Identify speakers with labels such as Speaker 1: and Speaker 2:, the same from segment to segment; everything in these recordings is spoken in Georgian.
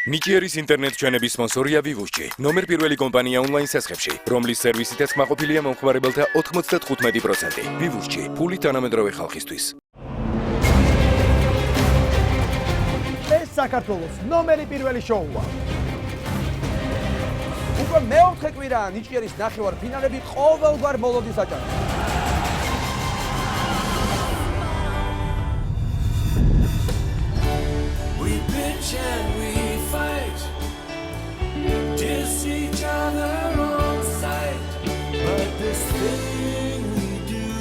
Speaker 1: ნიჭიერის ინტერნეტ ჩვენების სპონსორია Vivushi, ნომერ პირველი კომპანია ონლაინ სასხებში, რომლის სერვისითაც კმაყოფილია მომხმარებელთა 95%. Vivushi, ფული თანამედროვე ხალხისთვის.
Speaker 2: ეს საქართველოს ნომერი პირველი შოუა. უკვე მეოთხე კვირაა ნიჭიერის ნახევარფინალები ყოველგვარ მოლოდის აჭარბებს.
Speaker 3: We bitch and we fight, diss each other on sight, but this thing we do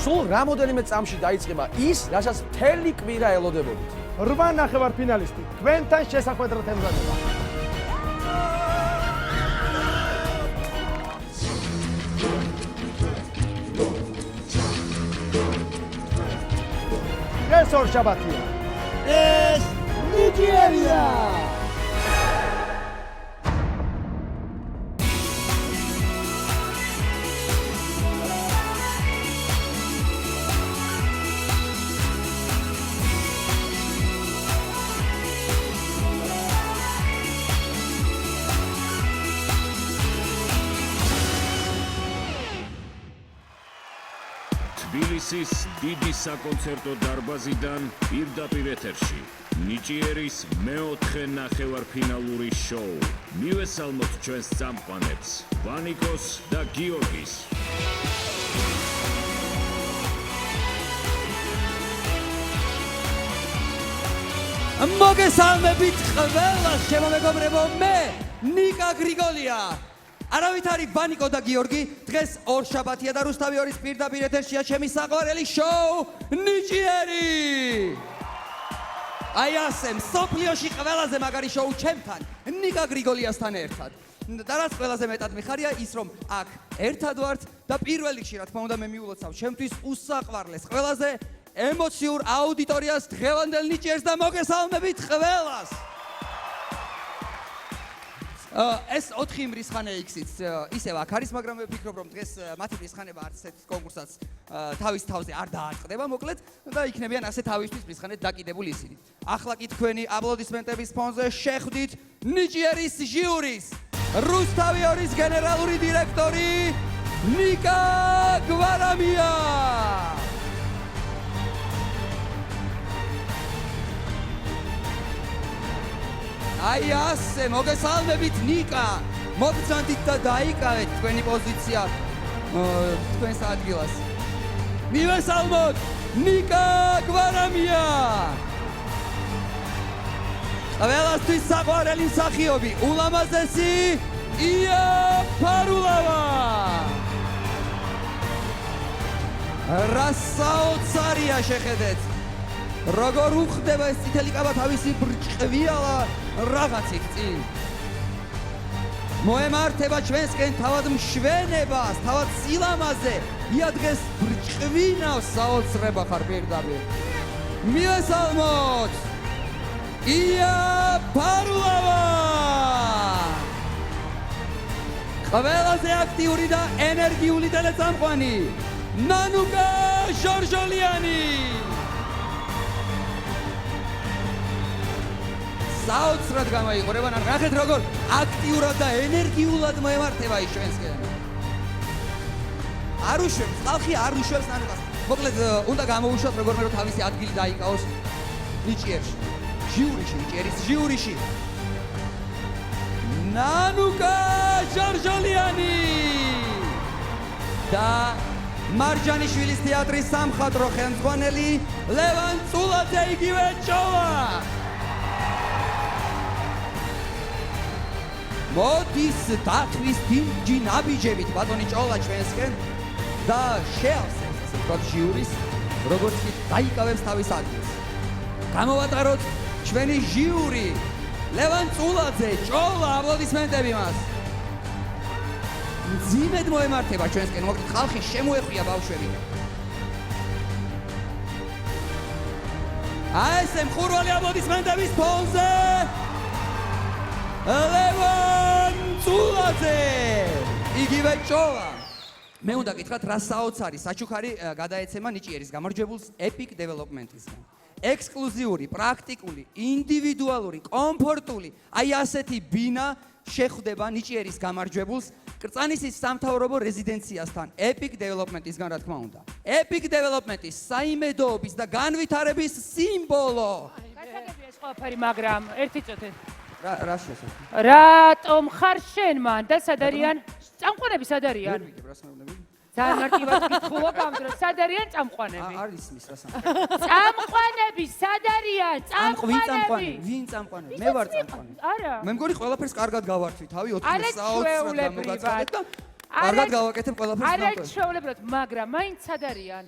Speaker 2: სულ რამოდენიმე წამში დაიწყება ის, რასაც მთელი კვირა ელოდებოდით. 8 ნახევარფინალისტი თქვენთან შესახვედრად ემზადება. ეს ორშაბათია. ეს ნიჭიერია.
Speaker 4: თბილისის დიდი საკონცერტო დარბაზიდან პირდაპირ ეთერში ნიჭიერის მეოთხე ნახევარფინალური შოუ. მივესალმოთ ჩვენს წამყვანებს, ვანიკოს და გიორგის.
Speaker 5: მოგესალმებით ყველას, ჩემო მეგობრებო, მე ნიკა გრიგოლია. არავით არის ვანიკო და გიორგი, დღეს ორშაბათია და რუსთავი ორის პირდაპირ ეთერშია ჩემი საყვარელი შოუ ნიჭიერი. აი ასე, მსოფლიოში ყველაზე მაგარი შოუ ჩემთან, ნიკა გრიგოლიასთან ერთად. და რაც ყველაზე მეტად მიხარია ის, რომ აქ ერთად ვართ და პირველ რიგში, რა თქმა უნდა, მე მიულოცავ ჩემთვის უსაყვარლეს, ყველაზე ემოციურ აუდიტორიას დღევანდელ ნიჭიერს და მოგესალმებით ყველას. ეს 4 მრისხანე X-იც ისევ აქ არის, მაგრამ მე ვფიქრობ, რომ დღეს მათი მრისხანება არც ერთ კონკურსსაც თავის თავზე არ დაარტყდება, მოკლედ, და იქნებიან ასე თავისთვის მრისხანეთ დაკიდებული ისინი. ახლა კი თქვენი აპლოდისმენტების ფონზე შეხვდით ნიჭიერის ჟიურის რუსთავი ორის გენერალური დირექტორი ნიკა გვარამია. აი ასე, მოგესალმებით ნიკა, მოგწანდით და დაიკავეთ თქვენი პოზიცია თქვენს ადგილას. მივესალმოთ ნიკა გვარამია. ყველასთვის საყვარელი მსახიობი, ულამაზესი ია ფარულავა. რა საოცარია შეხედეთ. როგორ უხდება ეს წითელი კაბა თავისი ბრჭყვიალა რაღაცით წინ. მოემართება ჩვენსკენ თავად მშვენებას, თავად სილამაზე. ია დღეს ბრჭყვინავს საოცრება ხარ პირდაპირ. მივესალმოთ ია ფარულავა. ყველაზე აქტიური და ენერგიული ტელეწამყვანი ნანუკა ჟორჟოლიანი. საოცრად გამოიყურება, ნახეთ როგორ აქტიურად და ენერგიულად მოემართება ის ჩვენსკენ. არ უშვებს, ხალხი არ უშვებს ნანუკას. მოკლედ, უნდა გამოუშვათ როგორმე რომ თავისი ადგილი დაიკავოს ნიჭიერში. ჟიურიში, ნიჭიერის ჟიურიში. ნანუკა ჟორჟოლიანი და მარჯანიშვილის თეატრის სამხატვრო ხელმძღვანელი ლევან წულაძე იგივე ჭოლა. მოდის დათვის დინჯი ნაბიჯებით ბატონი ჭოლა ჩვენსკენ და შეავსებს, ასე ვთქვათ, ჟიურის, როგორც კი დაიკავებს თავის ადგილს. გამოვატაროთ ჩვენი ჟიური, ლევან წულაძე, ჭოლა, აპლოდისმენტები მას. მძიმედ მოემართება ჩვენსკენ, მოკლედ ხალხი შემოეხვია ბავშვები. აი ესე მხურვალი აპლოდისმენტების ფონზე ლევან წულაძე, იგივე ჭოლა. მე უნდა გითხრათ რა საოცარი საჩუქარი გადაეცემა ნიჭიერის გამარჯვებულს Epic Development-ისგან. ექსკლუზიური, პრაქტიკული, ინდივიდუალური, კომფორტული, აი ასეთი ბინა შეხვდება ნიჭიერის გამარჯვებულს კრწანისის სამთავრობო რეზიდენციასთან Epic Development-ისგან რა თქმა უნდა. Epic Development-ის საიმედოობის და განვითარების სიმბოლო.
Speaker 6: გასაგებია ეს ყველაფერი, მაგრამ ერთი წუთი.
Speaker 5: რა შესაძლოა?
Speaker 6: რატომ ხარ შენ მან და სად არიან წამყვანები სად არიან? ძალიან მარტივად გითხულობ ამ დროს, სად არიან წამყვანები?
Speaker 5: არის მის რა სამყარო.
Speaker 6: წამყვანები სად არიან? წამყვანები.
Speaker 5: ვინ წამყვანები? მე ვარ წამყვანი.
Speaker 6: არა.
Speaker 5: მე მგონი ყველაფერს კარგად გავართვით, თავი 4 საათს გამოგაცხადეთ და
Speaker 6: არა
Speaker 5: კარგად გავაკეთებ ყველაფერს
Speaker 6: არა
Speaker 5: ნამდვილად.
Speaker 6: ჩვეულებრივად, მაგრამ მაინც სად არიან?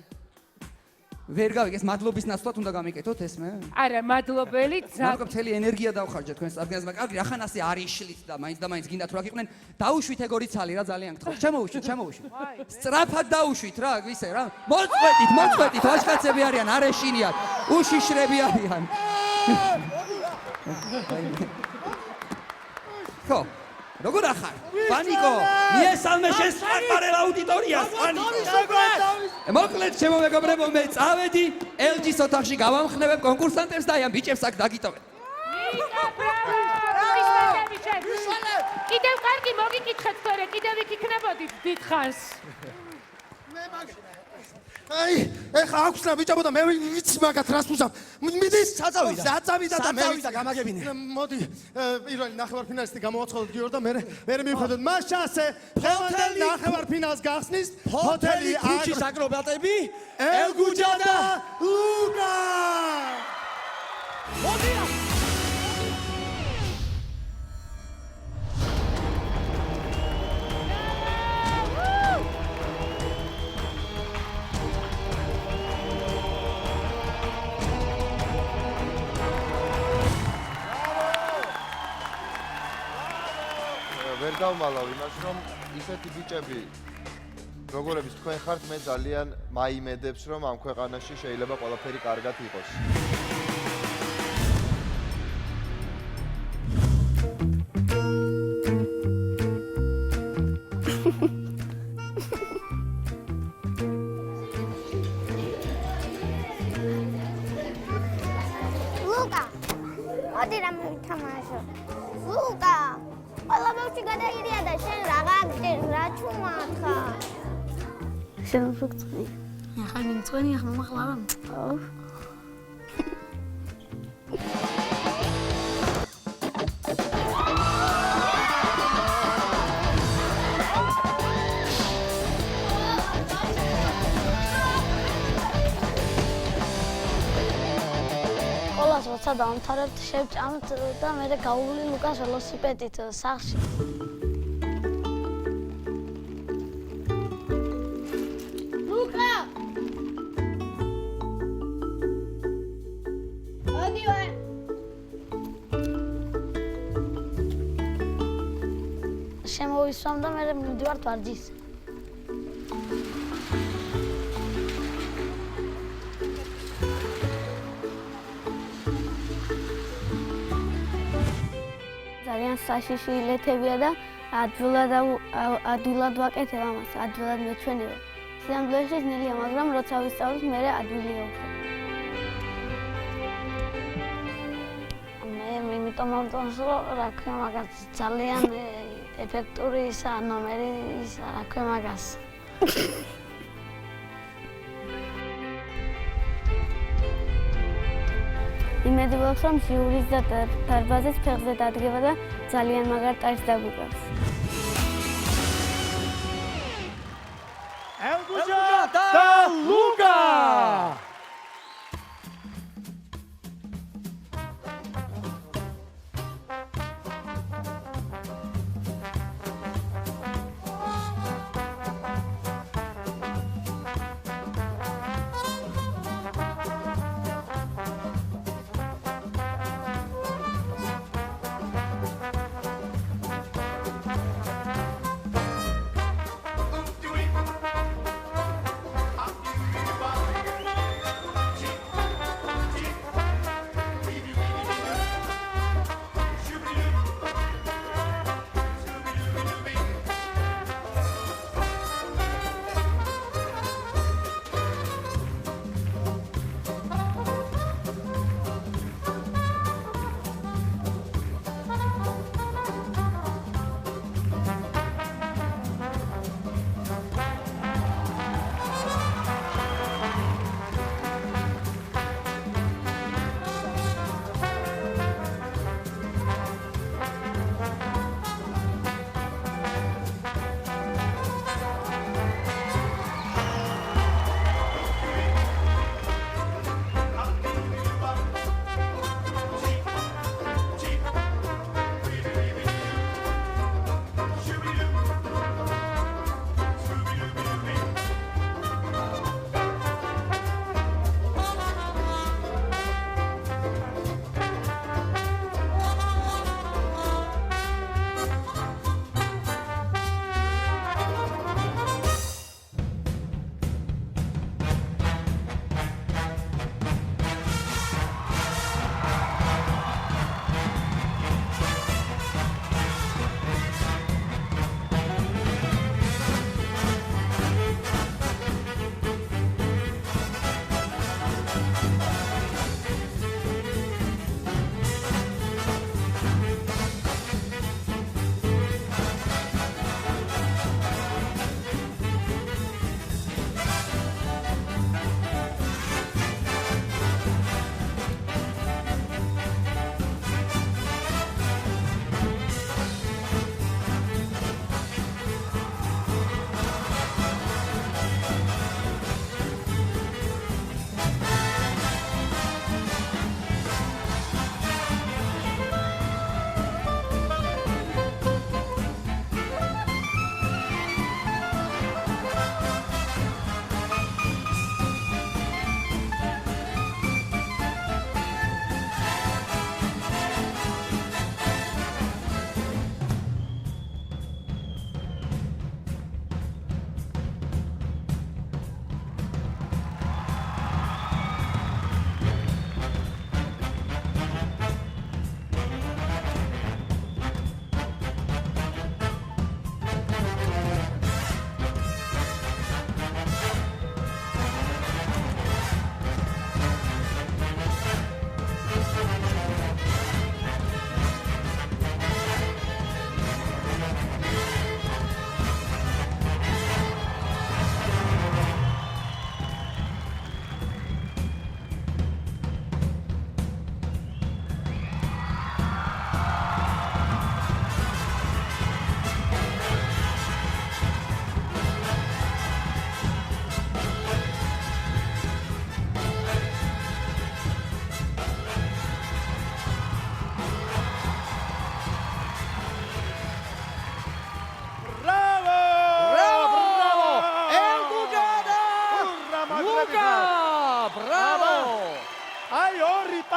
Speaker 5: ვერ გავიგეს, მადლობის ნაცვლად უნდა გამიკეთოთ ეს მე.
Speaker 6: არა, მადლობელი
Speaker 5: მაგრამ მთელი ენერგია დავხარჯეთ თქვენს წარდგენას, მაგრამ კარგი, რახან ასე არ იშლით და მაინც გინდათ რა გიყვნენ, დაუშვით ეგორი ცალი რა ძალიან გთხოვთ. ჩემოუშვით. სწრაფად დაუშვით რა, ისე რა. მოწყვეტით, ვაჟკაცები არიან, არ ეშინიათ. უშიშრები არიან. ხო, როგორ ახარ? პანიკო, მიესალმე შენ საყარელ აუდიტორიას, პანიკო. მოკლედ, ჩემო მეგობრებო, მე წავედი LG-ს ოთახში გავამხნევებ კონკურსანტებს და აი ამ ბიჭებს აქ დაგიტოვეთ.
Speaker 6: კიდევ კარგი მოგიკითხეთ თორე, კიდევ იქ იქნებოდით დიდხანს.
Speaker 2: აი, ეხა აქვს რა ბიჭებო და მე ვიცი მაგათ რას ვუზავ. მიდის საწავიდა და მე ვიცი გამაგებინე. მოდი, პირველი ნახევარფინალისტი გამოვაცხადოთ გიორ და მე მივხვდეთ მას ჩასე. დღევანდელ ნახევარფინალს გახსნის ჰოთელი ქუჩის აკრობატები ელგუჯა და ლუკა. მოდია
Speaker 7: ვერ გავმალავ იმას, რომ ისეთი ბიჭები, როგორებიც თქვენ ხართ, მე ძალიან მაიმედებს, რომ ამ ქვეყანაში შეიძლება ყველაფერი კარგად იყოს.
Speaker 8: ლუკა, მოდი რამე ვითამაშო. ლუკა ყველაფერში გადაირია და შენ რა ჩუმახა?
Speaker 9: შენ ფიქრობ? ახლა მიმწვენი ახლა მომახლავ. ყველას როცა დავამთავრებთ, შევჭამთ და მე გავული ლუკას ველოსიპედით სახლში. ლუკა! მოდივარ. შემოვისვამ და მე მივდივარ ვარჯიშს. ძალიან საშიში ილეთებია და ადვილად ვაკეთებ ამას, ადვილად მეჩვენება. სიამბლეში ძნელია, მაგრამ როცა ვისწავლებ, მე ადვილი ვიქცევ. მე იმიტომ მომწონს, რა ქვია მაგას, ძალიან ეფექტური ისაა ნომერი, რა ქვია მაგას. იმედი ვაქვს, რომ ჟიურის და დარბაზის ფეხზე დადგება და ძალიან მაგარ ტაის დაგვიყვებს.
Speaker 2: ელგუჯა და ლუკა.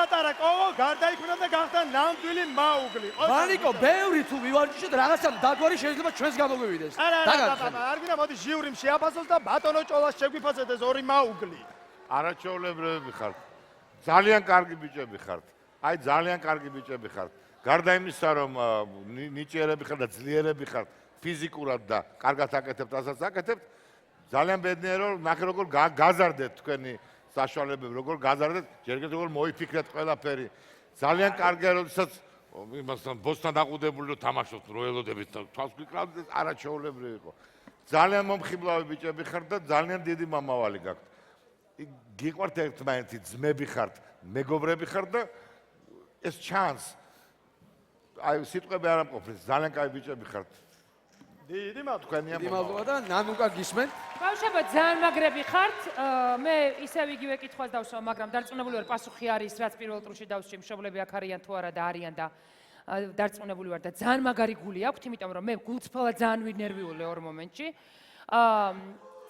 Speaker 2: პატარა კოვო გარდაიქმნა და გახდა ნამდვილი მაუგლი.
Speaker 5: ვანიკო, ბევრი თუ მივარჯიშოთ რაღაცა დაგვარი შეიძლება ჩვენს გამოგვივიდეს.
Speaker 2: არ გინდა მოდი ჟიურიმ შეაფასოს და ბატონო ჭოლას შეგვიფასებდეს ორი მაუგლი.
Speaker 10: არაჩვეულებრივი ხართ. ძალიან კარგი ბიჭები ხართ. აი ძალიან კარგი ბიჭები ხართ. გარდა იმისა, რომ ნიჭიერები ხართ და ძლიერები ხართ ფიზიკურად და კარგად აკეთებთ, რასაც აკეთებთ, ძალიან ბედნიერო, ნახე როგორ გაზარდეთ თქვენი საშუალებები, როგორ გაზარდეთ, ჯერ კიდევ როგორ მოიფიქრეთ ყველაფერი. ძალიან კარგია, როდესაც იმასთან ბოსთან დაყუდებული რომ თამაშობთ, რო ელოდებით თავს გვიკრავდეთ, არაჩვეულებრივი იყო. ძალიან მომხიბლავი ბიჭები ხართ და ძალიან დიდი მომავალი გაქვთ. გიყვართ ერთმანეთი, ძმები ხართ, მეგობრები ხართ და ეს ჩანს. აი სიტყვები არ ამყოფილ, ძალიან კაი ბიჭები ხართ. დიდი
Speaker 5: მადლობა და ნანუკა გისმენთ.
Speaker 6: ბავშვებო, ძალიან მაგრები ხართ. მე ისევ იგივე კითხვას დავსვა, მაგრამ დარწმუნებული ვარ, პასუხი არის, რაც პირველ ტურში დავსვი, მშობლები აქ არიან თუ არა და არიან და დარწმუნებული ვარ და ძალიან მაგარი გული აქვთ, იმიტომ რომ მე გულწრფელად ძალიან ვინერვიულე ორ მომენტში.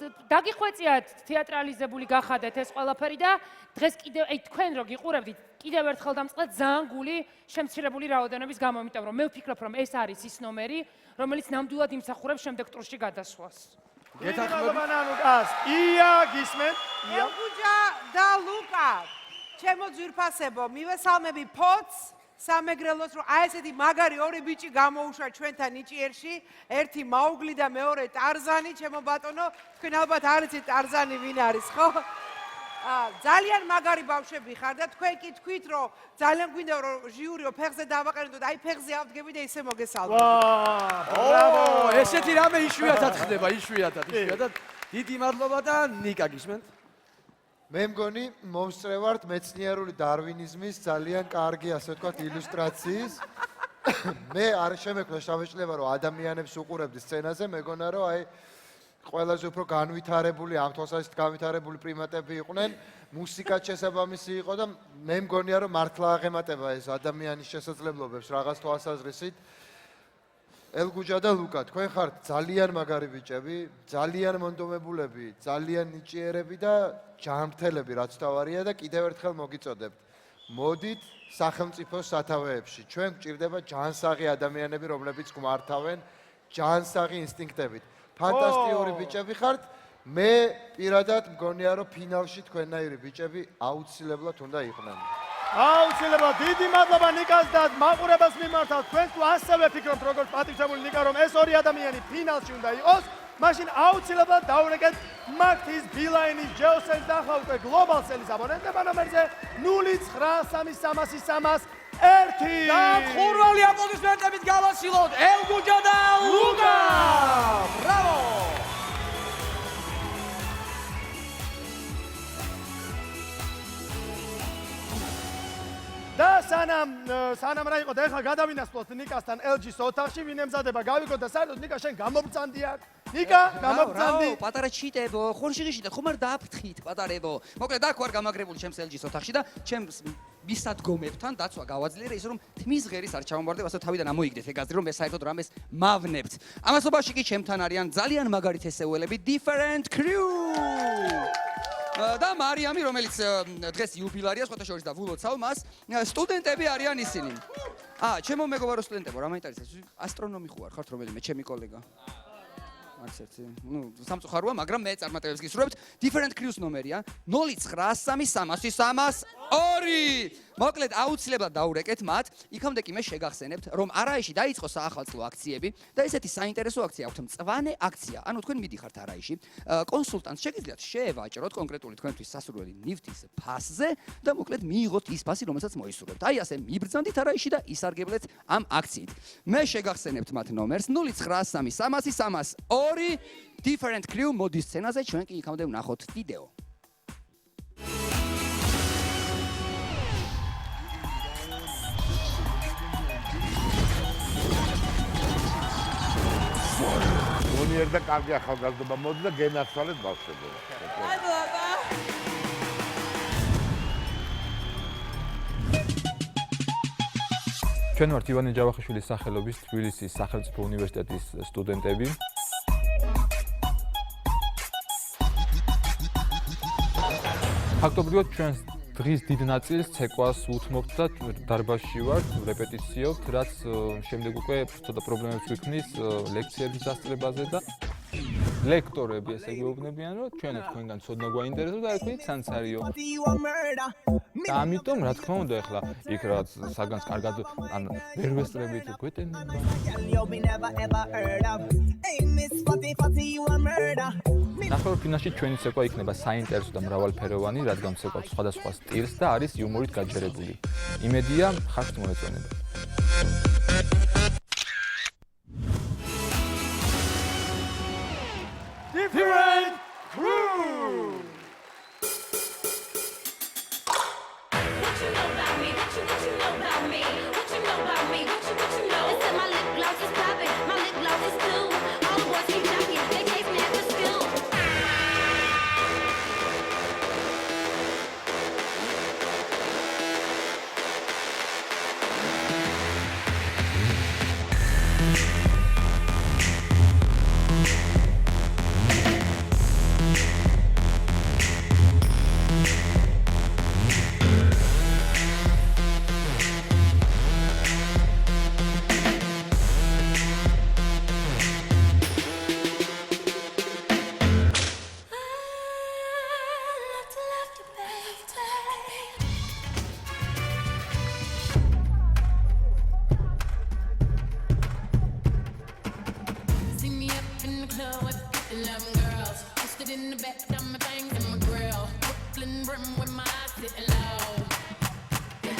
Speaker 6: დაგიხვეწიათ, თეატრალიზებული გახადეთ ეს ყველაფერი და დღეს კიდევ თქვენ რო გიყურებდით, კიდევ ერთხელ დამწყდეთ ძალიან გული შემცირებული რაოდენობის გამო, იმიტომ რომ მე ვფიქრობ, რომ ეს არის ის ნომერი, რომელიც ნამდვილად იმსახურებს შემდეგ ტურში გადასვლას.
Speaker 2: გეთანხმებათ ია გისმენთ?
Speaker 11: ელგუჯა და ლუკა. ჩემო ძვირფასებო, მივესალმები ფოც სამეგრელოს, რომ აი ესეთი მაგარი ორი ბიჭი გამოუშვა ჩვენთან ნიჭიერში, ერთი მაუგლი და მეორე ტარზანი, ჩემო ბატონო, თქვენ ალბათ არ იცით ტარზანი ვინ არის, ხო? ძალიან მაგარი ბავშვები ხარ და თქვენ კი თქვით, რომ ძალიან გვინდა რომ ჟიურიო ფეხზე დავაყენოთ და აი ფეხზე ავდგები და ისე მოგესალმებით.
Speaker 5: ბრავო! ესეთი რამე იშვიათად ხდება, იშვიათად. დიდი მადლობა და ნიკა გისმენთ.
Speaker 7: მე მგონი მომსწრევართ მეცნიერული დარვინიზმის ძალიან კარგი, ასე ვთქვათ, ილუსტრაციის. მე არ შემექმნა შავეშლება, რომ ადამიანებს უყურებდი სცენაზე, მეგონა რომ აი ყველაზე უფრო განვითარებული, ამ თვალსაზრისით განვითარებული პრიმატები იყვნენ, მუსიკაც შესაბამისი იყო და მე მგონია რომ მართლა აღემატება ეს ადამიანის შესაძლებლობებს რაღაც თვალსაზრისით. ელგუჯა და ლუკა, თქვენ ხართ ძალიან მაგარი ბიჭები, ძალიან მონდომებულები, ძალიან ნიჭიერები და ჯანმრთელები, რაც თავარია და კიდევ ერთხელ მოგიწოდებთ. მოდით სახელმწიფოს სათავეებში. ჩვენ გვჭირდება ჯანსაღი ადამიანები, რომლებიც გვმართავენ ჯანსაღი ინსტინქტებით. ფანტასტიკური ბიჭები ხართ. მე პირადად მგონია რომ ფინალში თქვენნაირი ბიჭები აუცილებლად უნდა იყვნენ.
Speaker 2: აუცილებლად დიდი მადლობა ნიკას და მაყურებელს მიმართავ. თქვენ თუ ასევე ფიქრობთ როგორც პატივცემული ნიკა, რომ ეს ორი ადამიანი ფინალში უნდა იყოს, მაშინ აუცილებლად დაურეკეთ მაგთის ბილაინის ჯეოსენს და ახლა უკვე გლობალ სელის აბონენტებმა ნომერზე 093330301.
Speaker 5: და ხურვალი აპლოდისმენტებით გავასილოთ ელგუჯა და ლუკა! ბრავო!
Speaker 2: და სანამ რა იყო და ეხლა გადავინასწროთ ნიკასთან LG-ს ოთახში, ვინ ემზადება გავიგოთ და საერთოდ ნიკა შენ გამობრძანდი აქ. ნიკა, გამობრძანდი.
Speaker 5: პატარა ჩიტებო, ხონშიღიშით, ხომ არ დააფრთხით პატარებო. მოკლედ აქ ვარ გამაგრებული ჩემს LG-ს ოთახში და ჩემს მისადგომებთან დაცვა გავაძლიერე ის რომ თმის ღერის არ ჩავამბარდებ, ასე თავიდან ამოიგდეთ ეგაზრი რომ მე საერთოდ რამეს მავნებთ. ამასობაში კი ჩემთან არიან ძალიან მაგარი თესეულები Different Crew. და მარიამი, რომელიც დღეს იუბილარია, სხვათა შორის და ვულოცავ მას, სტუდენტები არიან ისინი. ჩემო მეგობარო სტუდენტებო, რა მაინტერესებს? ასტრონომი ხარ, ხართ რომელიმე ჩემი კოლეგა? არც ერთი. სამწუხაროა, მაგრამ მე წარმატებებს გისურვებთ. Different Crew-ს ნომერია 093330302. მოკლედ აუცილებლად დაურეკეთ მათ. იქამდე კი მე შეგახსენებთ, რომ არაიში დაიწყო საახალწლო აქციები და ესეთი საინტერესო აქცია აქვთ, მწვანე აქცია. ანუ თქვენ მიდიხართ არაიში, კონსულტანტს შეგიძლიათ შეევაჭროთ კონკრეტული თქვენთვის სასურველი ნივთის ფასზე და მოკლედ მიიღოთ ის ფასი, რომელსაც მოისურვებთ. აი ასე მიბრძანდით არაიში და ისარგებლეთ ამ აქციით. მე შეგახსენებთ მათ ნომერს 093330302. Different Crew მოდის სცენაზე, ჩვენ კი იქამდე ვნახოთ ვიდეო.
Speaker 10: გონიერ და კარგი ახალგაზრდობა მოდი და გენაცვალეთ ბავშვებო.
Speaker 11: მადლობა.
Speaker 12: ჩვენ ვართ ივანე ჯავახიშვილის სახელობის თბილისის სახელმწიფო უნივერსიტეტის სტუდენტები. ფაქტობრივად ჩვენს დღის დიდ ნაწილს ცეკვას უთმობთ და დარბაზში ვართ, რეპეტიციობთ, რაც შემდეგ უკვე ცოტა პრობლემებს გვიქმნის ლექციების დასწრებაზე და ლექტორები ესე გვეუბნებიან, რომ ჩვენებს თქვენგან ცოდნა გვაინტერესებს და თქვენ სანსარიო. და ამიტომ რა თქმა უნდა ახლა იქ რაც საგანს კარგად ან ვერ ვესწრებით გვეტენება. ნახევარ ფინალში ჩვენი ცეკვა იქნება საინტერესო და მრავალფეროვანი, რადგან ცეკვავს სხვადასხვა სტილს და არის იუმორით გაჯერებული. იმედია, ხართ მოეწონება.
Speaker 2: Different crew!
Speaker 3: What you know about me? What you know about me? What you know about me? What you know? They said my lip gloss is popping, my lip gloss is too. All the boys keep knocking, they taste never still. See me up in the club with 11 girls. Twisted in the back, got my things in my grill. Brooklyn brim with my eyes sitting low. What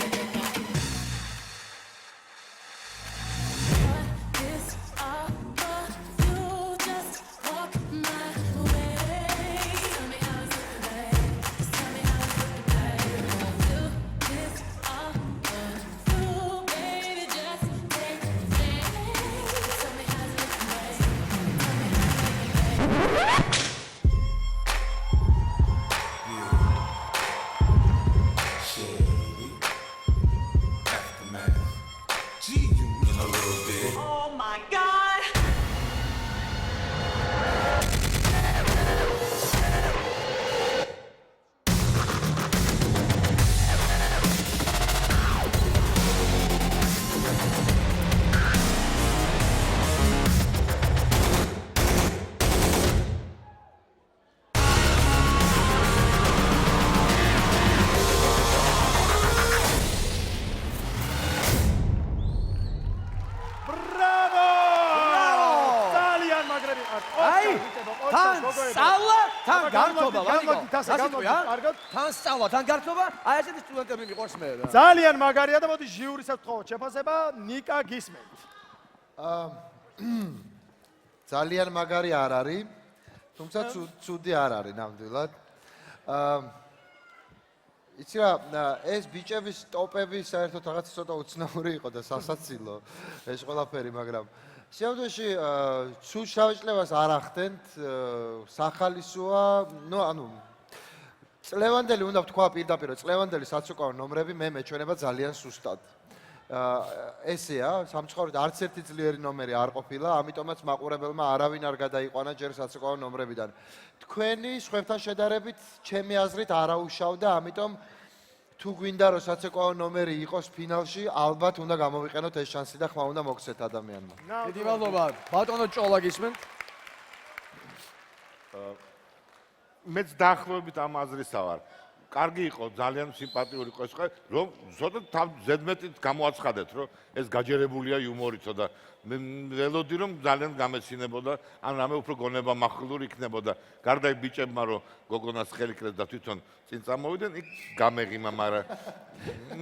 Speaker 3: is all for you? Just walk my way. Tell me how it's looking, babe. Just tell me how it's looking, babe. Do this all for you, baby. Just take a chance. Tell me how it's looking, babe.
Speaker 13: Oh my God!
Speaker 2: Bravo! ძალიან მაგრები ხართ.
Speaker 5: აი, თან სწავლა, თან გართობა,
Speaker 2: კარგად.
Speaker 5: თან სწავლა, თან გართობა, აი ესეთი სტუდენტები მიყვარს მე რა.
Speaker 2: ძალიან მაგარია და მოდი ჟიურისაც ვთხოვოთ შეფასება, ნიკა გისმენთ.
Speaker 7: ძალიან მაგარი არ არის, თუმცა ცუდი არ არის ნამდვილად. იცი რა, ეს ბიჭების ტოპები საერთოდ რაღაც ცოტა უცნაური იყო და სასაცილო ეს ყველაფერი, მაგრამ შემდგომში სულ შავჭლებას არ ახდენთ, სახალისოა, ანუ წლევანდელი უნდა ვთქვა პირდაპირ, წლევანდელი საცუკვაო ნომრები მე მეჩვენება ძალიან სუსტად. ესეა, სამწუხაროდ არც ერთი ძლიერი ნომერი არ ყოფილა, ამიტომაც მაყურებელმა არავინ არ გადაიყვანა ჯერ საცუკვაო ნომრებიდან. თქვენი სხვებთან შედარებით ჩემი აზრით არაუშავდა, ამიტომ თუ გვინდა რომ საცუკვაო ნომერი იყოს ფინალში, ალბათ უნდა გამოვიყენოთ ეს შანსი და ხმა უნდა მოგცეთ ადამიანმა.
Speaker 5: დიდი მადლობა. ბატონო ჭოლა გისმენთ?
Speaker 10: მეც დაახლოებით ამ აზრისა ვარ. კარგი იყო, ძალიან სიმპათიური იყო ეს ხა, რომ ზოგადად ზედმეტით გამოაცხადეთ, რომ ეს გაჯერებულია იუმორითო და მე ველოდი რომ ძალიან გამეცინებოდა, ან რამე უფრო გონება מחლური იქნებოდა. გარდა იქ ბიჭებმა რომ გოგონას ხელი ქრეს და თვითონ წინ წამოვიდნენ, იქ გამეღიმა, მაგრამ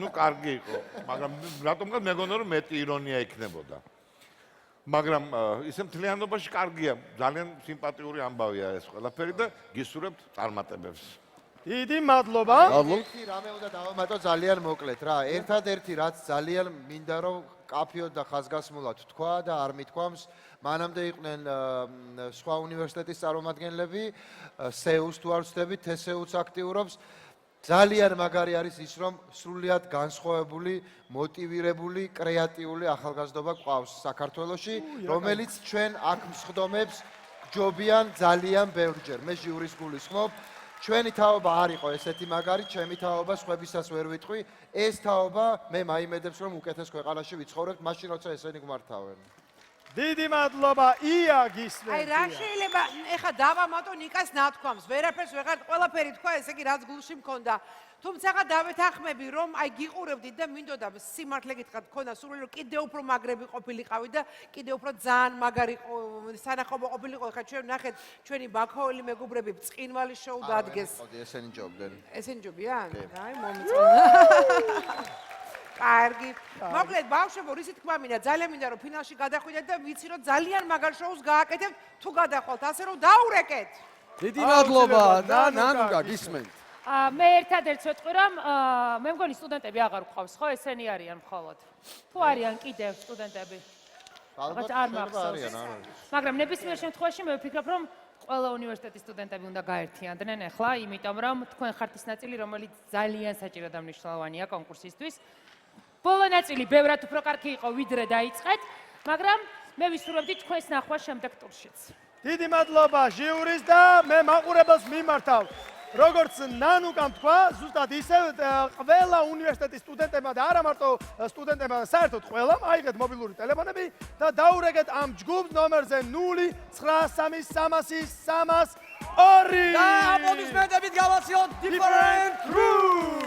Speaker 10: ნუ კარგი იყო, მაგრამ რატომღაც მეგონა რომ მეტი ირონია იქნებოდა. მაგრამ ისე მთლიანობაში კარგია, ძალიან სიმპათიური ამბავია ეს ყველაფერი და გისურვებთ წარმატებებს.
Speaker 2: დიდი მადლობა.
Speaker 7: ერთი რამე უნდა დავამატო ძალიან მოკლედ რა. ერთადერთი რაც ძალიან მინდა რომ კაფიოდ და ხაზგასმულად თქვა და არ მithქვამს, მანამდე იყვნენ სხვა უნივერსიტეტის წარმომადგენლები, სეუს თუ არ ვცდებით, თესეუც აქტიურობს. ძალიან მაგარი არის ის, რომ სრულიად განსხვავებული, მოტივირებული, კრეატიული ახალგაზრდობა გვყავს საქართველოში, რომელიც ჩვენ აქ მსხდომებს გჯობიან ძალიან ბევრჯერ. მე ჟიურის გულისხმობ. ჩვენი თაობა არ იყო ესეთი მაგარი, ჩემი თაობა სხვებისას ვერ ვიტყვი. ეს თაობა მე მაიმედებს რომ უკეთეს ქვეყანაში ვიცხოვრებთ, მაშინ როცა ესენი გმართავენ.
Speaker 2: დიდი მადლობა ია გისმენთ.
Speaker 11: აი რა შეიძლება ეხა დავამატო ნიკას ნათქვამს, ვერაფერს ვეღარ ყველაფერი თქვა, ესე იგი რაც გულში მქონდა. თუმცა ხა დავეთანხმები რომ აი გიყურებდით და მინდოდა სიმართლე გითხრათ, მქონდა სურვილი რომ კიდევ უფრო მაგრები ყოფილიყავით და კიდევ უფრო ძალიან მაგარი სანახაობა ყოფილიყო. ხა ჩვენ ნახეთ ჩვენი ბაქოელი მეგობრები ბრწყინვალე შოუ დადგეს.
Speaker 7: ესენი ჯობდნენ.
Speaker 11: ესენი ჯობიან? აი მომწონა. კარგი. მოკლედ ბავშვებო, რისი თქმა მინდა, ძალიან მინდა რომ ფინალში გადახვიდეთ და ვიცი რომ ძალიან მაგარ შოუს გააკეთებთ, თუ გადახვალთ, ასე რომ დაურეკეთ.
Speaker 13: დიდი მადლობა და ნანუკა გისმენთ.
Speaker 6: მე ერთადერთს ვეთქვი რომ მე მგონი სტუდენტები აღარ გვყავს, ხო, ესენი არიან მხოლოდ. თუ არიან კიდევ სტუდენტები?
Speaker 7: ალბათ
Speaker 6: არ მახსოვს. მაგრამ ნებისმიერ შემთხვევაში მე ვფიქრობ რომ ყველა უნივერსიტეტის სტუდენტები უნდა გაერთიანდნენ ახლა, იმიტომ რომ თქვენ ხართ ის ნაწილი, რომელიც ძალიან საჭირო და მნიშვნელოვანია კონკურსისთვის. ბოლო ნაწილი ბევრად უფრო კარგი იყო, ვიდრე დაიწყეთ, მაგრამ მე ვისურვებდი თქვენს ნახვა შემდეგ ტურშიც.
Speaker 2: დიდი მადლობა ჟიურის და მე მაყურებელს მიმართავ. როგორც ნანუკამ თქვა, ზუსტად ისევ ყველა უნივერსიტეტის სტუდენტებმა და არა მარტო სტუდენტებმა, საერთოდ ყველამ აიღეთ მობილური ტელეფონები და დაურეკეთ ამ ჯგუფ ნომერზე 09300
Speaker 5: და აპლოდისმენტებით გავაცილოთ Different Crew.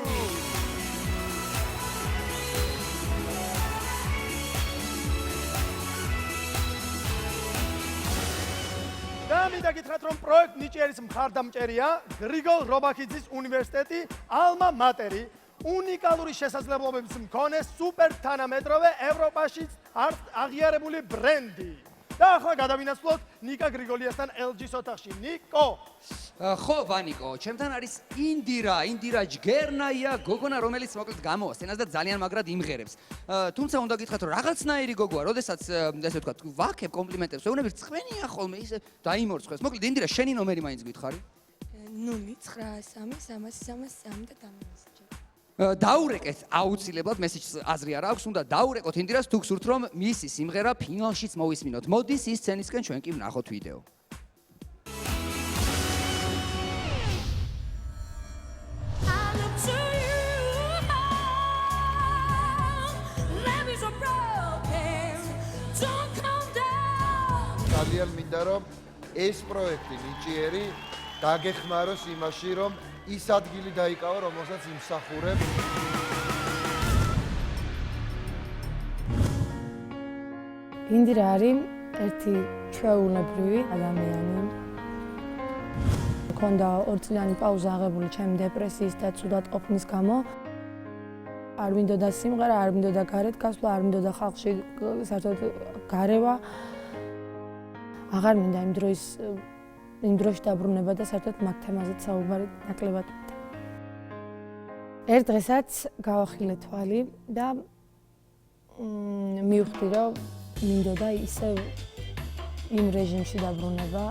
Speaker 2: და მინდა გითხრათ რომ პროექტ ნიჭიერის მხარდამჭერია გრიგოლ რობაქიძის უნივერსიტეტი ალმა მატერი უნიკალური შესაძლებლობების მქონე სუპერ თანამედროვე ევროპაშიც აღიარებული ბრენდი. და ახლა გადავინაცვლოთ ნიკა გრიგოლიასთან LG-s ოთახში. ნიკო.
Speaker 5: ხო, ვანიკო, ჩემთან არის ინდირა ჯგერნაია, გოგონა, რომელიც მოკლედ გამოვა სცენას და ძალიან მაგრად იმღერებს. თუმცა უნდა გითხრათ, რომ რაღაცნაირი გოგოა, როდესაც ესე ვთქვათ, ვაქებ კომპლიმენტებს, ეუბნები წვენია ხოლმე ისე დაიმორცხეს. მოკლედ ინდირა, შენი ნომერი მაინც გითხარი?
Speaker 3: 0933333 და დამემასჯერ.
Speaker 5: დაურეკეთ აუცილებლად მესეჯს აზრი არ აქვს, უნდა დაურეკოთ ინდირას თუ გსურთ რომ მისი სიმღერა ფინალშიც მოვისმინოთ. მოდის ის სცენისკენ ჩვენ კი ვნახოთ ვიდეო.
Speaker 7: ძალიან მინდა რომ ეს პროექტი ნიჭიერი დაგეხმაროს იმაში რომ ის ადგილი დაიკავა რომელსაც იმსახურებ.
Speaker 3: ინდირა არის ერთი ჩვეულებრივი ადამიანი. მქონდა 2 წლიანი პაუზა აღებული ჩემი დეპრესიის და ცუდად ყოფნის გამო. არ მინდოდა სიმღერა, არ მინდოდა გარეთ გასვლა, არ მინდოდა ხალხში საერთოდ გარევა. აღარ მინდა იმ დროში დაბრუნება და საერთოდ მაგ თემაზეც საუბარი ნაკლებად. ერთ დღესაც გავახილე თვალი და მივხვდი რომ მინდოდა ისევ იმ რეჟიმში დაბრუნება,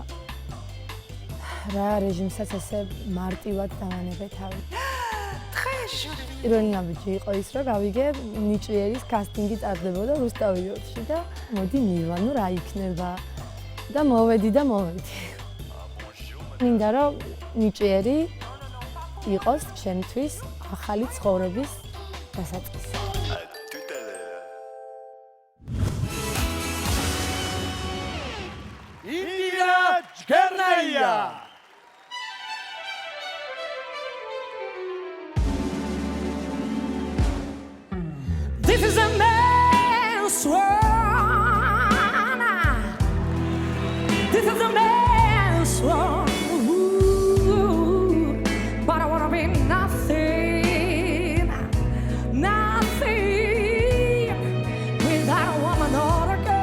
Speaker 3: რა რეჟიმსაც ესე მარტივად დავანებე თავი. პირველი ნაბიჯი იყო ის, რომ გავიგე ნიჭიერის კასტინგი ტარდებოდა რუსთავიორში და მოდი მივანო რა იქნება და მოვედი. მინდა რომ ნიჭიერი იყოს შენთვის ახალი ცხოვრების დასაწყისი.
Speaker 2: ინდირა ჯგერნაია.
Speaker 3: This is a man's world. This is a man's world. But I wanna be nothing without a woman or a girl.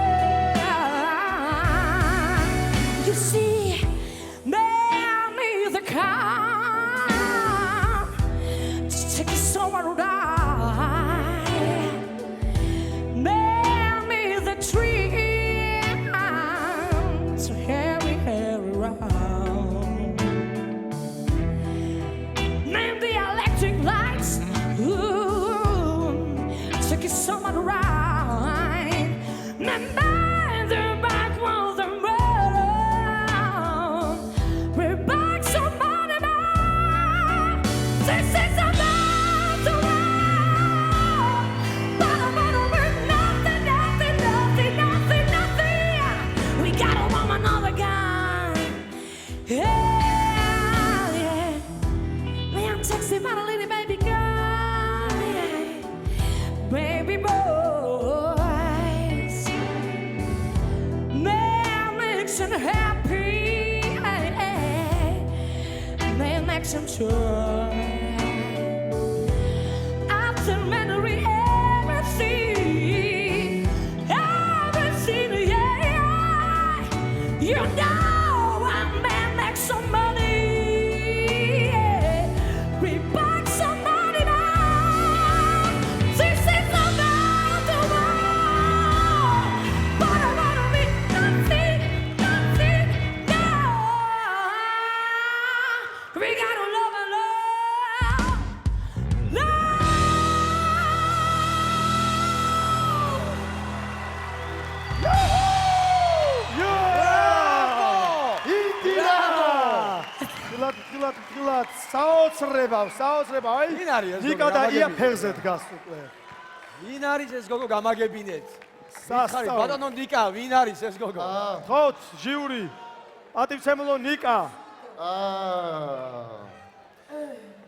Speaker 3: You see, man is a kind to take someone who died. Man is a tree to carry around. Man the electric lights, taking someone right. Man by the back was the murder. We're back somebody by. see my little baby girl, baby boys, man makes him happy, man makes him sure. After memory, everything, yeah. You know a man makes some money. We buy some money now. This is about the world. But I wanna be nothing, no. We gotta love and love.
Speaker 2: დილად საოცრება აი
Speaker 13: ვინ არის ეს
Speaker 2: ნიკა და ია ფეხზე დგას უკვე
Speaker 13: ვინ არის ეს გოგო გამაგებინეთ
Speaker 2: სასწაული
Speaker 13: ბატონო ნიკა ვინ არის ეს გოგო
Speaker 2: ხოთ ჟიური პატივცემულო ნიკა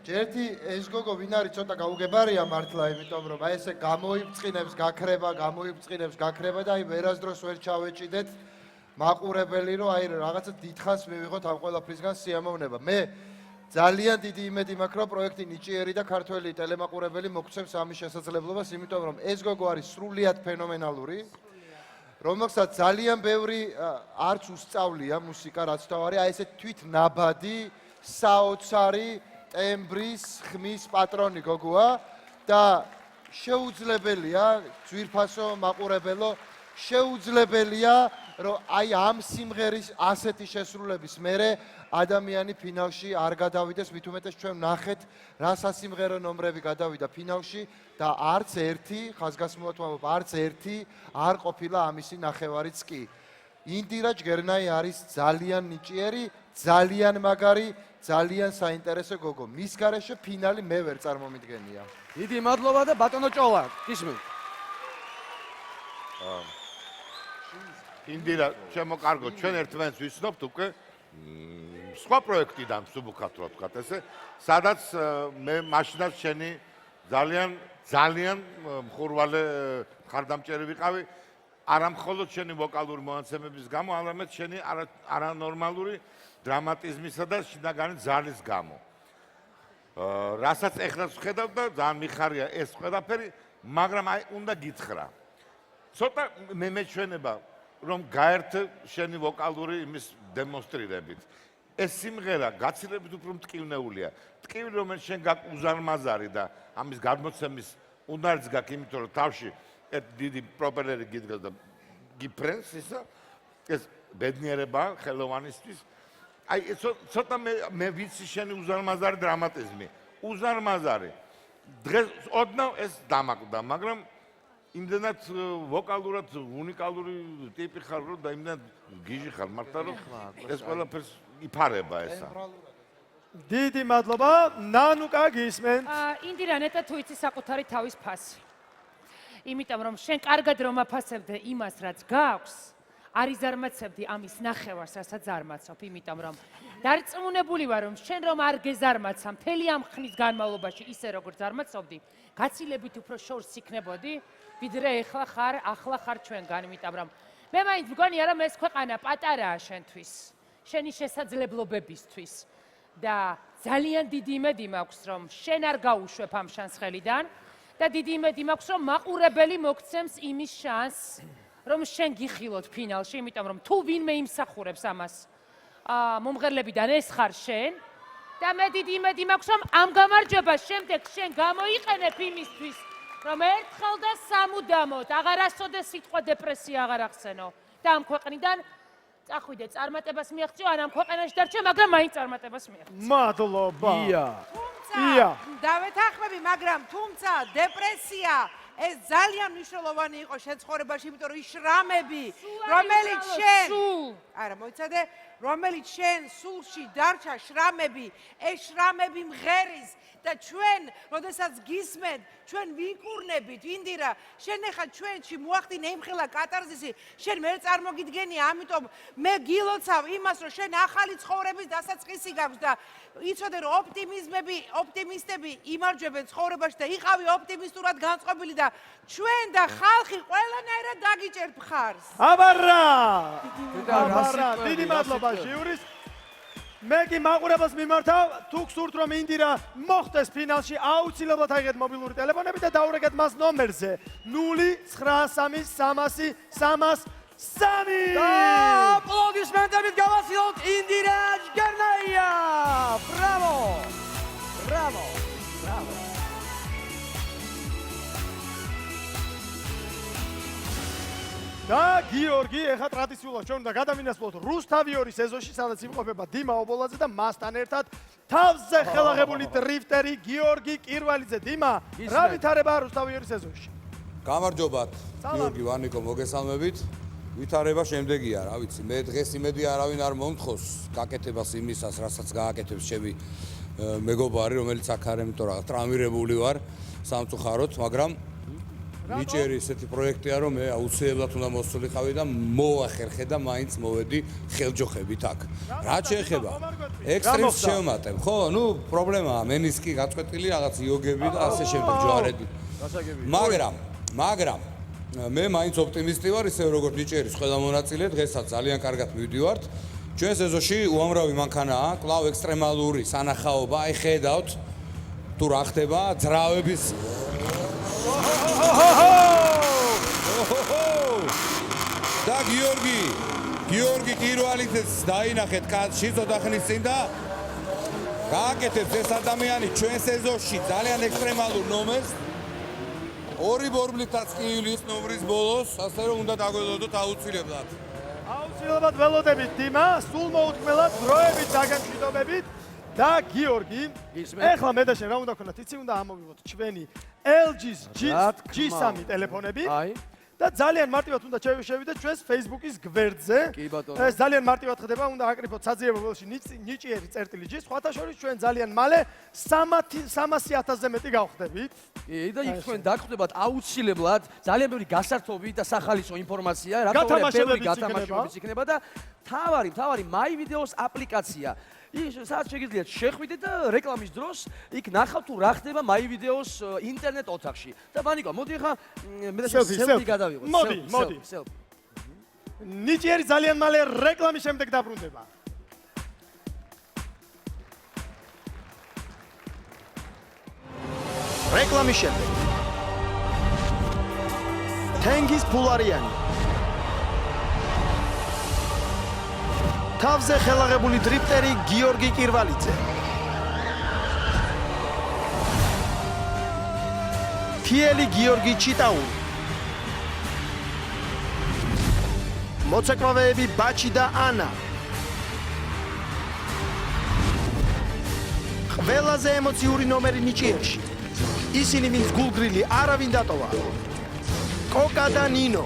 Speaker 7: ჯერთი ეს გოგო ვინ არის ცოტა გაუგებარია მართლა იმიტომ რომ აი ესე გამოიბწყინებს გაქრება და აი ვერასდროს ვერ ჩავეჭიდეთ მაყურებელი რომ აი რაღაცა დიდხანს მივიღოთ ამ ყველაფრისგან სიამოვნება მე ძალიან დიდი იმედი მაქვს რომ პროექტი ნიჭიერი და ქართველი ტელემაყურებელი მოგცემს ამის შესაძლებლობას იმიტომ რომ ეს გოგო არის სრულიად ფენომენალური რომელსაც ძალიან ბევრი არც უსწავლია მუსიკა რაც თავარი აი ესე თვითნაბადი საოცარი ტემბრის ხმის პატრონი გოგოა და შეუძლებელია ძვირფასო მაყურებელო შეუძლებელია რომ აი ამ სიმღერის ასეთი შესრულების მერე ადამიანი ფინალში არ გადავიდეს მით უმეტეს ჩვენ ნახეთ რა სასიმღერო ნომრები გადავიდა ფინალში და არც ერთი ხაზგასმულად ვამბობ არც ერთი არ ყოფილა ამისი ნახევარიც კი ინდირა ჯგერნაი არის ძალიან ნიჭიერი ძალიან მაგარი ძალიან საინტერესო გოგო მის გარეშე ფინალი მე ვერ წარმომიდგენია
Speaker 13: დიდი მადლობა და ბატონო ჭოლა გისმენთ
Speaker 10: ინდირა, ჩემო კარგო, ჩვენ ერთმანეთს ვიცნობთ უკვე სხვა პროექტიდან მსუბუქად რა ვთქვათ ესე, სადაც მე მაშინაც შენი ძალიან მხურვალე მხარდამჭერი ვიყავი, არა მხოლოდ შენი ვოკალური მონაცემების გამო, არამედ შენი არანორმალური დრამატიზმისა და შინაგანი ძალის გამო. რასაც ეხლაც ვხედავ და ძალიან მიხარია ეს ყველაფერი, მაგრამ აი უნდა გითხრა. ცოტა მე მეჩვენება რომ გაერთე შენი ვოკალური იმის დემონსტრირებით. ეს სიმღერა გაცილებით უფრო მტკივნეულია. ტკივილი რომელიც შენ გაქვს უზარმაზარი და ამის გადმოცემის უნარიც გაქვს, იმიტომ რომ თავში ერთ დიდი პროპელერი გიდგას და გიფრენს ისა ეს ბედნიერება ხელოვანისთვის. აი ცოტა მე ვიცი შენი უზარმაზარი დრამატიზმი. უზარმაზარი. დღეს ოდნავ ეს დამაკვდა, მაგრამ იმდენად ვოკალურად უნიკალური ტიპი ხარ რომ და იმდენად გიჟი ხარ მართლა რომ ეს ყველაფერს იფარება ესა.
Speaker 2: დიდი მადლობა ნანუკა გისმენთ.
Speaker 6: ინდირა ნეტა თუ იცი საკუთარი თავის ფასი. იმიტომ რომ შენ კარგად რომ აფასებდე იმას რაც გაქვს, არ იზარმაცებდი ამის ნახევარს, რასაც ზარმაცობ, იმიტომ რომ დარწმუნებული ვარ რომ შენ რომ არ გეზარმაცა მთელი ამ ხნის განმავლობაში ისე როგორც ზარმაცობდი, გაცილებით უფრო შორს იქნებოდი, ვიდრე ახლა ხარ ჩვენგან, იმიტომ რომ მე მაინც მგონია რომ ეს ქვეყანა პატარაა შენთვის, შენი შესაძლებლობებისთვის და ძალიან დიდი იმედი მაქვს რომ შენ არ გაუშვებ ამ შანსს ხელიდან და დიდი იმედი მაქვს რომ მაყურებელი მოგცემს იმის შანსს რომ შენ გიხილოთ ფინალში, იმიტომ რომ თუ ვინმე იმსახურებს ამას მომღერლებიდან ეს ხარ შენ და მე დიდი იმედი მაქვს რომ ამ გამარჯვებას შემდეგ შენ გამოიყენებ იმისთვის რომ ერთხელ და სამუდამოდ აღარასოდეს სიტყვა დეპრესია აღარ ახსენო და ამ ქვეყნიდან წახვიდე წარმატებას მიაღწიო ან ამ ქვეყანაში დარჩე, მაგრამ მაინც წარმატებას მიაღწიო.
Speaker 2: მადლობა.
Speaker 11: ია. დავეთანხმები, მაგრამ თუმცა დეპრესია ეს ძალიან მნიშვნელოვანი იყო შენ ცხოვრებაში, იმიტომ რომ ის შრამები, რომელიც შენ არა მოიცადე, რომელიც შენ სულში დარჩა შრამები, ეს შრამები მღერის და ჩვენ, როდესაც გისმენთ, ჩვენ ვიკურნებით, ინდირა, შენ ახლა ჩვენში მოახდინე იმხელა კატარზისი, შენ ვერ წარმოგიდგენია, ამიტომ მე გილოცავ იმას, რომ შენ ახალი ცხოვრების დასაწყისი გაქვს და იცოდე, რომ ოპტიმისტები იმარჯვებენ ცხოვრებაში და იყავი ოპტიმისტურად განწყობილი და ჩვენ და ხალხი ყველანაირად დაგიჭერთ მხარს.
Speaker 2: აბარა! დიდი მადლობა ჟიურის. მე კი მაყურებელს მიმართავ, თუ გსურთ რომ ინდირა მოხვდეს ფინალში, აუცილებლად აიღეთ მობილური ტელეფონები და დაურეკეთ მას ნომერზე 0930303.
Speaker 13: და აპლოდისმენტებით გავასწროთ ინდირა ჯგერნაია. ბრავო! ბრავო! ბრავო!
Speaker 2: და გიორგი, ეხლა ტრადიციულად ჩვენ უნდა გადავინაცვლოთ რუსთავიორის ეზოში, სადაც იმყოფება დიმა ობოლაძე და მასთან ერთად თავზე ხელაღებული დრიფტერი გიორგი კირვალიძე. დიმა, რა ვითარება რუსთავიორის ეზოში?
Speaker 14: გამარჯობათ, გიორგი ვანიკო, მოგესალმებით. ვითარება შემდეგია, რა ვიცი, მე დღეს იმედი არავინ არ მომთხოს გაკეთებას იმისას, რასაც გააკეთებს ჩემი მეგობარი, რომელიც აქ არ, იმიტომ რომ ტრამირებული ვარ სამწუხაროდ, მაგრამ ნიჭიერი ესეთი პროექტია, რომ მე აუცილებლად უნდა მოსულიყავი და მოახერხე და მაინც მოვედი ხელჯოხებით აქ. რაც შეეხება ექსტრიმს შევმატებ, ხო? ნუ პრობლემაა, მენისკი გაწყვეტილი, რაღაც იოგები და ასე შემდეგ ჯვარები. მაგრამ მე მაინც ოპტიმისტი ვარ, ისე როგორც ნიჭიერის ყველა მონაწილე, დღესაც ძალიან კარგად მივდივართ. ჩვენ სეზონში უამრავი მანქანაა, კვლავ ექსტრემალური სანახაობა, აი ხედავთ თუ რა ხდება, ძრავების და გიორგი კირვალიძეს დაინახეთ კაცში ცოტა ხნის წინ და გააკეთებს ეს ადამიანი ჩვენ სეზონში ძალიან ექსტრემალურ ნომერს. ორი ბორბლითაც კი ივლის ნომრის ბოლოს, ასე რომ უნდა დაგველოდოთ აუცილებლად.
Speaker 2: აუცილებლად ველოდებით დიმა, სულ მოუთმელად დროებით დაგემშვიდობებით. და გიორგი, ეხლა მე და შენ რა უნდა გქონდათ, იცი უნდა ამოვიღოთ ჩვენი LG-ს G3 ტელეფონები. და ძალიან მარტივად უნდა შევიდეთ ჩვენს Facebook-ის გვერდზე. ეს ძალიან მარტივად ხდება, უნდა აკრიფოთ საძიებო ველში ნიჭიერი წერტილი G, სხვათა შორის ჩვენ ძალიან მალე 300,000-ზე მეტი გავხდებით.
Speaker 13: და იქ თქვენ დაგხვდებათ აუცილებლად ძალიან ბევრი გასართობი და სახალისო ინფორმაცია, გათამაშებებიც იქნება და თავარი My Videos აპლიკაცია. ის სადაც შეგიძლიათ შეხვიდეთ და რეკლამის დროს იქ ნახავთ თუ რა ხდება My Videos ინტერნეტ ოთახში. და ვანიკო, მოდი ახლა მე და სელფი გადავიღოთ.
Speaker 2: მოდი. ნიჭიერი ძალიან მალე რეკლამის შემდეგ დაბრუნდება. რეკლამის შემდეგ. თენგის ფულარიანი. თავზე ხელაღებული დრიფტერი გიორგი კირვალიძე. თიელი გიორგი ჩიტაური. მოცეკვავეები ბაჩი და ანა. ყველაზე ემოციური ნომერი ნიჭიერში. ისინი ვინც გულგრილი არავინ დატოვა. კოკა და ნინო.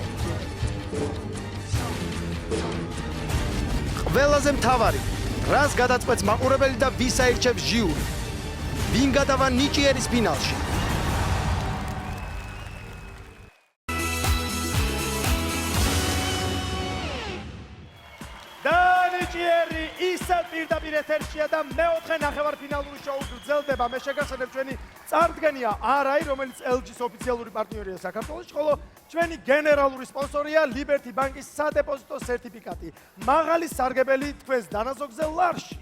Speaker 2: ყველაზე მთავარი, რას გადაწყვეტს მაყურებელი და ვის აირჩევს ჟიური. ვინ გადავა ნიჭიერის ფინალში. და ნიჭიერი ისევ პირდაპირ ეთერშია და მეოთხე ნახევარფინალური შოუ გრძელდება. მე შეგახსენებ ჩვენი წარდგენია RI, რომელიც LG-ს ოფიციალური პარტნიორია საქართველოში, ხოლო ჩვენი გენერალური სპონსორია Liberty Bank-ის სადებოზიტო სერტიფიკატი. მაღალი სარგებელი თქვენს დანაზოგზე ლარში.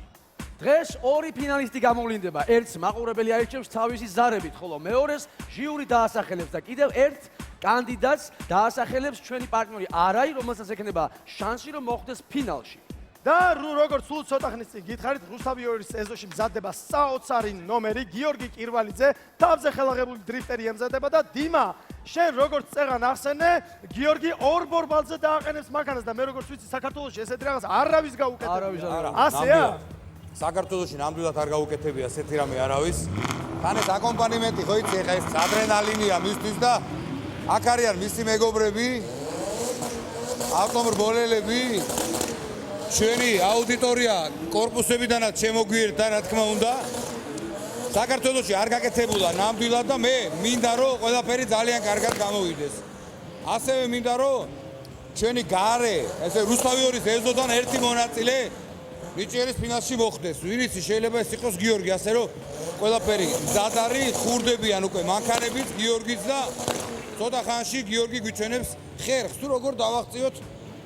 Speaker 13: დღეს ორი ფინალისტი გამოვლინდება. ერთს მაყურებელი აირჩევს თავისი ზარებით, ხოლო მეორეს ჟიური დაასახელებს და კიდევ ერთ კანდიდატს დაასახელებს ჩვენი პარტნიორი RI, რომელსაც ექნება შანსი რომ მოხვდეს ფინალში. და როგორც სულ ცოტა ხნის წინ გითხარით, რუსთავიორის ეზოში მზადდება საოცარი ნომერი, გიორგი კირვალიძე თავზე ხელაღებული დრიფტერი ემზადება და დიმა, შენ როგორც წეღან ახსენე, გიორგი ორ ბორბალზე დააყენებს მანქანას და მე როგორც ვიცი, საქართველოში ესეთი რაღაც არავის გაუკეთებია. ასეა?
Speaker 14: საქართველოში ნამდვილად არ გაუკეთებია ესეთი რამე არავის. თან ეს აკომპანიმენტი ხო იცი, ეხა ეს ადრენალინია მისთვის და აქ არიან მისი მეგობრები, ავტომობილელები. ჩვენი აუდიტორია კორპუსებიდანაც შემოგვიერთა, რა თქმა უნდა. საქართველოში არ გაკეთებულა ნამდვილად და მე მინდა რომ ყველაფერი ძალიან კარგად გამოვიდეს. ასევე მინდა რომ ჩვენი გარე, ესე რუსთავიორის ეზოდან ერთი მონაწილე ნიჭიერის ფინალში მოხვდეს. ვინც შეიძლება ეს იყოს გიორგი, ასე რომ ყველაფერი მზად არის, ხურდებიან უკვე მანქანებიც, გიორგიც და ცოტა ხანში გიორგი გვიჩვენებს ხერხს თუ როგორ დავაღწიოთ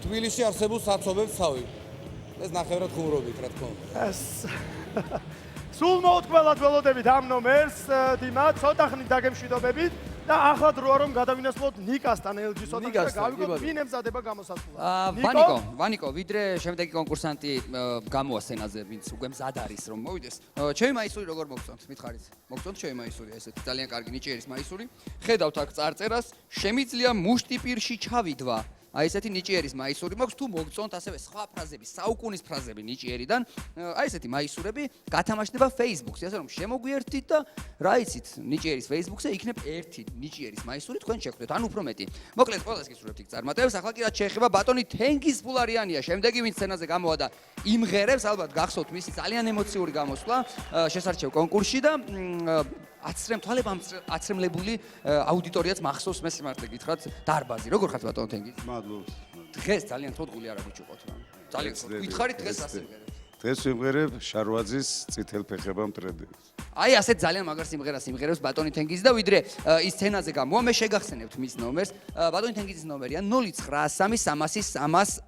Speaker 14: თბილისში არსებულ საცობებს თავი. ეს ნახევრად ხუმრობით, რა თქმა უნდა.
Speaker 2: სულ მოუთმელად ველოდებით ამ ნომერს, დიმა, ცოტა ხნით დაგემშვიდობებით და ახლა დროა რომ გადავინაცვლოთ ნიკასთან LG-ს და გავიგოთ ვინ ემზადება გამოსასვლელად.
Speaker 5: ვანიკო, ვიდრე შემდეგი კონკურსანტი გამოვა სცენაზე, ვინც უკვე მზად არის რომ მოვიდეს. ჩემი მაისური როგორ მოგწონთ? მითხარით. მოგწონთ ჩემი მაისური, ესეთი ძალიან კარგი ნიჭიერის მაისური. ხედავთ აქ წარწერას, შემიძლია მუშტი პირში ჩავიდვა. აი ესეთი ნიჭიერის მაისური მაქვს, თუ მოგწონთ ასევე სხვა ფრაზები, საუკუნის ფრაზები ნიჭიერიდან, აი ესეთი მაისურები გათამაშდება Facebook-ზე, ასე რომ შემოგვიერთით და რა იცით, ნიჭიერის Facebook-ზე იქნებ ერთი ნიჭიერის მაისური თქვენ შეხვდეთ, ან უფრო მეტი. მოკლედ, ყველას გისურვებთ იქ წარმატებებს, ახლა კი რაც შეეხება ბატონი თენგიზფულარიანია, შემდეგი ვინც სცენაზე გამოვა და იმღერებს, ალბათ გახსოვთ მისი ძალიან ემოციური გამოსვლა შესარჩევ კონკურსში და აცრემლებული აუდიტორიაც მახსოვს მე სიმართლე გითხრათ დარბაზი. როგორ ხართ ბატონო თენგიზ?
Speaker 15: მადლობს.
Speaker 5: დღეს ძალიან თოთგული არა გიჩუყოთ რა. ძალიან გითხარით დღეს ასე მღერებ.
Speaker 15: დღეს ვიმღერებ შარვაძის წითელ ფეხებამ ტრედებს.
Speaker 5: აი ასეთ ძალიან მაგარ სიმღერას იმღერებს ბატონი თენგიზი და ვიდრე ის სცენაზე გამოვა მე შეგახსენებთ მის ნომერს. ბატონი თენგიზის ნომერია 0900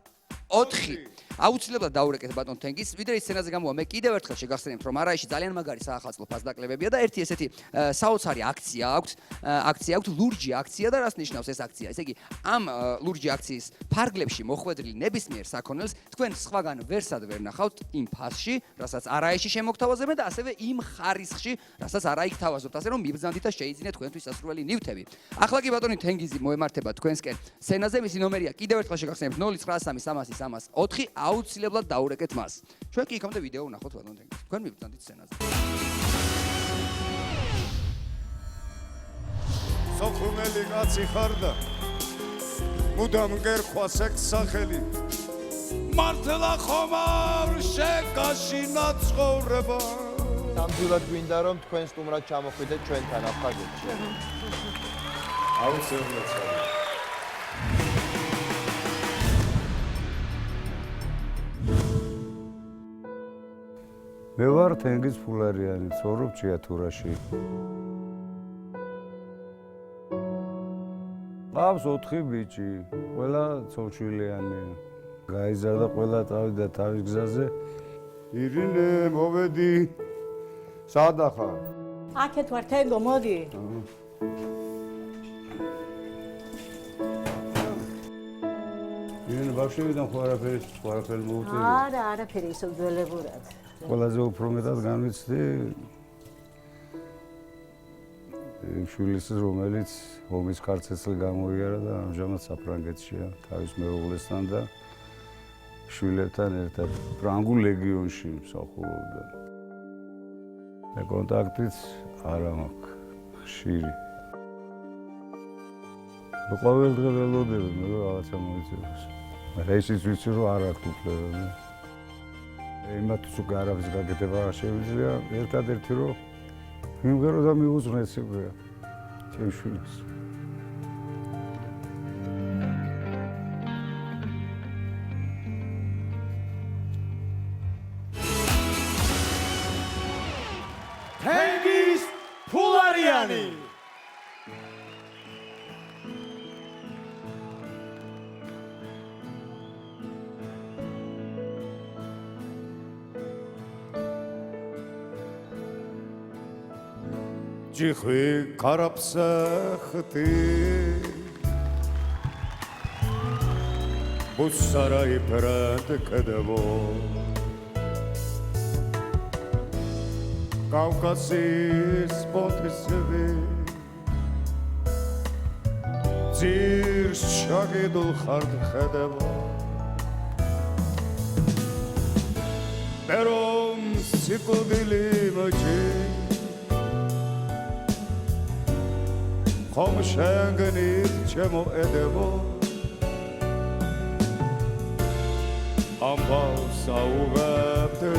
Speaker 5: 300 აუცილებლად დაურეკეთ ბატონ თენგიზს, ვიდრე ის სცენაზე გამოვა, მე კიდევ ერთხელ შეგახსენებთ, რომ არაიში ძალიან მაგარი საახალწლო ფასდაკლებებია და ერთი ესეთი საოცარი აქცია აქვს, ლურჯი აქცია და რას ნიშნავს ეს აქცია? ესე იგი, ამ ლურჯი აქციის ფარგლებში მოხვედრილი ნებისმიერ საქონელს თქვენ სხვაგან ვერსად ვერ ნახავთ იმ ფასში, რასაც არაიში შემოგთავაზებენ და ასევე იმ ხარისხში, რასაც არაიქ თავაზობთ, ასე რომ მიბრძანდით და შეიძინეთ თქვენთვის სასურველი ნივთები. ახლა კი ბატონი თენგიზი მოემართება თქვენსკენ სცენაზე, მისი ნომერია კიდევ ერთხელ შეგახსენებთ 0900 300 300 აუცილებლად დაურეკეთ მას. ჩვენ კი იქამდე ვიდეო ვნახოთ ბატონ თენგიზ. თქვენ მიბრძანდით სცენაზე.
Speaker 15: სოხუმელი კაცი ხარ და მუდამ გერხვას ეგ სახელი. მართლა ხომ არ შეგაშინა ცხოვრება.
Speaker 7: ნამდვილად გვინდა რომ თქვენ სტუმრად ჩამოხვიდეთ ჩვენთან აფხაზეთში.
Speaker 15: აუცილებლად. მე ვარ თენგიზ ფულარიანი, ცხოვრობ ჭიათურაში. ყავს 4 ბიჭი, ყველა ცოლშვილიანი. გაიზარდა ყველა წავიდა თავის გზაზე. ირინე, მოვედი. სადა ხარ?
Speaker 16: აქეთ ვარ, თენგო, მოდი.
Speaker 15: ირინე, ბავშვებიდან ხო არაფერი მოუწევი?
Speaker 16: არა, არაფერი ისო ძველებურად.
Speaker 15: ყველაზე უფრო მეტად განვიცდი შვილის, რომელიც ომის ქარცეცლი გამოიარა და ამჟამად საფრანგეთშია თავის მეუღლესთან და შვილებთან ერთად ფრანგულ ლეგიონში მსახურობდა. მე კონტაქტიც არ მაქვს ხშირი. ყოველ დღე ველოდები, მე რაღაცა მოიწევს. მაგრამ ისიც ვიცი რომ არ აქვს უფლება. იმათაც უკვე არავის გაკეთება არ შეუძლია, ერთადერთი რომ მიმღერო და მიუძღვნე სიკვდილი ჩემს შვილს.
Speaker 2: თენგიზ ფულარიანი.
Speaker 15: ჯიხვი კარაფსახტი ბუსარაი პრად კედევო კავკასიის პოტისები ძირს შაგიდულ ხარდ ხედევო პერომ სიკვდილი მოჭი ხომ შენგნით ჩემო ედებო ამბავს აუღებდი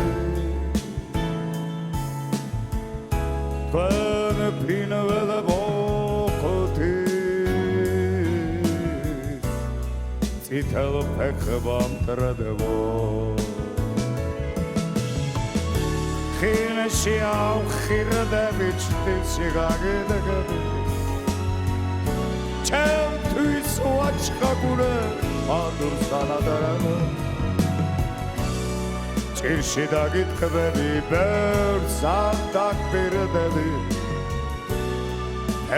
Speaker 15: თქვენ ფინველებო ხუთი წითელ ფეხებამ ტრდებო ხილში ავხირდები ჩტიცი გაგიდგები ჩემთვის ვაჩხაგურე ადურს ანადარანო ჭირში დაგიტყვები ბევრს ამ დაგპირდები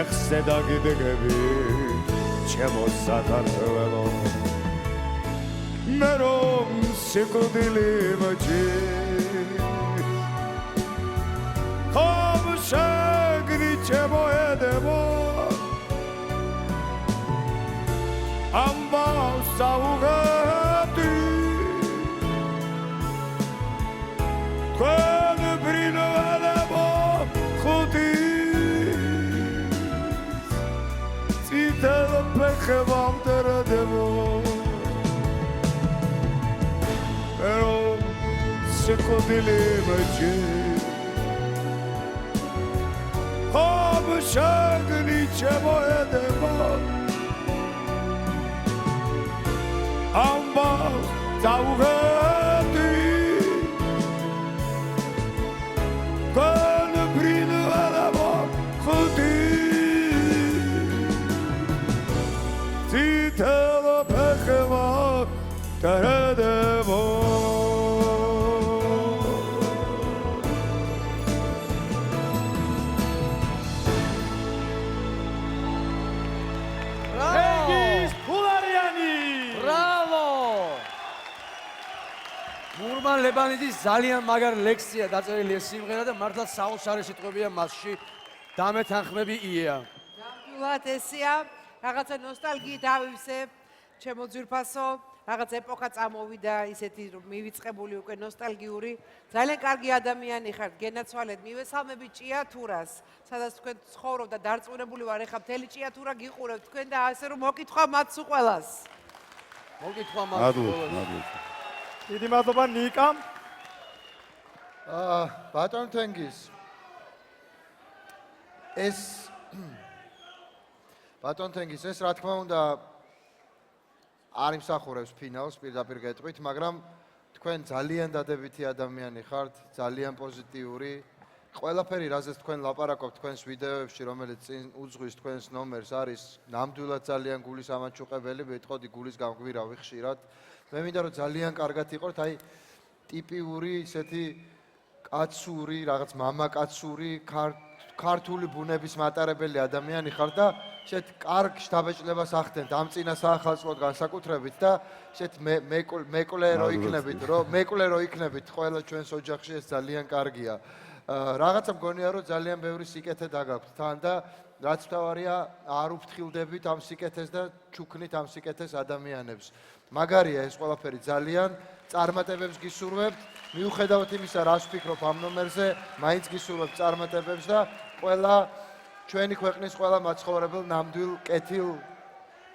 Speaker 15: ეხზე დაგიდგები ჩემო საქართველო მე რომ სიკვდილი მოჭირს ხომ შეგდი ჩემო ედემო ამბავს აუღებდი თქვენ ბრინველებო ხუთი წითელ ფეხებამ ტრდებო მე რომ სიკვდილი მოჭირს ხომ შეგდი ჩემო ედემო ამბავს აუღებდი თქვენ ბრინველებო ხუთი წითელ ფეხებამ ტრდებო
Speaker 13: გურმან ლებანიძის ძალიან მაგარი ლექსია დაწერილი ეს სიმღერა და მართლა საოცარი სიტყვებია მასში დამეთანხმები ია.
Speaker 11: ნამდვილად ესეა, რაღაცა ნოსტალგიით ავივსებ, ჩემო ძვირფასო, რაღაც ეპოქა წამოვიდა, ისეთი რომ მივიწყებული უკვე ნოსტალგიური. ძალიან კარგი ადამიანი ხართ, გენაცვალეთ, მივესალმებით ჭიათურას, სადაც თქვენ ცხოვრობ და დარწმუნებული ვარ, ეხლა მთელი ჭიათურა გიყურებთ თქვენ და ასე რომ მოკითხვა მათს უყველას.
Speaker 13: მოკითხვა მათს უყველას.
Speaker 2: დიდი მადლობა ნიკამ.
Speaker 7: ბატონ თენგიზ. ბატონ თენგიზ, ეს რა თქმა უნდა არ იმსახურებს ფინალს პირდაპირ გეტყვით, მაგრამ თქვენ ძალიან დადებითი ადამიანი ხართ, ძალიან პოზიტიური. ყველაფერი, რაზეც თქვენ ლაპარაკობთ თქვენს ვიდეოებში, რომელიც წინ უძღვის თქვენს ნომერს, არის ნამდვილად ძალიან გულის ამაჩუყებელი, მეტყოდი გულის გამგვირავი ხშირად. მე მინდა რომ ძალიან კარგად იყოთ, აი ტიპიური ისეთი კაცური, რაღაც მამაკაცური, ქართული ბუნების მატარებელი ადამიანი ხარ და შეთ კარგ შთაბეჭდებას ახდენთ ამ წინა საახალწლოდ განსაკუთრებით და შეთ მეკლე რო იქნებით ყველა ჩვენს ოჯახში ეს ძალიან კარგია. რაღაცა მგონია რომ ძალიან ბევრი სიკეთე დაგაქვთ თან და რაც თავარია არ უფრთხილდებით ამ სიკეთეს და ჩუქნით ამ სიკეთეს ადამიანებს. მაგარია ეს ყველაფერი ძალიან, წარმატებებს გისურვებთ, მიუხედავად იმისა, რას ვფიქრობ ამ ნომერზე, მაინც გისურვებთ წარმატებებს და ყველა ჩვენი ქვეყნის ყველა მაცხოვრებელ ნამდვილ კეთილ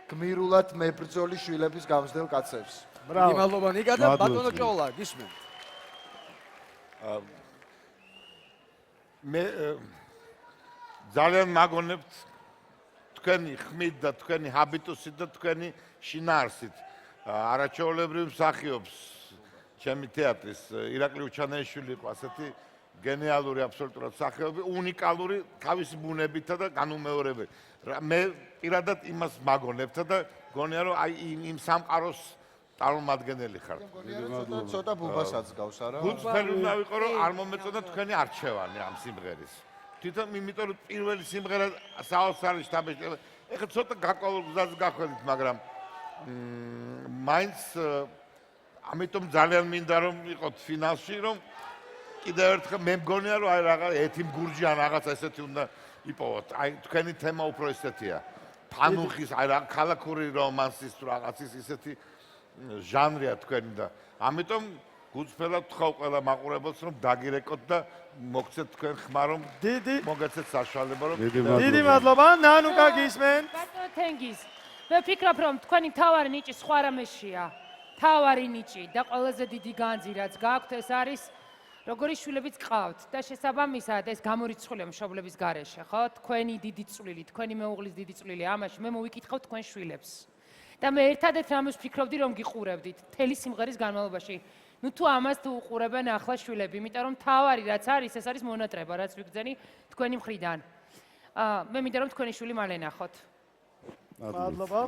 Speaker 7: გმირულად მებრძოლი შვილების გამზრდელ კაცებს.
Speaker 13: დიდი მადლობა ნიკა და ბატონო ჭოლა, გისმენთ.
Speaker 10: მე ძალიან მაგონებთ თქვენი ხმით და თქვენი ჰაბიტუსით და თქვენი შინაარსით. არაჩვეულებრივ მსახიობს ჩემი თეატრის ირაკლი უჩანაიშვილი იყო ასეთი გენიალური აბსოლუტურად მსახიობი, უნიკალური თავისი ბუნებითა და განუმეორებელი. მე პირადად იმას მაგონებთ და გონია რომ აი იმ სამყაროს წარმომადგენელი ხარ.
Speaker 7: ცოტა ბუბასაც გავს არა?
Speaker 10: გულწრფელი უნდა ვიყო რომ არ მომეწონა თქვენი არჩევანი ამ სიმღერის. თვითონ იმიტომ რომ პირველი სიმღერა საოცარი შთაბეჭდება. ეხლა ცოტა გაკვალულ გზაზე გახვედით, მაგრამ მაინც ამიტომ ძალიან მინდა რომ იყოთ ფინალში, რომ კიდევ ერთხელ მე მგონია რომ აი რაღაც ეთიმ გურჯი ან რაღაც ესეთი უნდა იპოვოთ. აი თქვენი თემა უფრო ესეთია. ფანუხის აი რა ქალაქური რომანსის თუ რაღაცის ისეთი ჟანრია თქვენი და ამიტომ გულწრფელად ვთხოვ ყველა მაყურებელს რომ დაგირეკოთ და მოგცეთ თქვენ ხმა რომ მოგეცეთ საშუალება რომ
Speaker 2: დიდი მადლობა ნანუკა გისმენთ.
Speaker 6: ბატონო თენგიზ, მე ვფიქრობ რომ თქვენი მთავარი ნიჭი სხვა რამეშია. თავარი ნიჭი და ყველაზე დიდი განძი რაც გაქვთ ეს არის როგორი შვილებიც ყავთ და შესაბამისად ეს გამორიცხულია მშობლების გარეშე, ხო? თქვენი დიდი წვლილი, თქვენი მეუღლის დიდი წვლილი ამაში მე მოვიკითხავ თქვენ შვილებს. და მე ერთადერთ რამეს ვფიქრობდი რომ გიყურებდით მთელი სიმღერის განმავლობაში. ნუ თუ ამას თუ უყურებენ ახლა შვილები, იმიტომ რომ თავარი რაც არის, ეს არის მონატრება, რაც ვიგრძენი თქვენი მხრიდან. მე მინდა რომ თქვენი შვილი მალე ნახოთ.
Speaker 2: მადლობა.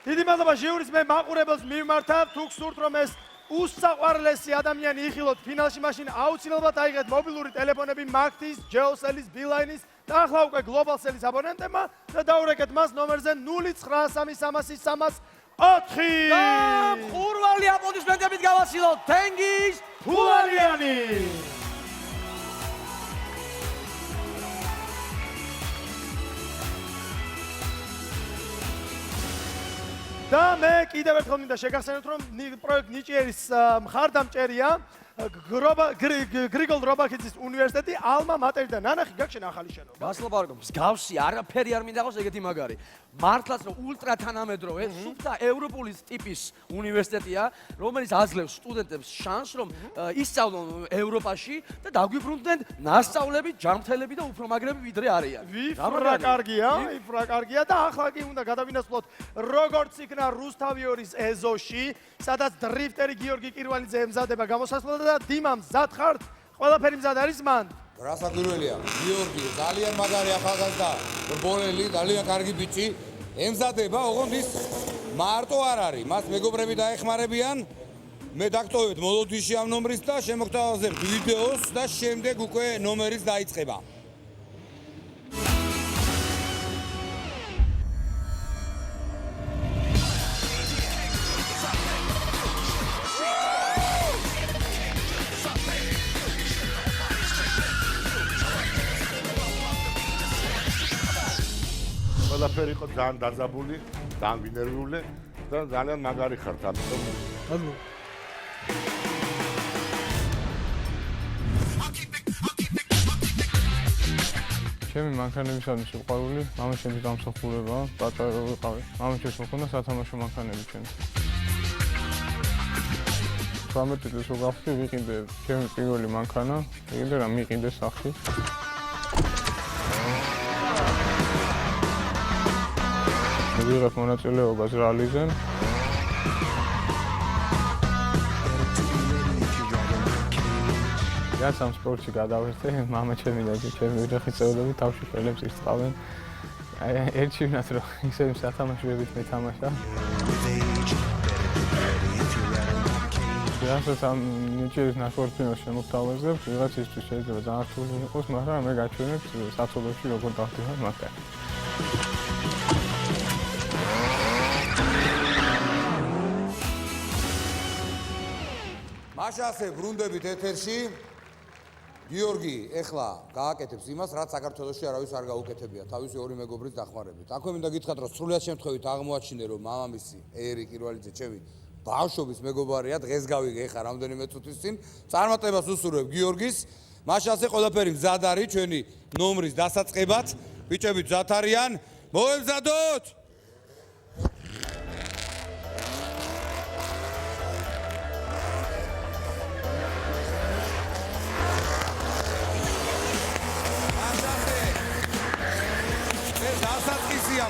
Speaker 2: დიდი მადლობა ჟიურის მე მაყურებელს მივმართავ, თუ გსურთ რომ ეს უსაყვარლესი ადამიანი იხილოთ ფინალში, მაშინ აუცილებლად აიღეთ მობილური ტელეფონები მაგთის, ჯეოსელის, ბილაინის და ახლა უკვე გლობალსელის აბონენტებმა და დაურეკეთ მას ნომერზე 0933330304.
Speaker 13: და ხურვალი აპლოდისმენტებით გავასილოთ თენგიზ
Speaker 2: ფულარიანი. და მე კიდევ ერთხელ მინდა შეგახსენოთ რომ პროექტ ნიჭიერის მხარდამჭერია გრიგოლ რობაქიძის უნივერსიტეტი ალმა მატერი და ნანახი გაქვს ახალი შენობა.
Speaker 13: გასლობა არ გქონს გავსი არაფერი არ მინდა ყავს ეგეთი მაგარი. მართლაც რომ ულტრა თანამედროვე სუფთა ევროპული ტიპის უნივერსიტეტია, რომელიც აძლევს სტუდენტებს შანსს რომ ისწავლონ ევროპაში და დაგვიბრუნდნენ ნასწავლები, ჯანმრთელები და უფრო მაგრები ვიდრე არიან.
Speaker 2: ვიფრა კარგია და ახლა კი უნდა გადავინაცვლოთ როგორც იქნა რუსთავიორის ეზოში, სადაც დრიფტერი გიორგი კირვალიძე ემზადება გამოსასვლელად და დიმა მზად ხართ? ყველაფერი მზად არის მან?
Speaker 14: რასაკვირველია, გიორგი ძალიან მაგარი ახალგაზრდა, ბოლელი, ძალიან კარგი ბიჭი, ემზადება, ოღონდ ის მარტო არ არის, მას მეგობრები დაეხმარებიან. მე დაგტოვებთ მოლოდიში ამ ნომრის და შემოგთავაზებთ ვიდეოს და შემდეგ უკვე ნომერის დაიწყება.
Speaker 10: ყველაფერი იყო ძალიან დაძაბული, ძალიან ვინერვიული და ძალიან მაგარი ხართ, ამიტომ.
Speaker 12: ჩემი მანქანებისადმი სიყვარული, მამაჩემის დამსახურებაა, პატარა ვიყავი. მამაჩემს მოხდა სათამაშო მანქანები ჩემი. 18 წელს ვგავსი, ვიყიდე ჩემი პირველი მანქანა, ვიყიდე რა მიყიდე სახში. ვიღებ მონაწილეობას რალიზე. რაც ამ სპორტში გადავერთე, მამაჩემი და ჩემი ოჯახის წევრები თავში ხელებს ირწყავენ. ერჩივნათ რომ ისევ სათამაშოებით მეთამაშა. რასაც ამ ნიჭიერის ნახევარფინალში შემოგთავაზებთ, ვიღაცისთვის შეიძლება ძალიან რთული იყოს, მაგრამ მე გაჩვენებ საცოლოში როგორ დავდივარ მაგას.
Speaker 14: მაშასე ბრუნდებით ეთერში. გიორგი ეხლა გააკეთებს იმას, რაც საქართველოში არავის არ გაუკეთებია, თავისი ორი მეგობრის დახმარებით. აქვე მინდა გითხრათ, რომ სრულიად შემთხვევით აღმოაჩინე, რომ მამამისი ერი კირვალიძე ჩემი ბავშვობის მეგობარია, დღეს გავიგე ეხლა რამდენიმე წუთის წინ. წარმატებას უსურვებ გიორგის. მაშასე ყველაფერი მზად არის ჩვენი ნომრის დასაწყებად. ბიჭები მზად არიან? მოემზადოთ!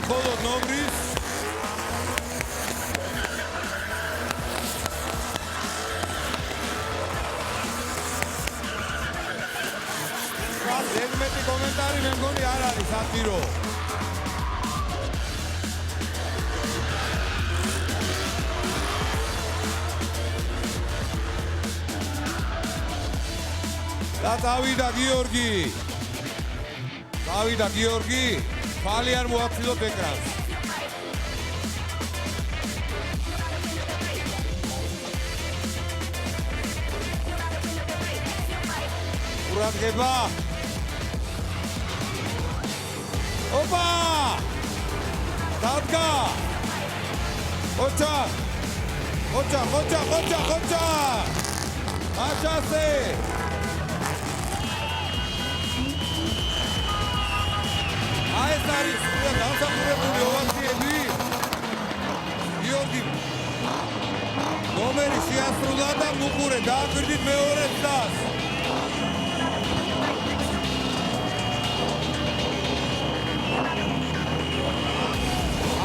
Speaker 14: მხოლოდ ნომრის ზედმეტი კომენტარი მე მგონი არ არის აქტირო და დავიდა გიორგი ფალი არ მოაფრთხილოთ ეკრანს. ყურადღება. ოპა! დადგა! ხოჭა! მაშასე! ეს არის დამსახურებული ოვაციები გიორგი დაასრულა და მუყურე დააკვირდით მეორე წას.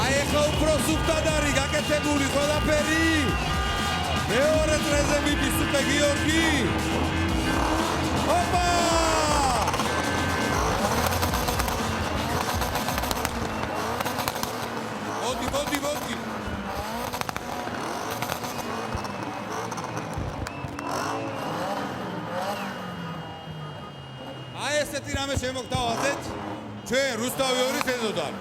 Speaker 14: აი ახლა უფრო სუფთად არის გაკეთებული ყველაფერი. მეორე წრეზე მიდის სუპე გიორგი. ოპა! მოდი. აი ესეთი რამე შემოგთავაზეთ ჩვენ რუსთავი 2-ის ეზოდან.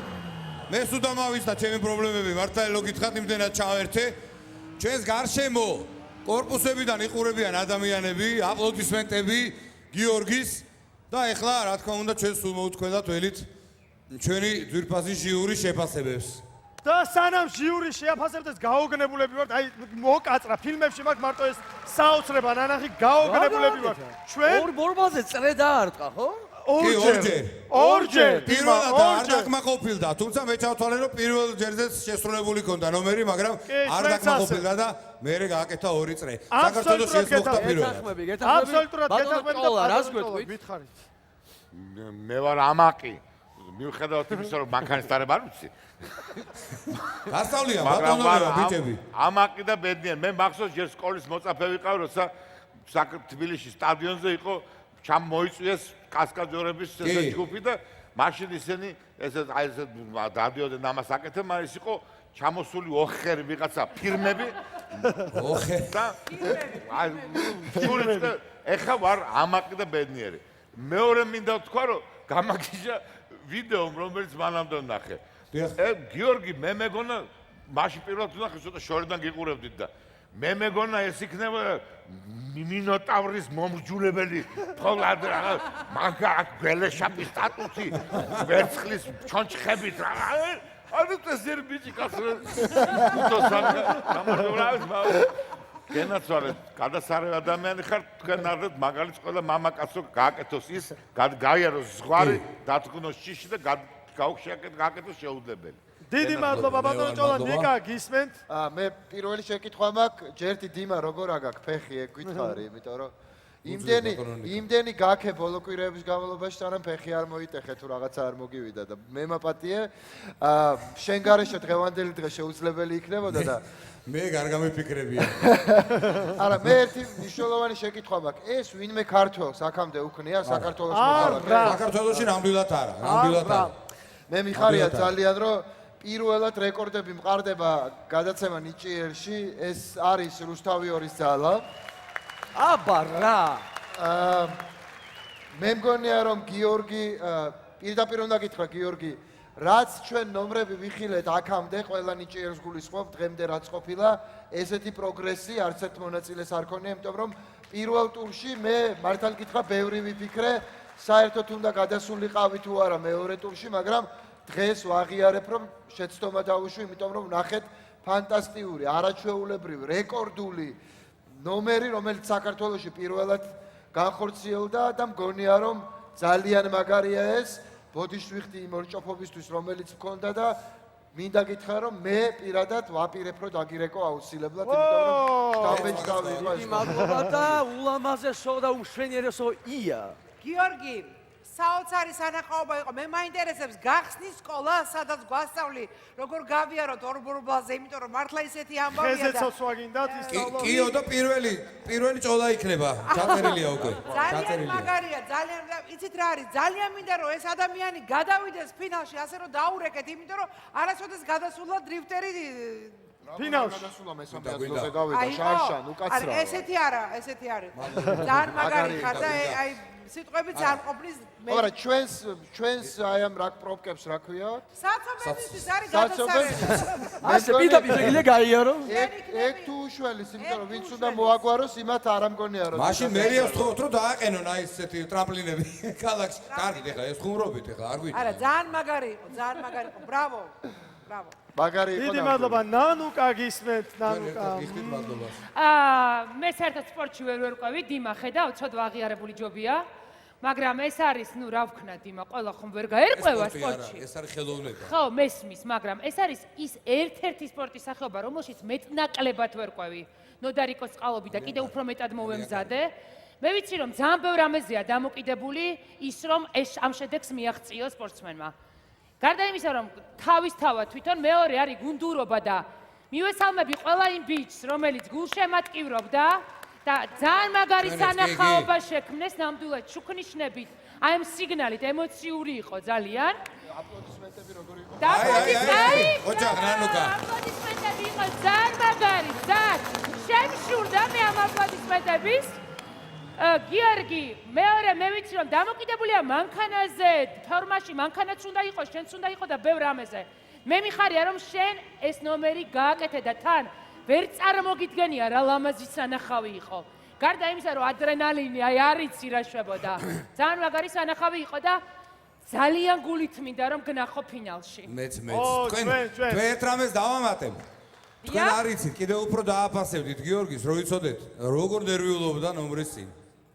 Speaker 14: მე სულ დამავიწყდა ჩემი პრობლემები, მართალი რო გითხრათ, იმდენად ჩავერთე. ჩვენს გარშემო კორპუსებიდან იყურებიან ადამიანები, აპლოდისმენტები გიორგის და ეხლა რა თქმა უნდა ჩვენ სულ მოუთქვენთ ველით ჩვენი ძვირფასი ჟიური შეფასებებს.
Speaker 2: და სანამ ჟიური შეაფასებდეს გაოგნებულები ვართ, აი მოკაწრა ფილმებში მაქვს მარტო ეს საოცრება ნანახი გაოგნებულები ვართ. ჩვენ
Speaker 13: ორ ბორბალზე წრე დაარტყა, ხო?
Speaker 2: ორჯერ.
Speaker 14: პირველად არ დაკმაყოფილდა, თუმცა მე ჩავთვალე რომ პირველ ჯერზე შესრულებული ქონდა ნომერი, მაგრამ არ დაკმაყოფილდა და მერე გააკეთა 2 წრე. საქართველოს ეს მოხდა პირველად.
Speaker 2: აბსოლუტურად გეთახმები და
Speaker 13: რას გვეტყვით?
Speaker 2: გითხარით.
Speaker 10: მე ვარ ამაკი. მიუხედავად იმისა, რომ მანქანის დარებ არ ვიცი.
Speaker 14: გასწავლია ბატონო ბიჭები.
Speaker 10: ამაკი და ბედნიერი. მე მახსოვს ჯერ სკოლის მოწაფე ვიყავ, როცა თბილისში სტადიონზე იყო მოიწვიეს კასკადიორების ჯგუფი და მაშინ ისინი ესე დადიოდნენ ამას აკეთებდნენ, მაგრამ ის იყო ჩამოსული ოხერი ვიღაცა ფირმები.
Speaker 14: ოხერი.
Speaker 10: და ეხა ვარ ამაკი და ბედნიერი. მეორე მინდა ვთქვა, რომ გამაგიჟა ვიდეო, რომელიც მანამდე ნახე. გიორგი, მე მეგონა მაშინ პირველად ვნახე, ცოტა შორიდან გიყურებდით და მე მეგონა ეს იქნება მინოტავრის მომსჯულებელი ფოლად რაღაც მაგა გველეშაპის სტატუსი ვერცხლის ჩონჩხებით რაღაც ანუ წესერ ბიჭი კაცო გენაცვალე გადასარევ ადამიანი ხარ თქვენ ნარდეთ მაგალითს ყველა მამაკაცო გააკეთოს ის გაიაროს ზღვარი დათქმოს შიში და გააკეთოს შეუძლებელი.
Speaker 2: დიდი მადლობა ბატონო ჭოლა, ნიკა გისმენთ?
Speaker 7: მე პირველი შეკითხვა მაქვს, ჯერთი დიმა როგორ აგაქვს ფეხი ეგ გითხარი, იმიტომ რომ იმდენი გაქე ბოლო კვირეების განმავლობაში, სანამ ფეხი არ მოიტეხე თუ რაღაცა არ მოგივიდა და მე მაპატიე. შენ გარეშე დღევანდელი დღე შეუძლებელი იქნებოდა და
Speaker 14: მე გარ გამიფიქრებია.
Speaker 7: არა, მე ერთი მნიშვნელოვანი შეკითხვა მაქვს. ეს ვინმე ქართველს აქამდე უქნია საქართველოს მოქალაქე?
Speaker 14: საქართველოში ნამდვილად არა, ნამდვილად არა.
Speaker 7: მე მიხარია ძალიან რომ პირველად რეკორდები მყარდება გადაცემა ნიჭიერში, ეს არის რუსთავი 2-ის ძალა.
Speaker 13: აბა რა.
Speaker 7: მე მგონია რომ გიორგი პირდაპირ უნდა გითხრა გიორგი, რაც ჩვენ ნომრები ვიხილეთ აქამდე, ყველა ნიჭიერს გულისხმობ, დღემდე რაც ყოფილა, ესეთი პროგრესი არც ერთ მონაწილეს არ ქონია, იმიტომ რომ პირველ ტურში მე მართალ გითხრა, ბევრი ვიფიქრე, საერთოდ უნდა გადასულიყავი თუ არა მეორე ტურში, მაგრამ დღეს ვაღიარებ, რომ შეცდომა დავუშვი, იმიტომ რომ ნახეთ ფანტასტიკური, არაჩვეულებრივი, რეკორდული ნომერი, რომელიც საქართველოში პირველად განხორციელდა და მგონია, რომ ძალიან მაგარია ეს, ბოდიშს ვიხდი იმ ორჭოფობისთვის, რომელიც მქონდა და მინდა გითხრა, რომ მე პირადად ვაპირებ, რომ დაგირეკო აუცილებლად, იმიტომ რომ შტაბეჭ გავიყო ეს.
Speaker 13: მადლობა და ულამაზესო და უმშვენიერესო ია.
Speaker 11: გიორგი, საოცარი სანახაობა იყო. მე მაინტერესებს გახსნის სკოლა, სადაც გვასწავლი, როგორ გავიაროთ ორბურბალზე, იმიტომ რომ მართლა ისეთი ამბავია და
Speaker 2: ხეზეცოს ვაგინდათ ის
Speaker 14: კიო და პირველი ჭოლა იქნება. ჩაწერილია უკვე.
Speaker 11: ძალიან მაგარია, ძალიან იცით რა არის? ძალიან მინდა რომ ეს ადამიანი გადავიდეს ფინალში, ასე რომ დაურეკეთ, იმიტომ რომ არასოდეს გადასულა დრიფტერი
Speaker 2: ფინალში.
Speaker 7: გადასულა მესამე ადგილზე გავიდა შარშან, უკაცრავ.
Speaker 11: ესეთი არა, ესეთი არის. ძალიან მაგარი ხარ და აი სიტყვებიც არ ყოფნის მე.
Speaker 7: არა, ჩვენს აი ამ რაკ პრობკებს რა ქვია?
Speaker 11: საცობებისთვის არის გადასარევი.
Speaker 13: ასე პირდაპირ შეიძლება გაიარო?
Speaker 7: ეგ თუ უშველის, იმიტომ რომ ვინც უნდა მოაგვაროს, იმათ არ ამგონია რომ.
Speaker 14: მაშინ მერიას ვთხოვთ, რომ დააყენონ აი ესეთი ტრამპლინები ქალაქში. კარგით, ეხლა ეს ხუმრობით, ეხლა არ გვიჭირდა.
Speaker 11: არა, ძალიან მაგარი იყო, ძალიან მაგარი იყო. ბრავო. ბრავო.
Speaker 7: მაგარი იყო.
Speaker 2: დიდი მადლობა, ნანუკა გისმენთ, ნანუკა.
Speaker 14: გიხდით მადლობას.
Speaker 6: მე საერთოდ სპორტში ვერ ვერკვევი, დიმა ხედავ, ცოტა აღიარებული ჯობია. მაგრამ ეს არის, ნუ რა ვქნათ, იმა ყველა ხომ ვერ გაერკვევა სპორტში.
Speaker 14: ეს არის ხელოვნება.
Speaker 6: ხო, მესმის, მაგრამ ეს არის ის ერთ-ერთი სპორტის სახეობა, რომელშიც მეტნაკლებად ვერ ყვევი. ნოდარიკოს წყალობი და კიდევ უფრო მეტად მოვემზადე. მე ვიცი, რომ ძალიან ბევრ რამეზეა დამოკიდებული ის, რომ ამ შედეგს მიაღწიო სპორტსმენმა. გარდა იმისა, რომ თავისთავად თვითონ მეორე არის გუნდურობა და მივესალმები ყველა იმ ბიჭს, რომელიც გულშემატკივრობდა და ძალიან მაგარი სანახაობა შექმნეს ნამდვილად შუქნიშნებით. აი ამ სიგნალით ემოციური იყო ძალიან. აპლოდისმენტები როგორი იყო?
Speaker 14: ოჯახ რანუკა.
Speaker 6: აპლოდისმენტები იყო ძალიან მაგარი, ძალიან. შემშურდა მე ამ აპლოდისმენტების. გიორგი, მეორე მე ვიცი რომ დამოკიდებულია მანქანაზე, ფორმაში მანქანაც უნდა იყოს, შენც უნდა იყოს და ბევრ რამეზე. მე მიხარია რომ შენ ეს ნომერი გააკეთე და თან ვერ წარმოგიდგენია რა ლამაზი სანახავი იყო. გარდა იმისა რომ ადრენალინი აი არიცი რა შვებოდა. ძალიან მაგარი სანახავი იყო და ძალიან გულით მინდა რომ გნახო ფინალში.
Speaker 14: მეც. თქვენ ერთ რამეს დავამატებ. თქვენ არიცით, კიდევ უფრო დააფასებდით გიორგის, რო იცოდეთ, როგორ ნერვიულობდა ნომრის წინ.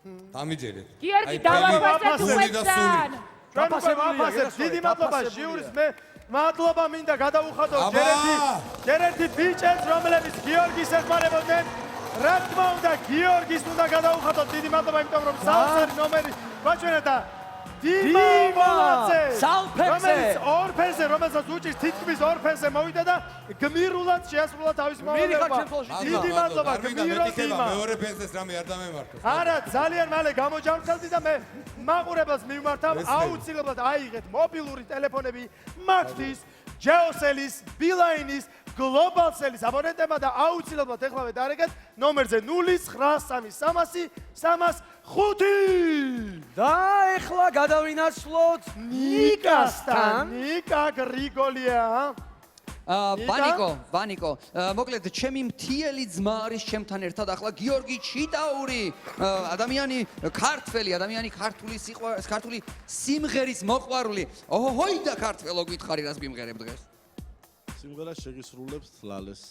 Speaker 14: დამიჯერეთ.
Speaker 6: გიორგი დავაფასეთ უეცან.
Speaker 2: დავაფასეთ. დიდი მადლობა ჟიურის მე მადლობა მინდა გადაუხადო ჯერ ერთი ბიჭებს, რომლებიც გიორგის ეხმარებოდნენ. რა თქმა უნდა, გიორგის უნდა გადაუხადოთ დიდი მადლობა, იმიტომ რომ საოცარი ნომერი გვაჩვენა და დიმა მოლაძე, რომელიც ორ ფერზე, რომელსაც უჭირს თითქმის ორ ფერზე მოვიდა და გმირულად შეასრულა თავის მოვალეობა. დიდი მადლობა გმირო დიმა.
Speaker 14: მეორე ფერზეს რამე არ დამემართოს.
Speaker 2: არა, ძალიან მალე გამოჯამრთელდი და მე მაყურებელს მივმართავ, აუცილებლად აიღეთ მობილური ტელეფონები მაგდის, ჯეოსელის, ბილაინის, გლობალსელის აბონენტებმა და აუცილებლად ეხლავე დარეგეთ ნომერზე 039-300-305.
Speaker 13: და ეხლა გადავინაცვლოთ ნიკასთან.
Speaker 2: ნიკა გრიგოლია.
Speaker 5: ვანიკო, მოკლედ ჩემი მთიელი ძმა არის ჩემთან ერთად ახლა გიორგი ჩიტაური, ადამიანი ქართული სიმღერის მოყვარული. ოჰოი და ქართველო გითხარი რას გიმღერებ დღეს?
Speaker 17: სიმღერა შეგისრულებს ლალეს.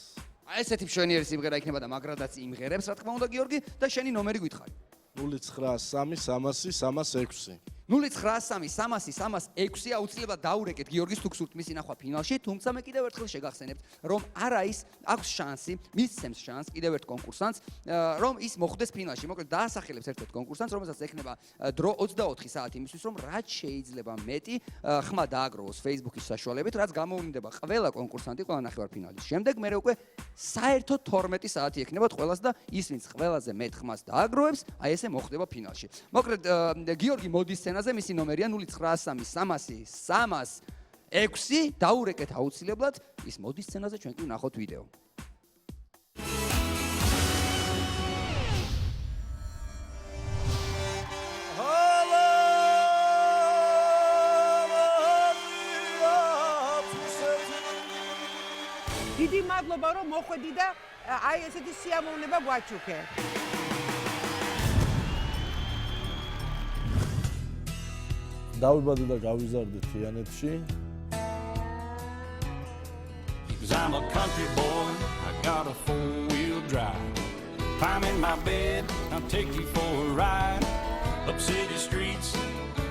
Speaker 5: აი ესეთი მშვენიერი სიმღერა იქნება და მაგრადაც იმღერებს, რა თქმა უნდა გიორგი და შენი ნომერი გითხარი.
Speaker 17: 093-300-306.
Speaker 5: 093-300-306 აუცილებლად დაურეკეთ გიორგის თუ გსურთ მისი ნახვა ფინალში, თუმცა მე კიდევ ერთხელ შეგახსენებთ, რომ არა ის აქვს შანსი, მისცემს შანსს კიდევ ერთ კონკურსანტს, რომ ის მოხვდეს ფინალში. მოკლედ დაასახელებს ერთ-ერთ კონკურსანტს, რომელსაც ექნება დრო 24 საათი იმისთვის, რომ რაც შეიძლება მეტი ხმა დააგროვოს Facebook-ის საშუალებით, რაც გამოვლინდება ყველა კონკურსანტი ყველა ნახევარფინალის შემდეგ, მე უკვე საერთო 12 საათი ექნებათ ყველას და ის ვინც ყველაზე მეტ ხმას დააგროვებს, აი ესე მოხვდება ფინალში. მოკლედ გიორგი მოდის სცენაზე, მისი ნომერია 093-300-306. დაურეკეთ აუცილებლად, ის მოდის სცენაზე, ჩვენ კი ვნახოთ ვიდეო.
Speaker 11: დიდი მადლობა რომ მოხვედი და აი ესეთი სიამოვნება გვაჩუქე.
Speaker 17: დავიბადე და გავიზარდე თიანეთში.
Speaker 18: I'm a country boy, I got a four-wheel drive. Climb in my bed, I'll take you for a ride. Up city streets,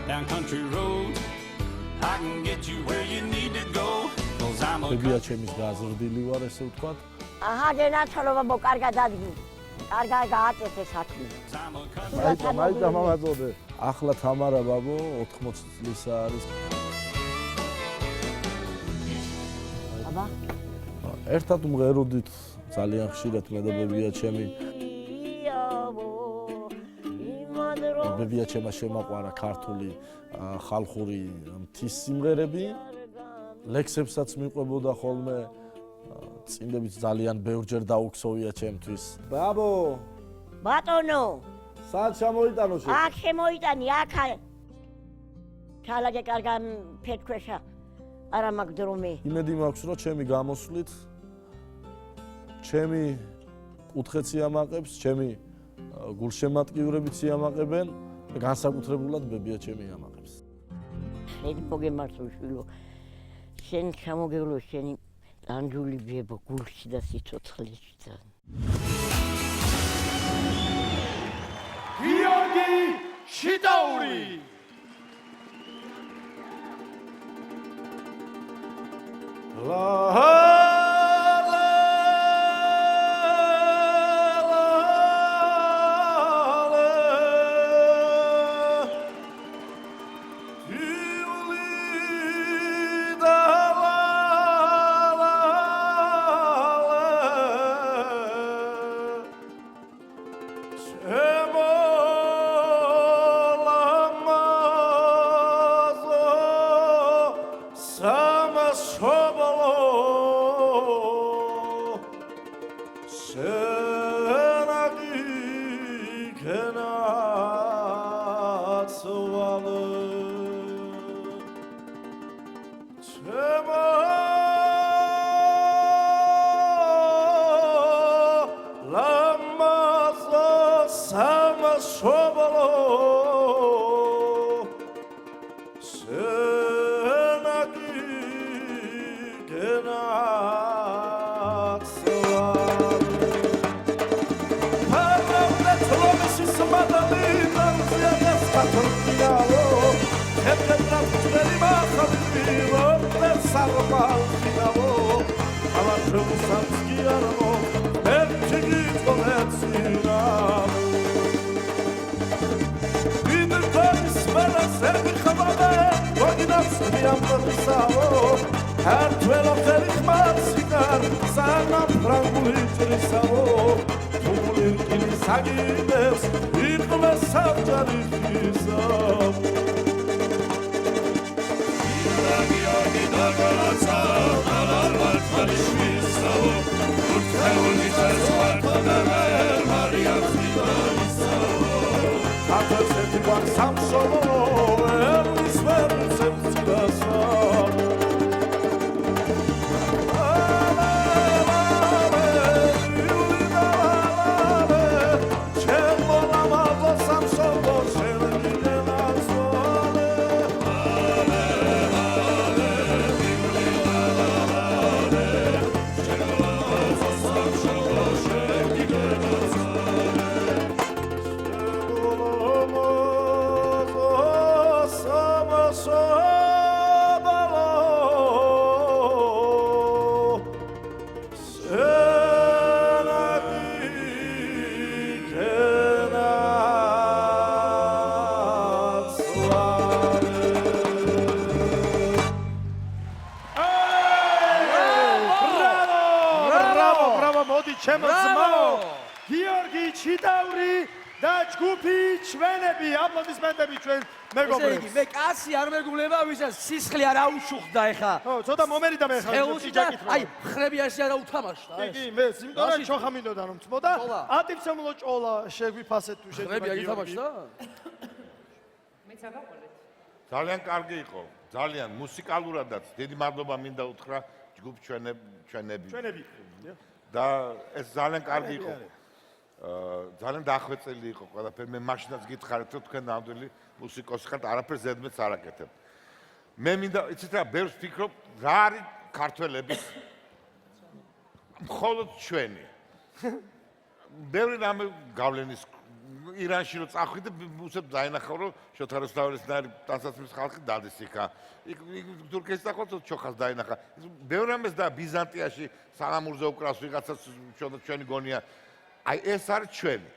Speaker 18: down country roads. I can get you where you need to go. Cause I'm a
Speaker 17: ბებია ჩემის გაზრდილი ვარ, ესე ვთქვათ.
Speaker 16: აჰა, გენაცვალობა მოკარგად ადგილი. კარგა გააკეთე საქმე.
Speaker 17: მაიცა მამაწოდე. ახლა თამარა ბაბო 80 წლისა არის.
Speaker 16: აბა
Speaker 17: ერთად მღეროდით ძალიან ხშირად მე და ბებია ჩემი. ბებია ჩემმა შემაყვარა ქართული ხალხური მთის სიმღერები. ლექსებსაც მიყვებოდა ხოლმე. წინდებით ძალიან ბევრჯერ დაუქსოვია ჩემთვის. ბაბო!
Speaker 16: ბატონო!
Speaker 17: სად შემოიტანო შე?
Speaker 16: აქ შემოიტანი, აქ. ქალაგე კარგან ფეთქვეშა. არა მაგდრომე.
Speaker 17: იმედი მაქვს, რომ ჩემი გამოსვლით ჩემი კუთხეც იამაყებს, ჩემი გულშემატკივრებიც იამაყებენ და განსაკუთრებულად ბებია ჩემი იამაყებს.
Speaker 16: შენ მოგემართო შვილო. შენ ჩამოგევლო შენი ანჯული ბებო გულში და სიცოცხლეში
Speaker 2: გიორგი ჩიტაური. ჩემო ძმაო, გიორგი ჩიტაური და ჯგუფი ჩვენები, აპლოდისმენტები ჩვენ მეგობრებს.
Speaker 13: მე კაცი არ მეგულება, ვისაც სისხლი არ აუშუხდა ეხა.
Speaker 2: ხო, ცოტა მომერიდა მე ხარ ჯაკით.
Speaker 13: აი, ხრები ასე არ აუთამაშდა.
Speaker 2: კი, მე სიმღერა ჩოხა მინდოდა რომ წმოდა. ატიფცემულო ჭოლა შეგვიფასეთ თუ შეგვიფასეთ.
Speaker 13: ხრები არ ითამაშდა?
Speaker 6: მეც აგაყოლეთ.
Speaker 10: ძალიან კარგი იყო, ძალიან მუსიკალურადაც. დიდი მადლობა მინდა უთხრა ჯგუფ ჩვენები.
Speaker 2: ჩვენები.
Speaker 10: და ეს ძალიან კარგი იყო. ძალიან დახვეწილი იყო ყველაფერი. მე მაშინაც გითხარით, რომ თქვენ ნამდვილი მუსიკოსი ხართ, არაფერს ზედმეტს არ აკეთებ. მე მინდა, იცით რა, ბევრს ვფიქრობ, რა არის ქართველების მხოლოდ ჩვენი. ბევრი რამე გავლენის ირანში რო წახვიდე და უსებ დაინახავ, რომ შოთა რუსთაველისნაირი ტანსაცმლის ხალხი დადის იქა. იქ თურქეთის დახვეწილ ჩოხას დაინახა. ბევრ რამეს და ბიზანტიაში სალამურზე უკრავს ვიღაცას ჩვენი გონია. აი ეს არის ჩვენი.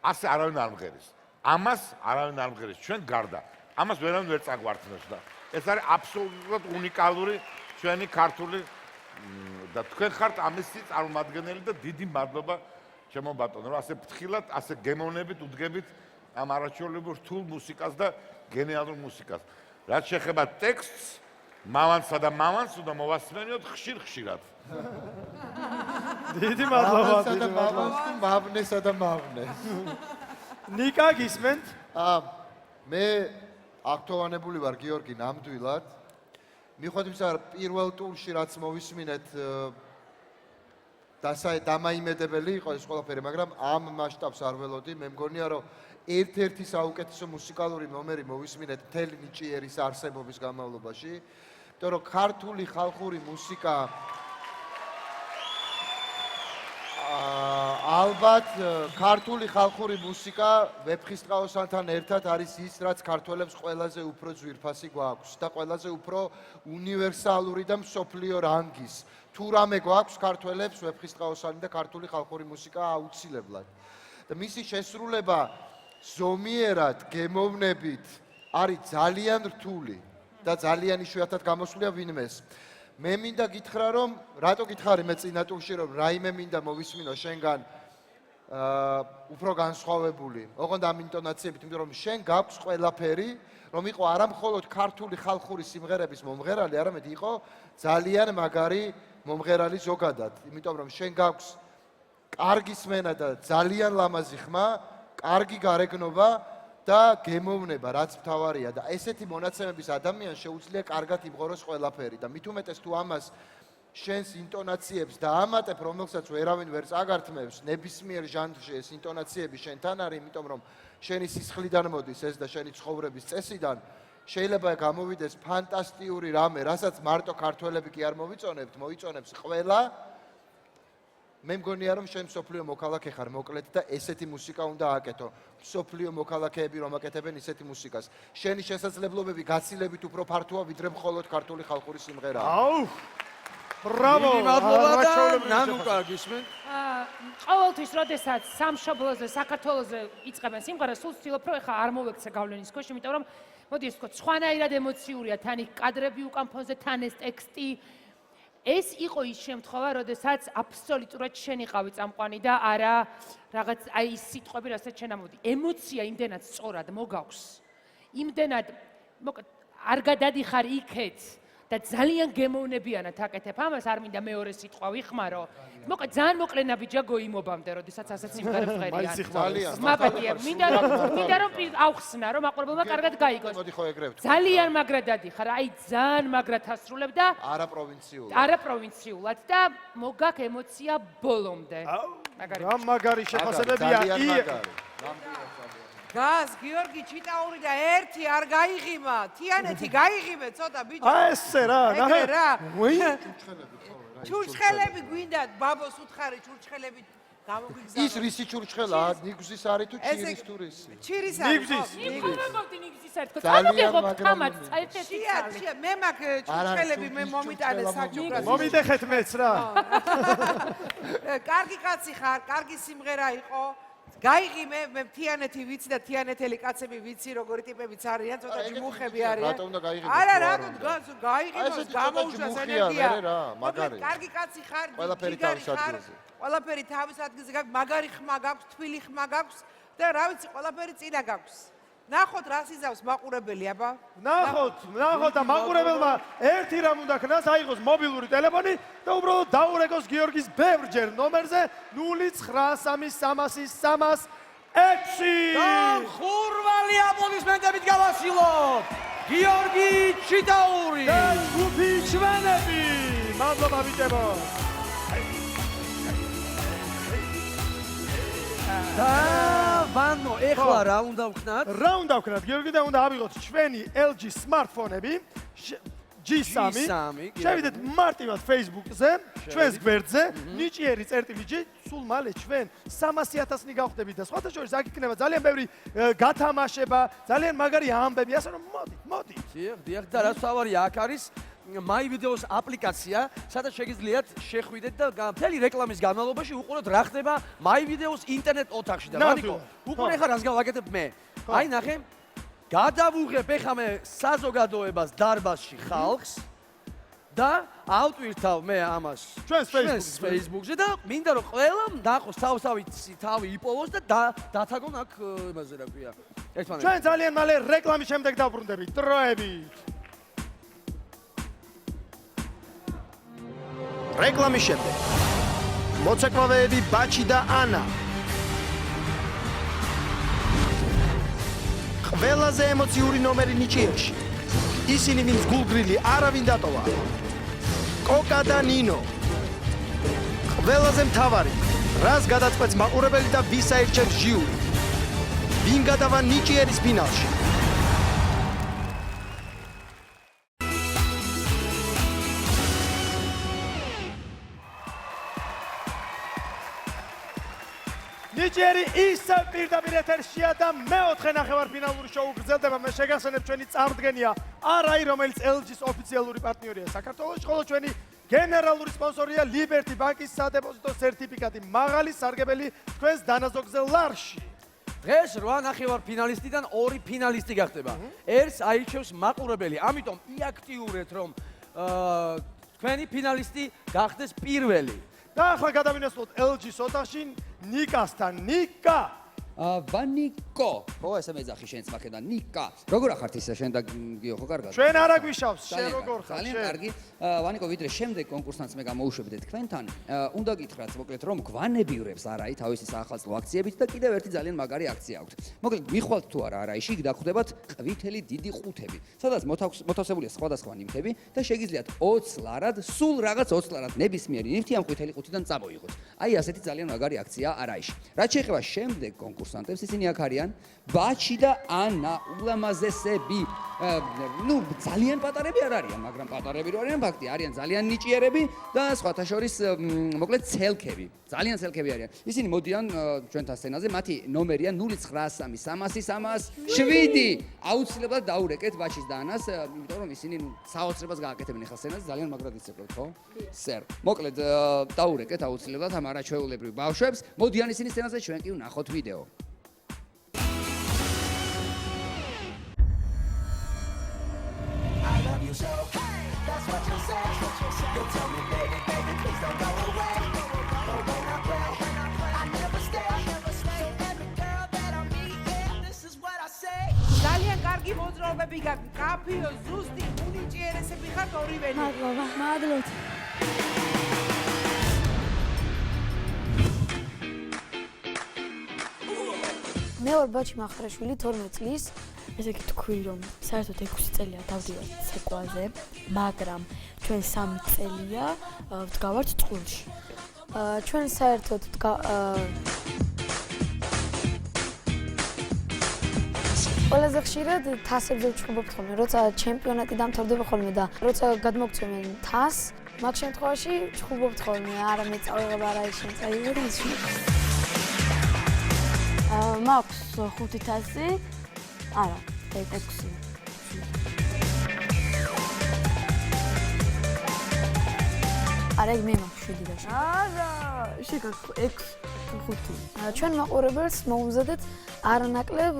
Speaker 10: ასე არავინ არ მღერის. ამას არავინ არ მღერის ჩვენ გარდა. ამას ვერავინ ვერ წაგვართმევს და ეს არის აბსოლუტურად უნიკალური ჩვენი ქართული და თქვენ ხართ ამისი წარმომადგენელი და დიდი მადლობა ჩემო ბატონო, რომ ასე ფრთხილად, ასე გემოვნებით უდგებით ამ არაჩვეულებრივ რთულ მუსიკას და გენიალურ მუსიკას. რაც შეეხება ტექსტს, მამანსა და მამანს უნდა მოვასმენიოთ ხშირ-ხშირად.
Speaker 2: დიდი მადლობა,
Speaker 7: დიდი მადლობა. მავნესა და მავნეს.
Speaker 2: ნიკა გისმენთ?
Speaker 7: მე აქტოვანებული ვარ გიორგი ნამდვილად. მიხვდით იმისა, პირველ ტურში რაც მოვისმინეთ დამაიმედებელი იყო ეს ყველაფერი, მაგრამ ამ მასშტაბს არ ველოდი. მე მგონია, რომ ერთ-ერთი საუკეთესო მუსიკალური ნომერი მოვისმინეთ მთელი ნიჭიერის არსებობის განმავლობაში, იმიტომ რომ ქართული ხალხური მუსიკა ალბათ ქართული ხალხური მუსიკა ვეფხისტყაოსანთან ერთად არის ის, რაც ქართველებს ყველაზე უფრო ძვირფასი გვაქვს და ყველაზე უფრო უნივერსალური და მსოფლიო რანგის. თუ რამე გვაქვს ქართველებს ვეფხისტყაოსანი და ქართული ხალხური მუსიკა აუცილებლად. და მისი შესრულება ზომიერად გემოვნებით არის ძალიან რთული და ძალიან იშვიათად გამოსვლია ვინმეს. მე მინდა გითხრა რომ რატო გითხარი მე წინა ტურში რომ რაიმე მინდა მოვისმინო შენგან უფრო განსხვავებული ოღონდ ამ ინტონაციებით იმიტომ რომ შენ გაქვს ყველაფერი რომ იყო არა მხოლოდ ქართული ხალხური სიმღერების მომღერალი არამედ იყო ძალიან მაგარი მომღერალი ზოგადად იმიტომ რომ შენ გაქვს კარგი სმენა და ძალიან ლამაზი ხმა კარგი გარეგნობა და გემოვნება რაც მთავარია და ესეთი მონაცემების ადამიანს შეუძლია კარგად იმღოროს ყველაფერი და მით უმეტეს თუ ამას შენს ინტონაციებს დაამატებ რომელსაც ვერავინ ვერ წაგართმევს ნებისმიერ ჟანრში ეს ინტონაციები შენთან არის იმიტომ რომ შენი სისხლიდან მოდის ეს და შენი ცხოვრების წესიდან შეიძლება გამოვიდეს ფანტასტიკური რამე რასაც მარტო ქართველები კი არ მოიწონებს ყველა მე მგონია რომ შენ მსოფლიო მოქალაქე ხარ მოკლედ და ესეთი მუსიკა უნდა აკეთო მსოფლიო მოქალაქეები რომ აკეთებენ ისეთი მუსიკას შენი შესაძლებლობები გაცილებით უფრო ფართოა ვიდრე მხოლოდ ქართული ხალხური სიმღერაა
Speaker 2: აუ ბრავო
Speaker 13: ნანუკა გისმენ
Speaker 6: ყოველთვის როდესაც სამშობლოზე საქართველოზე იწყებენ სიმღერას სულ ვცდილობ რომ ეხა არ მოვექცე გავლენის ქვეშ იმიტომ რომ მოდი ეს თქო სხვანაირად ემოციურია თან იქ კადრები უკან ფონზე თან ეს ტექსტი ეს იყო ის შემთხვევა, როდესაც აბსოლუტურად შენ იყავი წამყვანი და არა რაღაც აი ის სიტყვები, რასაც შენ ამოდი. ემოცია იმდენად სწორად მოგაქვს. იმდენად არ გადადიხარ იქეთ და ძალიან გემოვნებიანად აკეთებ ამას, არ მინდა მეორე სიტყვა ვიხმარო. მოკლედ ძალიან მოკლენა ბიჯა გოიმობამდე, როდესაც ასეთ სიმღერებს ღერიან. მაპატია, მინდა რომ ავხსნა, რომ აყურებელმა კარგად გაიგოს. ძალიან მაგრად დადიხარ, აი ძალიან მაგრად ასრულებ და არაპროვინციულად და მოგაქ ემოცია ბოლომდე.
Speaker 2: რა მაგარი შეფასებებია.
Speaker 11: გას გიორგი ჩიტაური და ერთი არ გაიღიმა, თიანეთი გაიღიმე ცოტა ბიჭო.
Speaker 2: ესე რა,
Speaker 11: რა. ჩურჩხელები გვინდათ, ბაბოს უთხარი ჩურჩხელები გამოგვიგზავნა.
Speaker 7: ის რისი ჩურჩხელაა? ნიგზის არის თუ ჩირის თუ რისი?
Speaker 11: ჩირის არის.
Speaker 6: ნიგზის არის. წამოგიღო თამაც, წაიწეთი.
Speaker 11: შია, მე მაგ ჩურჩხელები მე მომიტანე საჭუბრად.
Speaker 2: მომიდეხეთ მეც რა.
Speaker 11: კარგი კაცი ხარ, კარგი სიმღერა იყო. გაიღიმე, მე თიანეთი ვიცი და თიანეთელი კაცები ვიცი, როგორი ტიპებიც არიან, ცოტა ჯმუხები არიან.
Speaker 7: რატომ უნდა გაიღიმოს?
Speaker 11: არა, რატომ გაიღიმოს, გამოუშვას ენერგია.
Speaker 7: მაგარი.
Speaker 11: კარგი კაცი ხარ,
Speaker 7: ყველაფერი თავის ადგილზე.
Speaker 11: ყველაფერი თავის ადგილზე გაქვს, მაგარი ხმა გაქვს, თბილი ხმა გაქვს და რა ვიცი, ყველაფერი წინა გაქვს. ნახოთ რა სიზავს მაყურებელი, აბა.
Speaker 2: ნახოთ და მაყურებელმა ერთი რამ უნდა ქნას, აიღოს მობილური ტელეფონი და უბრალოდ დაურეკოს გიორგის ბევრჯერ ნომერზე 093330306.
Speaker 13: და ხურვალი აპლოდისმენტებით გავასილოთ. გიორგი ჩიტაური
Speaker 2: და ჯგუფი ჩვენები. მადლობა ბიჭებო.
Speaker 13: და ვანო, ეხლა რა უნდა ვქნათ?
Speaker 2: რა უნდა ვქნათ? გიორგი და უნდა ავიღოთ ჩვენი LG smartphone-ები G3. შევიდეთ მარტივად Facebook-ზე, ჩვენს გვერდზე, ნიჭიერი წერტილიჯი, სულ მალე ჩვენ 300,000-ნი გავხდებით და სხვათა შორის აქ იქნება ძალიან ბევრი გათამაშება, ძალიან მაგარი ამბები, ასე რომ მოდი.
Speaker 13: დიახ, და რაც თავარია, აქ არის My Videos აპლიკაცია, სადაც შეგიძლიათ შეხვიდეთ და მთელი რეკლამის განმავლობაში უყუროთ რა ხდება My Videos ინტერნეტ ოთახში და მანიკო, უყურე ხარ რას გავაკეთებ მე. აი ნახე, გადავუღებ ეხა მე საზოგადოებას დარბაზში ხალხს და ავტვირთავ მე ამას ჩვენს Facebook-ზე და მინდა რომ ყველა ნახოს თავი იპოვოს და დათაგონ აქ იმაზე რა ქვია. ერთმანეთს.
Speaker 2: ჩვენ ძალიან მალე რეკლამის შემდეგ დავბრუნდებით. დროებით. რეკლამის შემდეგ. მოცეკვავეები ბაჩი და ანა. ყველაზე ემოციური ნომერი ნიჭიერში. ისინი ვინც გულგრილი არავინ დატოვა. კოკა და ნინო. ყველაზე მთავარი, რას გადაწყვეტს მაყურებელი და ვის აირჩევს ჟიური. ვინ გადავა ნიჭიერის ფინალში. ნიჭიერი ისევ პირდაპირ ეთერშია და მეოთხე ნახევარფინალური შოუ გრძელდება. მე შეგახსენებ ჩვენი წამდგენია RI, რომელიც LG-ს ოფიციალური პარტნიორია საქართველოში, ხოლო ჩვენი გენერალური სპონსორია Liberty ბანკის სადებოზიტო სერტიფიკატი. მაღალი სარგებელი თქვენს დანაზოგზე ლარში.
Speaker 13: დღეს 8 ნახევარფინალისტიდან 2 ფინალისტი გახდება. ერთს აირჩევს მაყურებელი. ამიტომ იაქტიურეთ, რომ თქვენი ფინალისტი გახდეს პირველი.
Speaker 2: და ახლა გადავინაცვლოთ LG-ს ოთახში ნიკასთან. ნიკა
Speaker 5: ვანიკო, ხო, ესე მეძახი შენც მაქედან, ნიკა. როგორ ახართ ისე შენ და გიო, ხო კარგად?
Speaker 2: ჩვენ არ აგვიშავს, შენ როგორ ხარ?
Speaker 5: ძალიან კარგი. ვანიკო, ვიდრე შემდეგ კონკურსანტს მე გამოუშვებდე თქვენთან, უნდა გითხრათ, მოკლედ, რომ გვანებიურებს RI თავისი საახალწლო აქციებით და კიდევ ერთი ძალიან მაგარი აქცია აქვს. მოკლედ, მიხვალთ თუ არა RI-ში, გაგხვდებათ ყვითელი დიდი ყუთები, სადაც მოთავსებულია სხვადასხვა ნივთები და შეგიძლიათ 20 ლარად, სულ რაღაც 20 ლარად ნებისმიერი ნივთი ამ ყვითელი ყუთიდან წამოიღოთ. აი ასეთი ძალიან მაგარი აქცია RI-ში. რაც შეეხება შემდეგ კონკურსანტებს, ისინი აქ არიან ბაჩი და ანა, ულამაზესები. ძალიან პატარები არ არიან, მაგრამ პატარები რო არიან, ფაქტია, არიან ძალიან ნიჭიერები და სხვათა შორის, მოკლედ, ცელქები. ძალიან ცელქები არიან. ისინი მოდიან ჩვენთან სცენაზე, მათი ნომერია 09930307. აუცილებლად დაურეკეთ ბაჩის და ანას, იმიტომ რომ ისინი საოცრებას გააკეთებენ ახლა სცენაზე, ძალიან მაგრად იცეკვებთ, ხო? სერ. მოკლედ, დაურეკეთ აუცილებლად ამ არაჩვეულებრივ ბავშვებს. მოდიან ისინი სცენაზე, ჩვენ კი ვნახოთ ვიდეო.
Speaker 11: ძალიან კარგი მოძრაობები გაქვთ. კაფიო, ზუსტი, უნიჭიერესები ხართ ორივენი.
Speaker 9: მადლობა. მადლობთ. მე ვარ ბაჩი მახრაშვილი 12 წლის. ესე იგი თქვი რომ საერთოდ 6 წელია დავდივართ ცეკვაზე, მაგრამ ჩვენ 3 წელია ვდგავართ წყვილში. ჩვენ საერთოდ ყველაზე ხშირად თასებზე ვჩხუბობთ ხოლმე, როცა ჩემპიონატი დამთავრდება ხოლმე და როცა გადმოგცემენ თასს, მაგ შემთხვევაში ვჩხუბობთ ხოლმე, არა მე წავიღებ, არა შენ წაიღე და ისე. მაქვს 5 თასი. არა, 6. არა, მე მაქვს 7 და 7. არა, შეგა 6, 5. ჩვენ მაყურებელს მოუმზადეთ არანაკლებ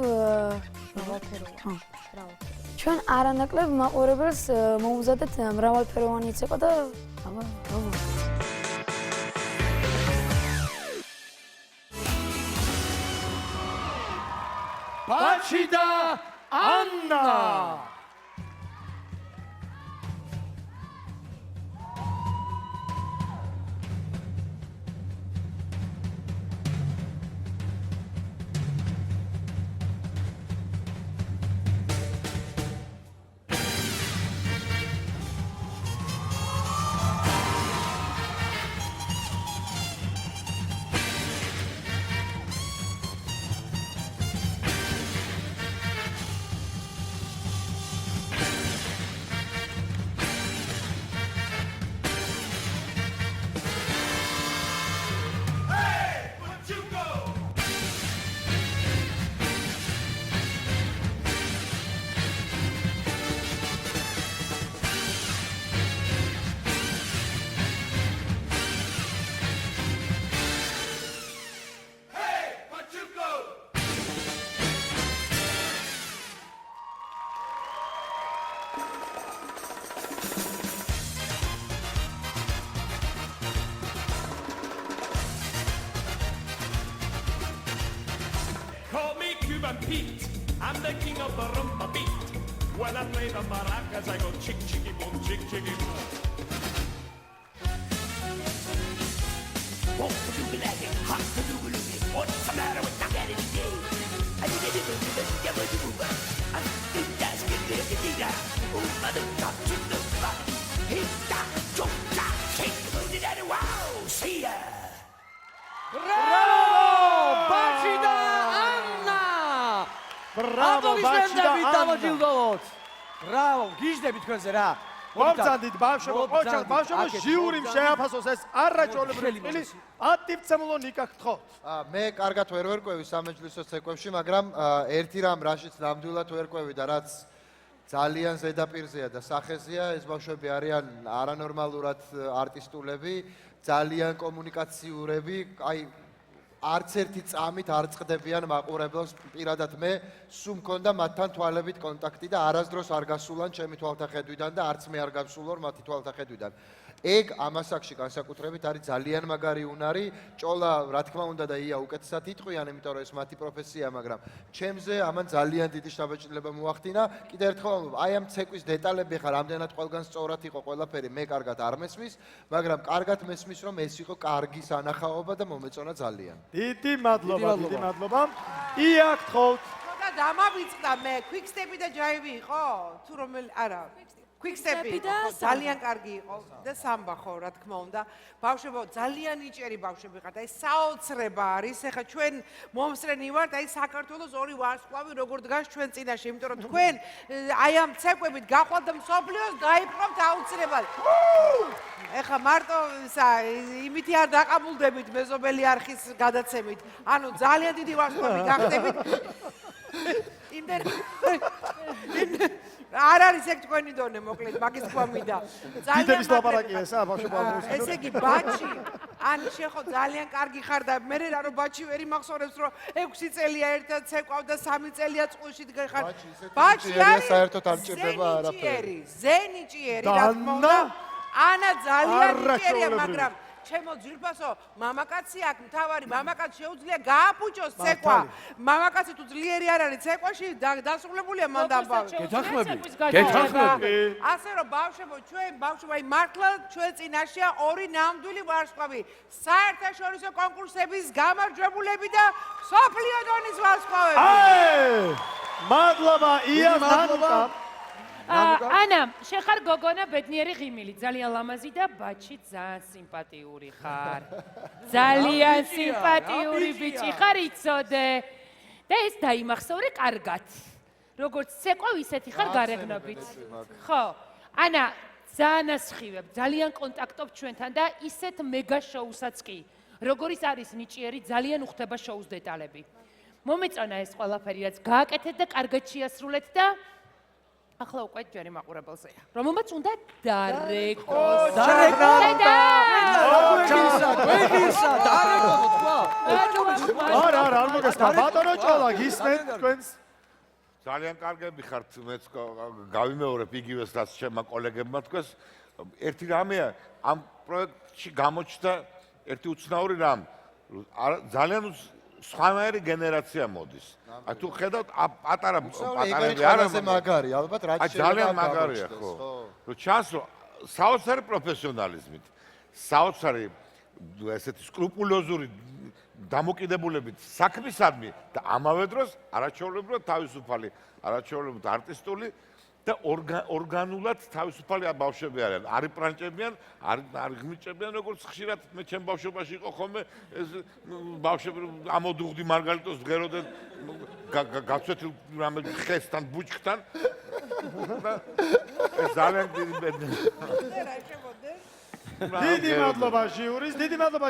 Speaker 9: ჩვენ არანაკლებ მაყურებელს მოუმზადეთ მრავალფეროვანი ცეკვა და აბა
Speaker 2: ბაჩი და ანა.
Speaker 18: Pete, I'm the king of the rumba beat. When I play the maracas, I go chick chicky boom, chick chicky boom. What's the matter with that today? I think it is the devil to move. I think that's good. Oh, mother, not to the body. Hit that, jump that, take the booty that wow, see ya.
Speaker 13: Bravo! Bachi da Anna! Bravo, Bachi da Anna! Bravo, გიждებით თქვენზე რა.
Speaker 2: მობრძანდით ბავშვებო, ყოჩა, ბავშვებო, ჟიურიმ შეაფასოს ეს არაჩვეულებრივი წილი. ატიფცემულო ნიკა გთხოვთ.
Speaker 7: მე კარგად ვერ ვერკვევი სამეჯლისო ცეკვებში, მაგრამ ერთი რამ რაშიც ნამდვილად ვერკვევი და რაც ძალიან ზედაპირზეა და სახეზეა, ეს ბავშვები არიან არანორმალურად არტისტულები, ძალიან კომუნიკაციურები, აი არც ერთი წამით არ წყდებიან მაყურებელს, პირადად მე სულ მქონდა მათთან თვალებით კონტაქტი და არასდროს არ გასულან ჩემი თვალთახედვიდან და არც მე არ გავსულვარ მათი თვალთახედვიდან. ეგ ამასაკში განსაკუთრებით არის ძალიან მაგარი უნარი. ჭოლა, რა თქმა უნდა და ია უკეთესად იტყვიან, იმიტომ რომ ეს მათი პროფესია, მაგრამ ჩემზე ამან ძალიან დიდი შთაბეჭდილება მოახდინა. კიდევ ერთხელ ვამბობ, აი ამ ცეკვის დეტალები ხარ, რამდენად ყველგან სწორად იყო ყველაფერი, მე კარგად არ მესმის, მაგრამ კარგად მესმის, რომ ეს იყო კარგი სანახაობა და მომეწონა ძალიან.
Speaker 2: დიდი მადლობა, დიდი მადლობა. ია გთხოვთ.
Speaker 11: და დამავიწყდა მე, quickstep-ი და ჯაივი იყო? თუ რომელი, არა. quickstep-ი ძალიან კარგი იყო და სამბა ხო, რა თქმა უნდა. ბავშვებო, ძალიან იჭერი ბავშვები ხართ. აი საოცრება არის. ეხლა ჩვენ მომსწრენი ვართ, აი საქართველოს ორი ვარსკვლავი როგორ დგას ჩვენ წინაშე, იმიტომ რომ თქვენ აი ამ ცეკვებით გახვალთ და მსოფლიოს გაიპყრობთ აუცილებლად. ეხლა მარტო იმითი არ დაყაბულდებით მეზობელი არხის გადაცემით. ანუ ძალიან დიდი ვარსკვლავი გახდებით. არ არის ეგ თქვენი დონე, მოკლედ, მაგის თქვა მინდა.
Speaker 2: დიდების ლაპარაკია ესა, ბავშვებო.
Speaker 11: ესე იგი, ბაჩი, ან შეხო ძალიან კარგი ხარ და მე რა რომ ბაჩი ვერ იმახსოვრებს, რომ 6 წელია ერთად ცეკვავ და 3 წელია წყულში დგეხარ. ბაჩი არის
Speaker 7: საერთოდ არ ჭირდება არაფერი.
Speaker 11: ზენიჭიერი, რა თქმა უნდა. ანა ძალიან იჭერია, მაგრამ ჩემო ძირფასო, მამაკაცი აქ მთავარი, მამაკაც შეუძლია გააფუჭოს ცეკვა. მამაკაცი თუ ძლიერი არ არის ცეკვაში, დასრულებულია მან დამბავი.
Speaker 13: გეთანხმები.
Speaker 11: ასე რომ ბავშვებო, ჩვენ ბავშვები, აი მართლა ჩვენ წინაშეა ორი ნამდვილი ვარსკვლავი. საერთაშორისო კონკურსების გამარჯვებულები და სოფლიო დონის ვარსკვლავები.
Speaker 2: მადლობა, ია, მადლობა.
Speaker 6: ანა, შეხარ გოგონა ბედნიერი ღიმილი, ძალიან ლამაზი და ბაჩი ძალიან სიმპათიური ხარ. ძალიან სიმპათიური ბიჭი ხარ, იცოდე. და ეს დაიმახსოვრე კარგად. როგორც ცეკვავ, ისეთი ხარ გარეგნობით. ხო. ანა, ძალიან ასხივებ, ძალიან კონტაქტობ ჩვენთან და ისეთ მეგა შოუსაც კი. როგორიც არის ნიჭიერი, ძალიან უხდება შოუს დეტალები. მომეწონა ეს ყველაფერი, რაც გააკეთეთ და კარგად შეასრულეთ და ახლა უკვე ჯერი მაყურებელზეა. რომელმაც უნდა დარეკოს.
Speaker 2: არა, არ მოგესწრა. ბატონო ჭოლა, გისმენთ თქვენს.
Speaker 10: ძალიან კარგები ხართ, მეც გავიმეორებ იგივეს, რაც ჩემმა კოლეგებმა თქვეს. ერთი რამეა, ამ პროექტში გამოჩნდა ერთი უცნაური რამ. ძალიან სხვანაირი გენერაცია მოდის. აი თუ ხედავთ პატარები არა
Speaker 7: მაგარი, ალბათ რაც
Speaker 10: ძალიან მაგარია, ხო. რომ ჩანს რომ საოცარი პროფესიონალიზმით, საოცარი ესეთი სკრუპულოზური დამოკიდებულებით საქმისადმი და ამავე დროს არაჩვეულებრივად თავისუფალი, არაჩვეულებრივად არტისტული და ორგანულად თავისუფალი ბავშვები არიან. არის პრანჭებიან, არის ღმრიჭებიან, როგორც ხშირად მე ჩემ ბავშვობაში იყო ხოლმე ეს ბავშვები ამოდუღდი მარგალიტოს ვღეროდნენ გაცვეთილ რამე ხესთან, ბუჩქთან. ეს ძალიან დიდი ბედნიერია.
Speaker 2: დიდი მადლობა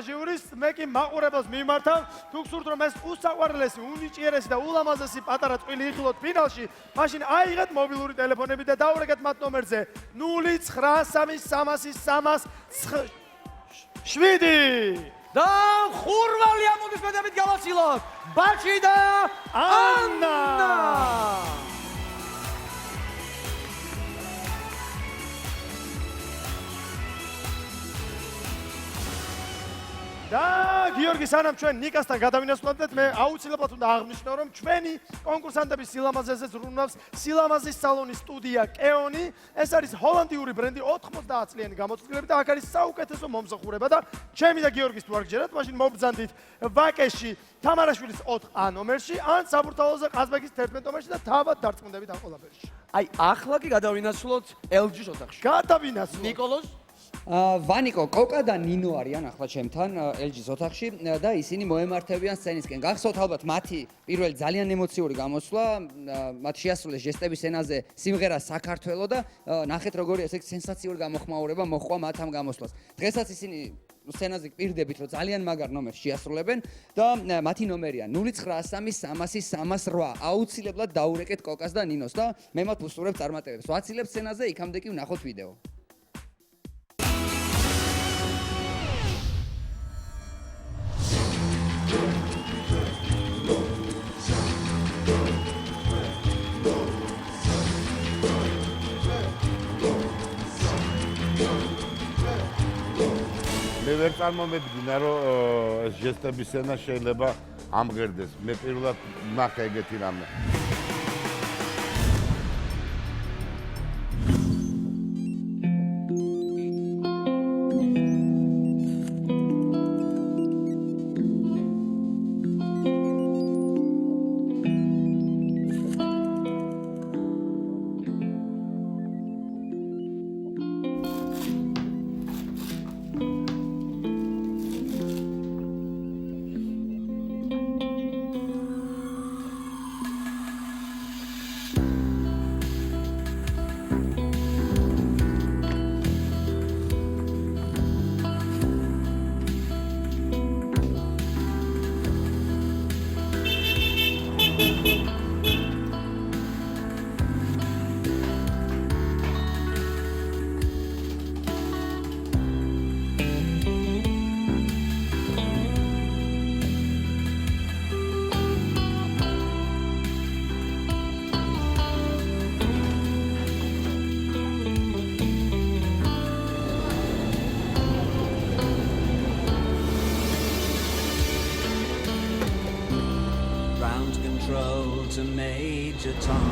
Speaker 2: ჟიურის, მე კი მაყურებელს მიმართავ, თუ გსურთ რომ ეს უსაყვარლესი, უნიჭიერესი და ულამაზესი პატარა წვილი იხილოთ ფინალში, მაშინ აიღეთ მობილური ტელეფონები და დაურეკეთ მათ ნომერზე 09333
Speaker 13: და ხურვალი ამოდისმენებით გავაცილოთ. ბაჩი და ანა.
Speaker 2: და გიორგი, სანამ ჩვენ ნიკასთან გადავინასვლებდეთ, მე აუცილებლად უნდა აღნიშნო, რომ ჩვენი კონკურსანტების სილამაზეზე ზრუნავს სილამაზის სალონის სტუდია კეონი. ეს არის ჰოლანდიური ბრენდი 90 წლიანი გამოწვდილებით და აქ არის საუკეთესო მომსახურება და ჩემი და გიორგის თუ არ გჯერათ, მაშინ მობრძანდით ვაკეში თამარაშვილის 4A ნომერში, ან საბურთალოზე ყაზბეგის 11 ნომერში და თავად დარწმუნდებით ამ ყველაფერში.
Speaker 13: აი ახლა კი გადავინაცვლოთ LG-ს ოთახში.
Speaker 2: გადავინაცვლოთ.
Speaker 13: ნიკოლოზ
Speaker 5: ვანიკო, კოკა და ნინო არიან ახლა ჩემთან LG-ს ოთახში და ისინი მოემართებიან სცენისკენ. გახსოვთ ალბათ მათი პირველი ძალიან ემოციური გამოსვლა, მათ შეასრულეს ჟესტების ენაზე სიმღერა საქართველო და ნახეთ როგორი ესე სენსაციური გამოხმაურება მოჰყვა მათ ამ გამოსვლას. დღესაც ისინი სცენაზე პირდებით რომ ძალიან მაგარ ნომერს შეასრულებენ და მათი ნომერია 0933308. აუცილებლად დაურეკეთ კოკას და ნინოს და მე მათ უსურვებ წარმატებებს. ვაცილებ სცენაზე, იქამდე კი ვნახოთ ვიდეო.
Speaker 10: მე ვერ წარმომედგინა რომ ეს ჟესტების სცენა შეიძლება ამღერდეს. მე პირველად ვნახე ეგეთი რამე.
Speaker 19: To Major Tom.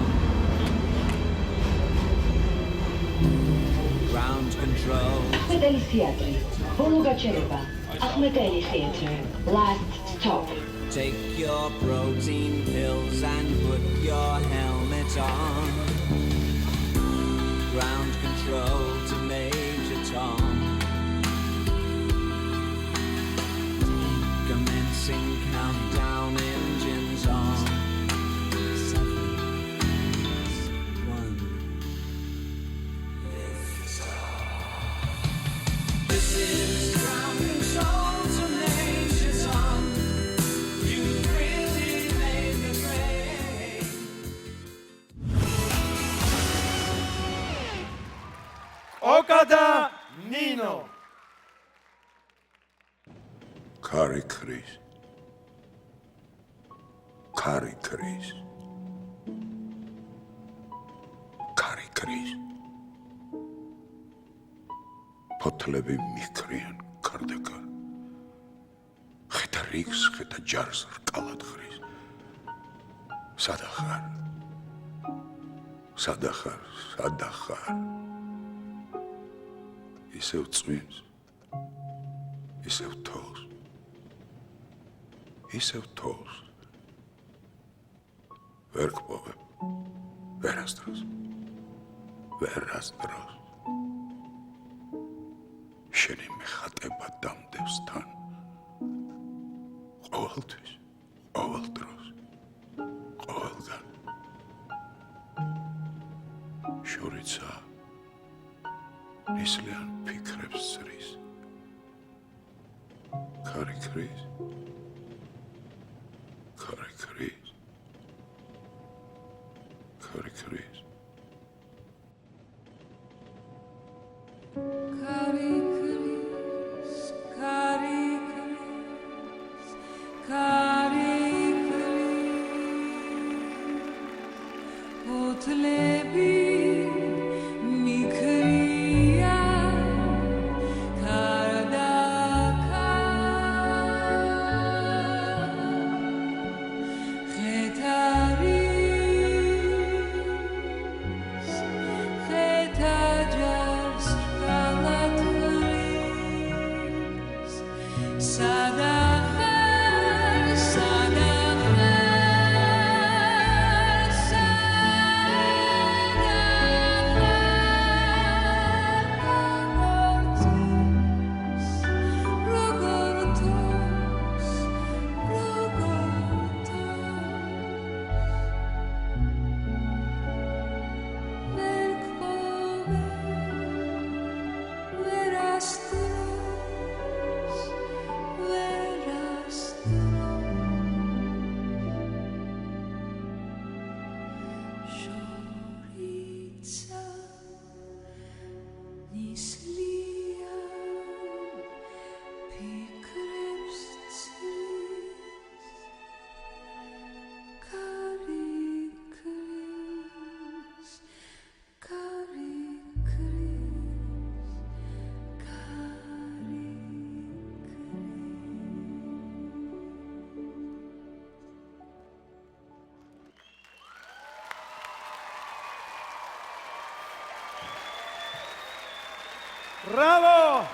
Speaker 19: Ground control.
Speaker 20: Ahmedeli Theatre. Bolugachereva. Ahmedeli Theatre. Last stop.
Speaker 19: Take your protein pills and put your helmet on. Ground control to Major Tom. Commencing countdown, engines on.
Speaker 13: Okada Nino.
Speaker 21: Kari Chris. Kari Chris. Kari Chris. Potlebi mikrien kardekar. Kheta riks, kheta jars rqalat khris. Sadakhar. Sadakhar, sadakhar. ისევ წვიმს, ისევ თოვს, ისევ თოვს. ვერ გპოვებ, ვერასდროს, ვერასდროს. შენი მეხატება დამდევს თან. ყოველთვის, ყოველ დროს, ყოველგან. შორიცა ისლიან ფიქრებს ზრის. Kari Chris. Kari Chris. Kari Chris.
Speaker 3: Kari Chris, Kari Chris, Kari Chris. Otlebi mikriya kardaka.
Speaker 2: ბრავო!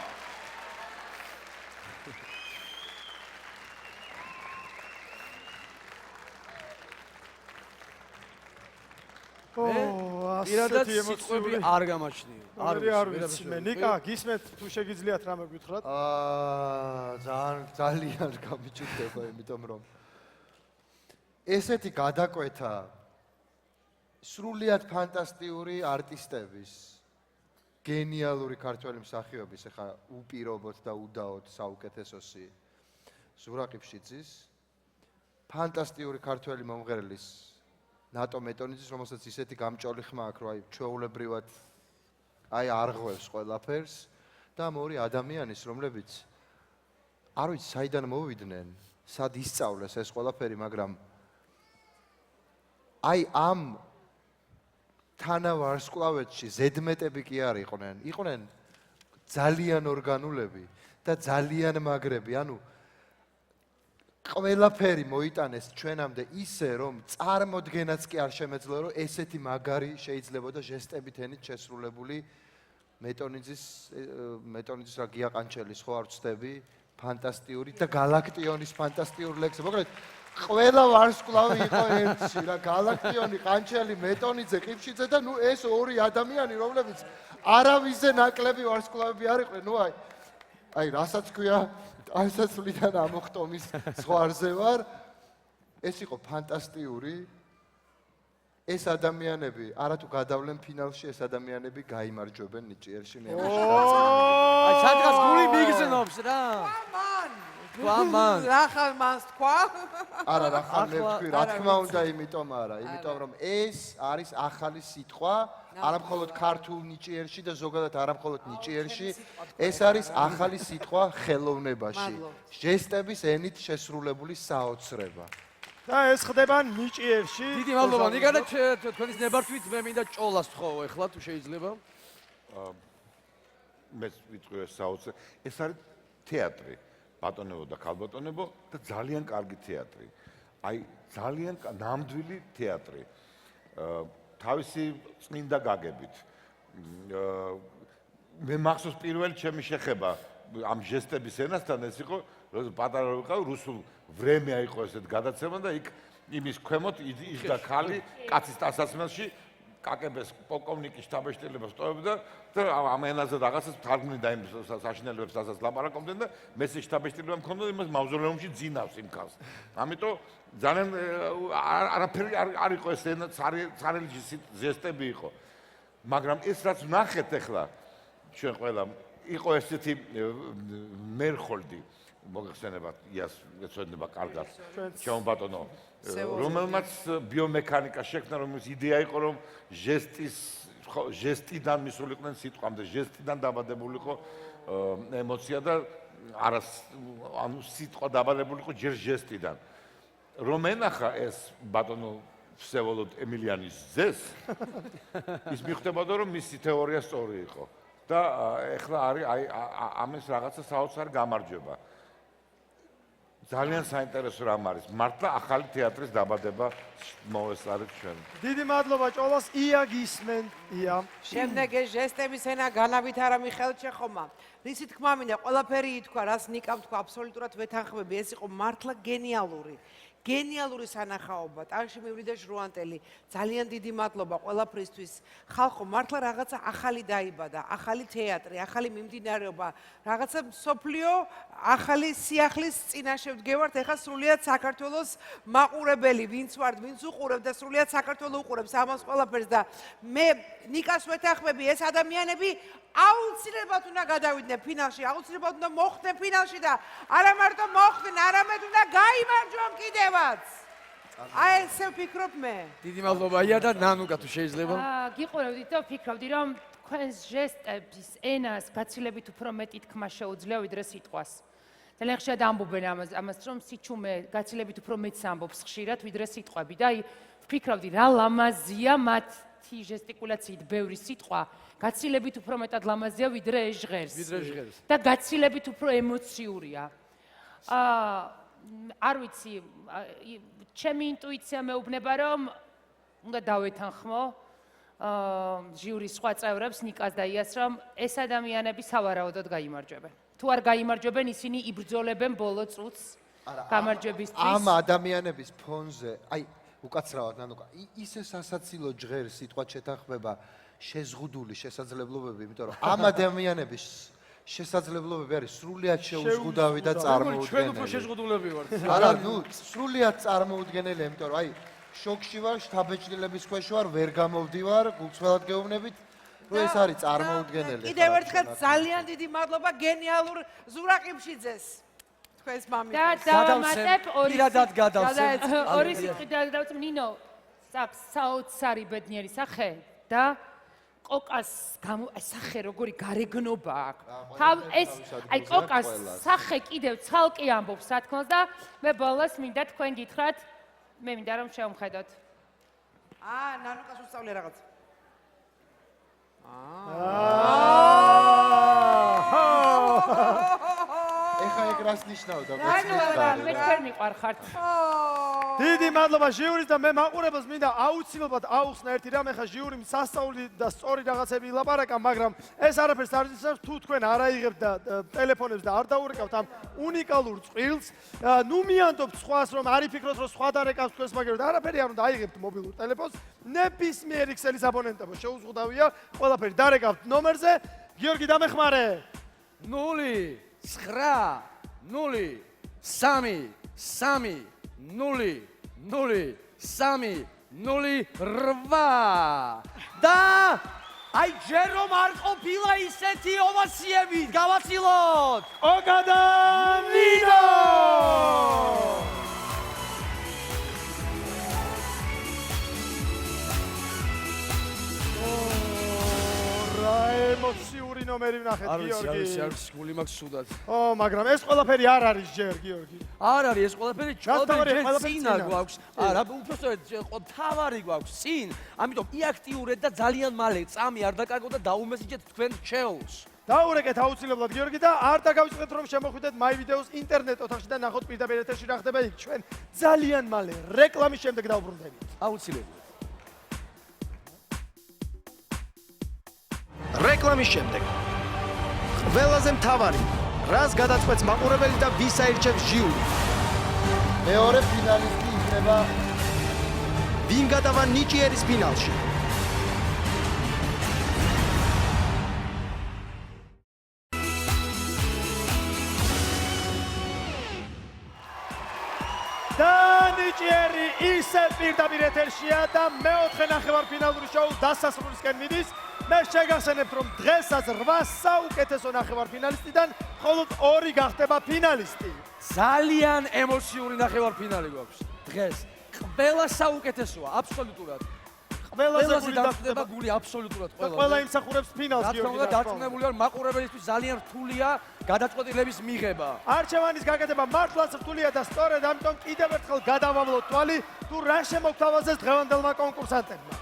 Speaker 13: პირადად სიტყვები არ გამაჩნია.
Speaker 2: არ ვიცი მე. ნიკა, გისმენთ თუ შეგიძლიათ რამე გითხრათ?
Speaker 7: ძალიან გამიჭირდება, იმიტომ რომ ესეთი გადაკვეთა სრულიად ფანტასტიკური არტისტების გენიალური ქართველი მსახიობის ახლა უპირობოდ და უდაოდ საუკეთესოსი ზურაყი ფშიძის ფანტასტიკური ქართველი მომღერლის ნატო მეტონიძის, რომელსაც ისეთი გამჭოლი ხმა აქვს, რომ აი ჩვეულებრივად აი არღვევს ყველაფერს და მორი ადამიანის, რომლებიც არ ვიცი საიდან მოვიდნენ, სად ისწავლეს ეს ყველაფერი, მაგრამ აი ამ თანავარსკვლავედში ზედმეტები კი არ იყვნენ ძალიან ორგანულები და ძალიან მაგრები, ანუ ყველაფერი მოიტანეს ჩვენამდე ისე, რომ წარმოდგენაც კი არ შემეძლო, რომ ესეთი მაგარი შეიძლებოდა ჟესტებით ენით შესრულებული მეტონიძის რა გიაყანჩელის ხო არ ვცდები, ფანტასტიკური და გალაქტიონის ფანტასტიური ლექსი. მოკლედ, ყველა ვარსკვლავი იყო ერთში, რა გალაქტიონი, ყანჩელი, მეტონიძე, ყიფშიძე და ნუ ეს ორი ადამიანი, რომლებიც არავისზე ნაკლები ვარსკვლავები არ იყვნენ, ნუ აი რასაც ქვია ასაცვლიდან ამოხტომის ზღვარზე ვარ. ეს იყო ფანტასტიკური. ეს ადამიანები არათუ გადავლენ ფინალში, ეს ადამიანები გაიმარჯვებენ ნიჭიერში.
Speaker 13: აი სადღაც გული მიგზნობს რა.
Speaker 11: ვამან. ახალ მას თქვა?
Speaker 7: არა, ახალ მე ვთქვი, რა თქმა უნდა, იმიტომ არა, იმიტომ რომ ეს არის ახალი სიტყვა, არა მხოლოდ ქართულ ნიჭიერში და ზოგადად არა მხოლოდ ნიჭიერში, ეს არის ახალი სიტყვა ხელოვნებაში. ჟესტების ენით შესრულებული საოცრება.
Speaker 2: და ეს ხდება ნიჭიერში.
Speaker 13: დიდი მადლობა. ნიკა და თქვენის ნებართვით მე მინდა ჭოლას თხოვ ეხლა თუ შეიძლება.
Speaker 10: მე ვიტყვი ეს საოცრება. ეს არის თეატრი. ბატონებო და ქალბატონებო და ძალიან კარგი თეატრი. აი ძალიან ნამდვილი თეატრი. თავისი წმინდა გაგებით. მე მახსოვს პირველი ჩემი შეხება ამ ჟესტების ენასთან ეს იყო, რომ პატარა ვიყავ, რუსულ ვრემია იყო ესეთ გადაცემა და იქ იმის ქვემოთ იჯდა ქალი კაცის დასასმელში კაკებეს პოლკოვნიკის შტაბ-ეშტილებას ტოვებდა და ამ ენაზე რაღაცას თარგმნიდა იმ საშინელებებს, რასაც ლაპარაკობდნენ და მესე შტაბ-ეშტილება მქონდა იმას მავზოლეუმში ძინავს იმ ქალს. ამიტომ ძალიან არაფერი არ იყო ეს ენა, ცარიელი ჟესტები იყო. მაგრამ ეს რაც ვნახეთ ახლა ჩვენ ყველა იყო ესეთი მერხოლდი მოგეხსენებათ იას ეცოდნება კარგად ჩემო ბატონო რომელმაც ბიომექანიკა შექმნა რომელის იდეა იყო რომ ჟესტიდან მისულიყვნენ სიტყვამდე ჟესტიდან დაბადებული იყო ემოცია და არა ანუ სიტყვა დაბადებული იყო ჯერ ჟესტიდან რომ ენახა ეს ბატონო ვსევოლოდ ემილიანის ძეს ის მიხვდებოდა რომ მისი თეორია სწორი იყო და ეხლა არის აი ამის რაღაცა საოცარი გამარჯვება ძალიან საინტერესო რამ არის მართლა ახალი თეატრის დაბადება მოვესწარეთ ჩვენ
Speaker 2: დიდი მადლობა ჭოლას ია გისმენ ია
Speaker 11: შემდეგ ეს ჟესტების ენა განავითარა მიხეილ ჩეხოვმა რისი თქმა მინდა ყველაფერი ითქვა რას ნიკამ თქვა აბსოლუტურად ვეთანხმები ეს იყო მართლა გენიალური სანახაობა. ტანში მივრიდა ჟრუანტელი. ძალიან დიდი მადლობა ყველაფრისთვის. ხალხო, მართლა რაღაცა ახალი დაიბადა, ახალი თეატრი, ახალი მიმდინარეობა, რაღაცა სოფლიო, ახალი სიახლის წინაშე ვდგევართ. ეხლა სრულიად საქართველოს მაყურებელი, ვინც ვართ, ვინც უყურებთ და სრულიად საქართველო უყურებს ამას ყველაფერს და მე ნიკას ვეთანხმები, ეს ადამიანები აუცილებლად უნდა გადავიდნენ ფინალში, აუცილებლად უნდა მოხვდნენ ფინალში და არა მარტო მოხვდნენ, არამედ უნდა გაიმარჯვონ კიდევაც. აი ესე ვფიქრობ მე.
Speaker 13: დიდი მადლობა ია და ნანუკა თუ შეიძლება.
Speaker 6: გიყურებდით და ვფიქრობდი რომ თქვენს ჟესტების ენას გაცილებით უფრო მეტი თქმა შეუძლია ვიდრე სიტყვას. ძალიან ხშირად ამბობენ ამას რომ სიჩუმე გაცილებით უფრო მეტს ამბობს ხშირად ვიდრე სიტყვები და აი ვფიქრობდი რა ლამაზია მათი ჟესტიკულაციით ბევრი სიტყვა გაცილებით უფრო მეტად ლამაზია ვიდრე ეს ჟღერს. და გაცილებით უფრო ემოციურია. არ ვიცი, ჩემი ინტუიცია მეუბნება რომ უნდა დავეთანხმო. ჟიურის სხვა წევრებს ნიკას და იას რომ ეს ადამიანები სავარაუდოდ გაიმარჯვებენ. თუ არ გაიმარჯვებენ, ისინი იბრძოლებენ ბოლო წუთს გამარჯვებისთვის.
Speaker 7: ამ ადამიანების ფონზე, აი, უკაცრავად, ნანუკა, ისე სასაცილო ჟღერს სიტყვა შეთანხმება შეზღუდული შესაძლებლობები, იმიტომ რომ ამ ადამიანების შესაძლებლობები არის სრულიად შეუზღუდავი და წარმოუდგენელი.
Speaker 13: ჩვენ უფრო შეზღუდულები ვართ.
Speaker 7: არა, ნუ სრულიად წარმოუდგენელია, იმიტომ რომ აი შოკში ვარ, შთაბეჭდილების ქვეშ ვარ, ვერ გამოვდივარ, გულწრფელად გეუბნებით, რომ ეს არის წარმოუდგენელი.
Speaker 11: კიდევ ერთხელ ძალიან დიდი მადლობა გენიალურ ზურაყიფშიძეს. თქვენს მამის.
Speaker 6: და დავამატებ
Speaker 13: პირადად გადავცემ.
Speaker 6: ორი სიტყვით დავამატებ ნინო, აქვს საოცარი ბედნიერი სახე და კოკას სახე როგორი გარეგნობა აქვს. ეს აი კოკას სახე კიდევ ცალკე ამბობს სათქმელს და მე ბოლოს მინდა თქვენ გითხრათ, მე მინდა რომ შევმხედოთ.
Speaker 11: ნანუკას უსწავლე რაღაც.
Speaker 7: ეხა ეგ რას ნიშნავდა?
Speaker 6: მე თქვენ მიყვარხართ.
Speaker 2: დიდი მადლობა ჟიურის და მე მაყურებელს მინდა აუცილებლად აუხსნა ერთი რამ, ეხა ჟიურიმ სასწაული და სწორი რაღაცები ილაპარაკა, მაგრამ ეს არაფერს არ ნიშნავს, თუ თქვენ არ აიღებთ და ტელეფონებს და არ დაურეკავთ ამ უნიკალურ წყვილს, ნუ მიანდობთ სხვას, რომ არ იფიქროთ, რომ სხვა დარეკავს თქვენს მაგერად, არაფერი არ უნდა აიღებთ მობილურ ტელეფონს, ნებისმიერი ქსელის აბონენტობა შეუზღუდავია, ყველაფერი დარეკავთ ნომერზე. გიორგი დამეხმარე.
Speaker 13: 0 9 0 3 3 0 0 3 0 8 და აი ჯერ რომ არ ყოფილა ისეთი ოვაციები გავაცილოთ
Speaker 2: ოგადა ნინო ემოციური ნომერი ვნახეთ გიორგი.
Speaker 13: არის გული მაქვს სუდად.
Speaker 2: მაგრამ ეს ყველაფერი არ არის ჯერ გიორგი.
Speaker 13: არ არის ეს ყველაფერი წინა გვაქვს. არა, უბრალოდ თავარი გვაქვს წინ. ამიტომ იაქტიურეთ და ძალიან მალე წამი არ დაკარგოთ და დაუმესიჯეთ თქვენ ჩეულს.
Speaker 2: დაურეკეთ აუცილებლად გიორგი და არ დაგავიწყდეთ რომ შემოხვიდეთ მაი ვიდეოს ინტერნეტ ოთახში და ნახოთ პირდაპირ ეთერში რა ხდება იქ. ჩვენ ძალიან მალე რეკლამის შემდეგ დავბრუნდებით.
Speaker 13: აუცილებლად.
Speaker 1: რეკლამის შემდეგ ყველაზე მთავარი რას გადაწყვეტს მაყურებელი და ვის აირჩევს ჟიური
Speaker 7: მეორე ფინალისტი იქნება
Speaker 1: ვინ გადავა ნიჭიერის ფინალში
Speaker 2: და ნიჭიერი ისე პირდაპირ ეთერშია და მეოთხე ნახევარფინალური შოუ დასასრულისკენ მიდის. მე შეგახსენებთ, რომ დღესაც 8 საუკეთესო ნახევარფინალისტიდან მხოლოდ 2 გახდება ფინალისტი.
Speaker 13: ძალიან ემოციური ნახევარფინალი გვაქვს დღეს. ყველა საუკეთესოა, აბსოლუტურად.
Speaker 2: ყველაზე
Speaker 13: დაწდება გული აბსოლუტურად ყველა.
Speaker 2: ყველა იმსახურებს ფინალს გიორგი.
Speaker 13: და დარწმუნებული ვარ, მაყურებელისთვის ძალიან რთულია გადაწყვეტილების მიღება.
Speaker 2: არჩევანის გაკეთება მართლაც რთულია და სწორედ ამიტომ კიდევ ერთხელ გადავამლოთ თვალი, თუ რა შემოგთავაზეს დღევანდელმა კონკურსანტებმა.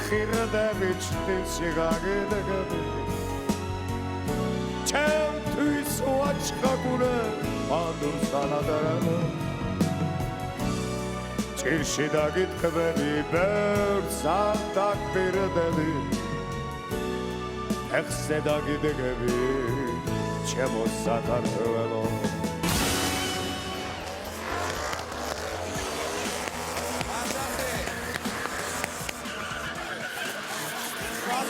Speaker 22: ხირდებით ციგაგედები ჩემთვის ვაჩხაკურე მანდუსანადარანო ჭირში დაგიტყვები ბევრს არ დაგპირდები ეხზე დაგიდგები ჩემო საქართველო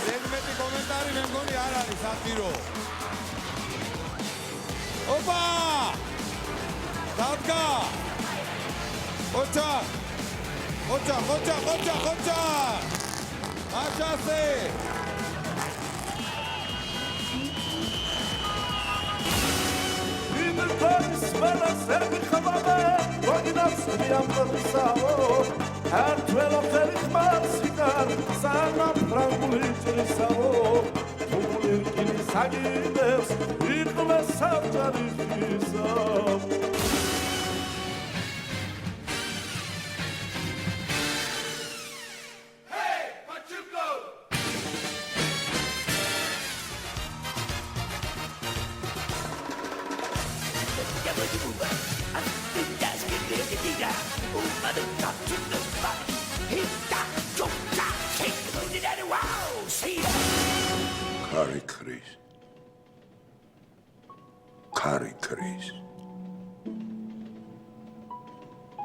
Speaker 10: ზედმეტი კომენტარი
Speaker 14: მე მგონი არ არის აქტირო. ოპა! დავდგა! ოჩა! აშასე!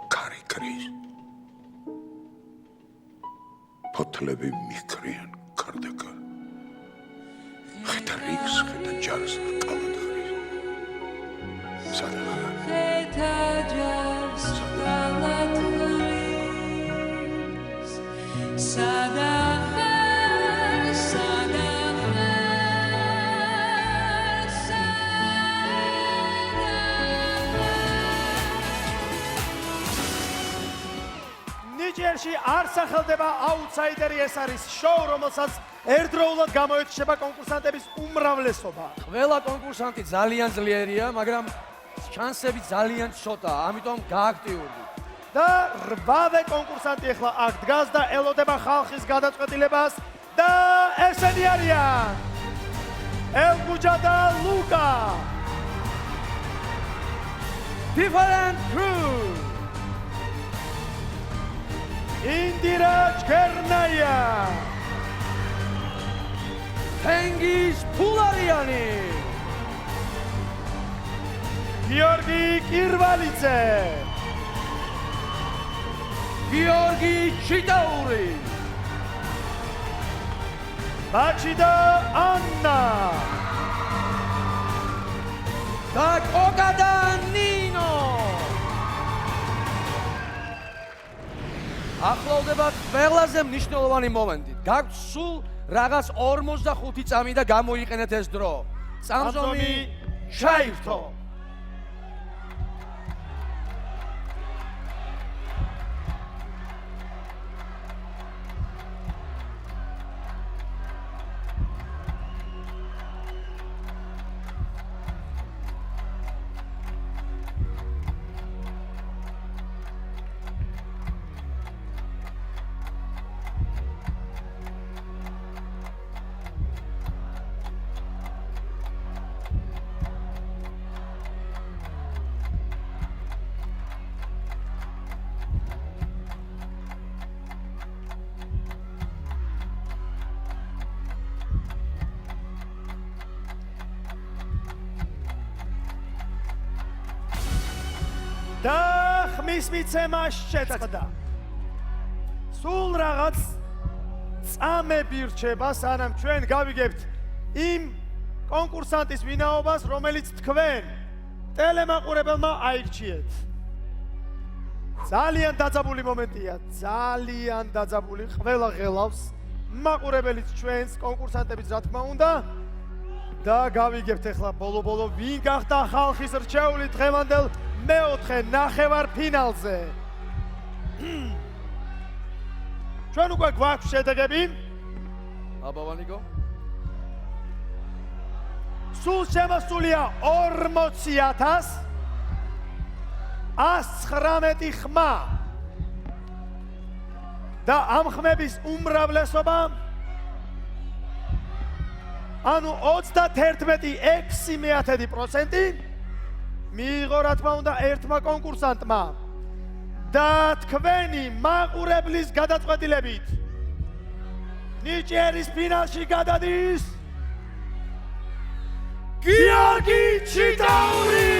Speaker 21: Kari Kris. Potlebi mikrien kardeka. Kheta riks, kheta jars, qalad khris. Sada.
Speaker 3: Kheta jars, qalad khris. Sada.
Speaker 2: ნიჭიერში არ სახელდება აუთსაიდერი, ეს არის შოუ, რომელსაც ერთდროულად გამოეთიშება კონკურსანტების უმრავლესობა.
Speaker 13: ყველა კონკურსანტი ძალიან ძლიერია, მაგრამ შანსები ძალიან ცოტაა, ამიტომ გააქტიურდი.
Speaker 2: და 8-ვე კონკურსანტი ახლა აქ დგას და ელოდება ხალხის გადაწყვეტილებას და ესენი არიან ელგუჯა და ლუკა. Different crew. ინდირა ჩქერნაია, თენგიზ ფულარიანი, გიორგი კირვალიძე, გიორგი ჩიტაური, ბაჩიდა ანნა და კოკადა ნინო. ახლოვდება ყველაზე მნიშვნელოვანი მომენტი. გაქვთ სულ რაღაც 45 წამი და გამოიყენეთ ეს დრო. წამზომი ჩაირთო. და ხმის მიცემა შეწყდა. სულ რაღაც წამები რჩება, სანამ ჩვენ გავიგებთ იმ კონკურსანტის ვინაობას, რომელიც თქვენ ტელემაყურებელმა აირჩიეთ. ძალიან დაძაბული მომენტია, ძალიან დაძაბული, ყველა ღელავს, მაყურებელიც ჩვენს, კონკურსანტებიც რა თქმა უნდა. და გავიგებთ ახლა ბოლო-ბოლო ვინ გახდა ხალხის რჩეული დღევანდელ მეოთხე ნახევარფინალზე. ჩვენ უკვე გვაქვს შედეგები.
Speaker 13: აბავანიკო.
Speaker 2: სულ შემოსულია 40,119 ხმა. და ამ ხმების უმრავლესობა ანუ 31,6% მიიღო რა თქმა უნდა ერთმა კონკურსანტმა. და თქვენი მაყურებლის გადაწყვეტილებით ნიჭიერის ფინალში გადადის გიორგი ჩიტაური!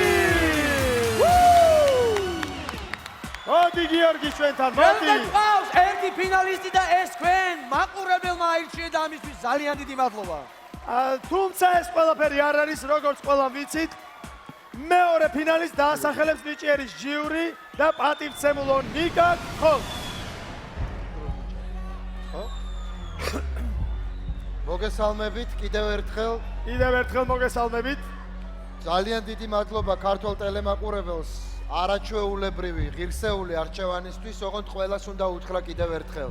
Speaker 2: მოდი გიორგი ჩვენთან, მოდი!
Speaker 13: ერთი ფინალისტი და ეს თქვენ მაყურებელმა აირჩიეთ და ამისთვის ძალიან დიდი მადლობა.
Speaker 2: თუმცა ეს ყველაფერი არ არის, როგორც ყველამ ვიცით. მეორე ფინალის დაასახელებს ნიჭიერის ჟიური და პატივცემულო ნიკა გრიგოლიას.
Speaker 7: მოგესალმებით კიდევ ერთხელ
Speaker 2: მოგესალმებით.
Speaker 7: ძალიან დიდი მადლობა ქართულ ტელემაყურებელს არაჩვეულებრივი ღირსეული არჩევანისთვის, ოღონდ ყველას უნდა უთხრა კიდევ ერთხელ.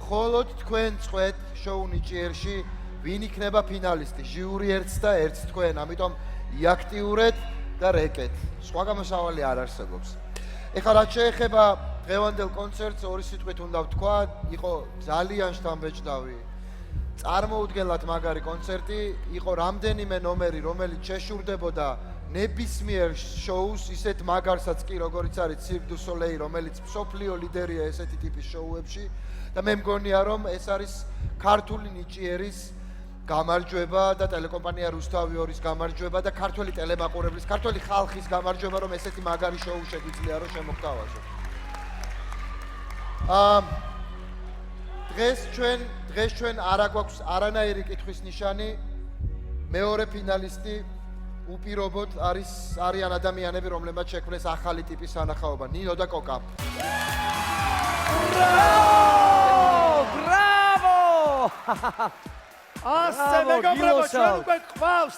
Speaker 7: მხოლოდ თქვენ წყვეთ შოუ ნიჭიერში ვინ იქნება ფინალისტი, ჟიური ერთს და ერთს თქვენ, ამიტომ იაქტიურეთ და რეკეთ. სხვა გამოსავალი არ არსებობს. ეხლა რაც შეეხება დღევანდელ კონცერტს, ორი სიტყვით უნდა ვთქვა, იყო ძალიან შთამბეჭდავი. წარმოუდგენლად მაგარი კონცერტი, იყო რამდენიმე ნომერი, რომელიც შეშურდებოდა ნებისმიერ შოუს, ისეთ მაგარსაც კი, როგორიც არის Cirque du Soleil, რომელიც მსოფლიო ლიდერია ესეთი ტიპის შოუებში და მე მგონია, რომ ეს არის ქართული ნიჭიერის გამარჯვება და ტელეკომპანია რუსთავი 2-ის გამარჯვება და ქართული ტელემაყურებლის, ქართული ხალხის გამარჯვება, რომ ესეთი მაგარი შოუ შეგვიძლია რომ შემოგთავაზოთ. დღეს ჩვენ არ აგვაქვს არანაირი კითხვის ნიშანი. მეორე ფინალისტი უპირობოდ არიან ადამიანები, რომლებმაც შექმნეს ახალი ტიპის სანახაობა, ნინო და კოკა.
Speaker 13: ბრავო!
Speaker 2: ასე მეგობრებო, ჩვენ უკვე გვყავს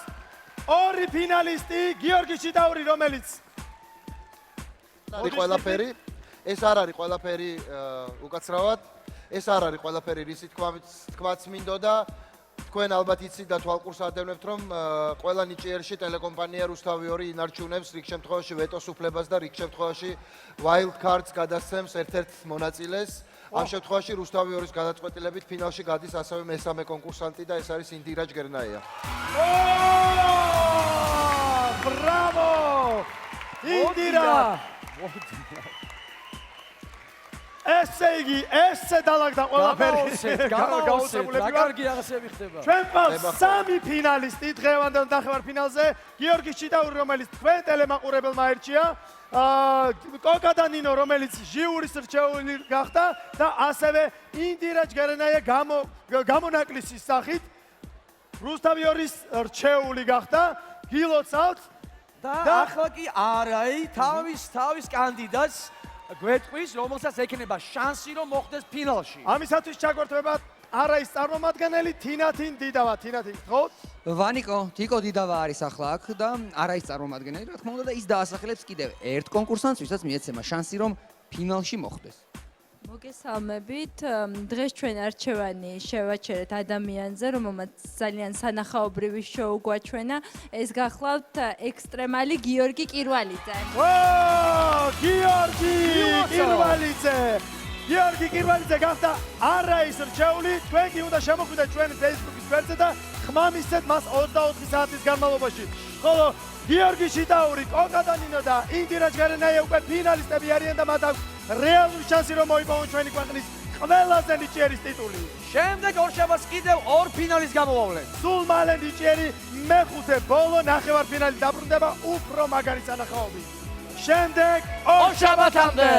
Speaker 2: ორი ფინალისტი, გიორგი ჩიტაური, რომელიც
Speaker 7: ეს არ არის ყველაფერი უკაცრავად. ეს არ არის ყველაფერი, რისი თქვაც მინდოდა. თქვენ ალბათ იცით და თვალყურს ადევნებთ, რომ ყველა ნიჭიერში ტელეკომპანია რუსთავი 2 ინარჩუნებს რიგ შემთხვევაში ვეტოს უფლებას და რიგ შემთხვევაში wild cards გადასცემს ერთ-ერთ მონაწილეს. ამ შემთხვევაში რუსთავი 2-ის გადაწყვეტილებით ფინალში გადის ასევე მესამე კონკურსანტი და ეს არის ინდირა ჯგერნაია.
Speaker 2: ბრავო! ინდირა! ესე იგი, ესე დალაგდა ყველაფერი.
Speaker 13: კარგი აღსები ხდება.
Speaker 2: ჩვენ გვყავს სამი ფინალისტი დღევანდელ ნახევარფინალზე. გიორგი ჩიტაური, რომელიც თქვენ ტელემაყურებელმა აირჩია, კოკა და ნინო, რომელიც ჟიურის რჩეული გახდა და ასევე ინდირა ჯგერენაია გამონაკლისის სახით რუსთავი 2-ის რჩეული გახდა. გილოცავთ
Speaker 13: და ახლა კი არაი თავის კანდიდატს გვეტყვის, რომელსაც ექნება შანსი, რომ მოხვდეს ფინალში.
Speaker 2: ამისათვის ჩაგვერთვება არაის წარმომადგენელი თინათინ დიდავა. თინათინ, ხო?
Speaker 5: ვანიკო, თიკო დიდავა არის ახლა აქ და არაის წარმომადგენელი, რა თქმა უნდა და ის დაასახელებს კიდევ ერთ კონკურსანტს, ვისაც მიეცემა შანსი, რომ ფინალში მოხვდეს.
Speaker 4: მოგესალმებით. დღეს ჩვენ არჩევანი შევაჩერეთ ადამიანზე, რომელმაც ძალიან სანახაობრივი შოუ გვაჩვენა. ეს გახლავთ ექსტრემალი გიორგი კირვალიძე.
Speaker 2: გიორგი კირვალიძე გახდა არაის რჩეული. თქვენ კი უნდა შემოხვიდეთ ჩვენი Facebook-ის გვერდზე და ხმა მისცეთ მას 24 საათის განმავლობაში. ხოლო გიორგი ჩიტაური, კოკა და ნინო და ინდირა ჯგერენაია უკვე ფინალისტები არიან და მათ აქვს რეალური შანსი, რომ მოიპოვონ ჩვენი ქვეყნის ყველაზე ნიჭიერის ტიტული.
Speaker 13: შემდეგ ორშაბათს კიდევ ორ ფინალის გამოვავლენ.
Speaker 2: სულ მალე ნიჭიერი მეხუთე ბოლო ნახევარფინალი დაბრუნდება უფრო მაგარი სანახაობით. შემდეგ ორშაბათამდე.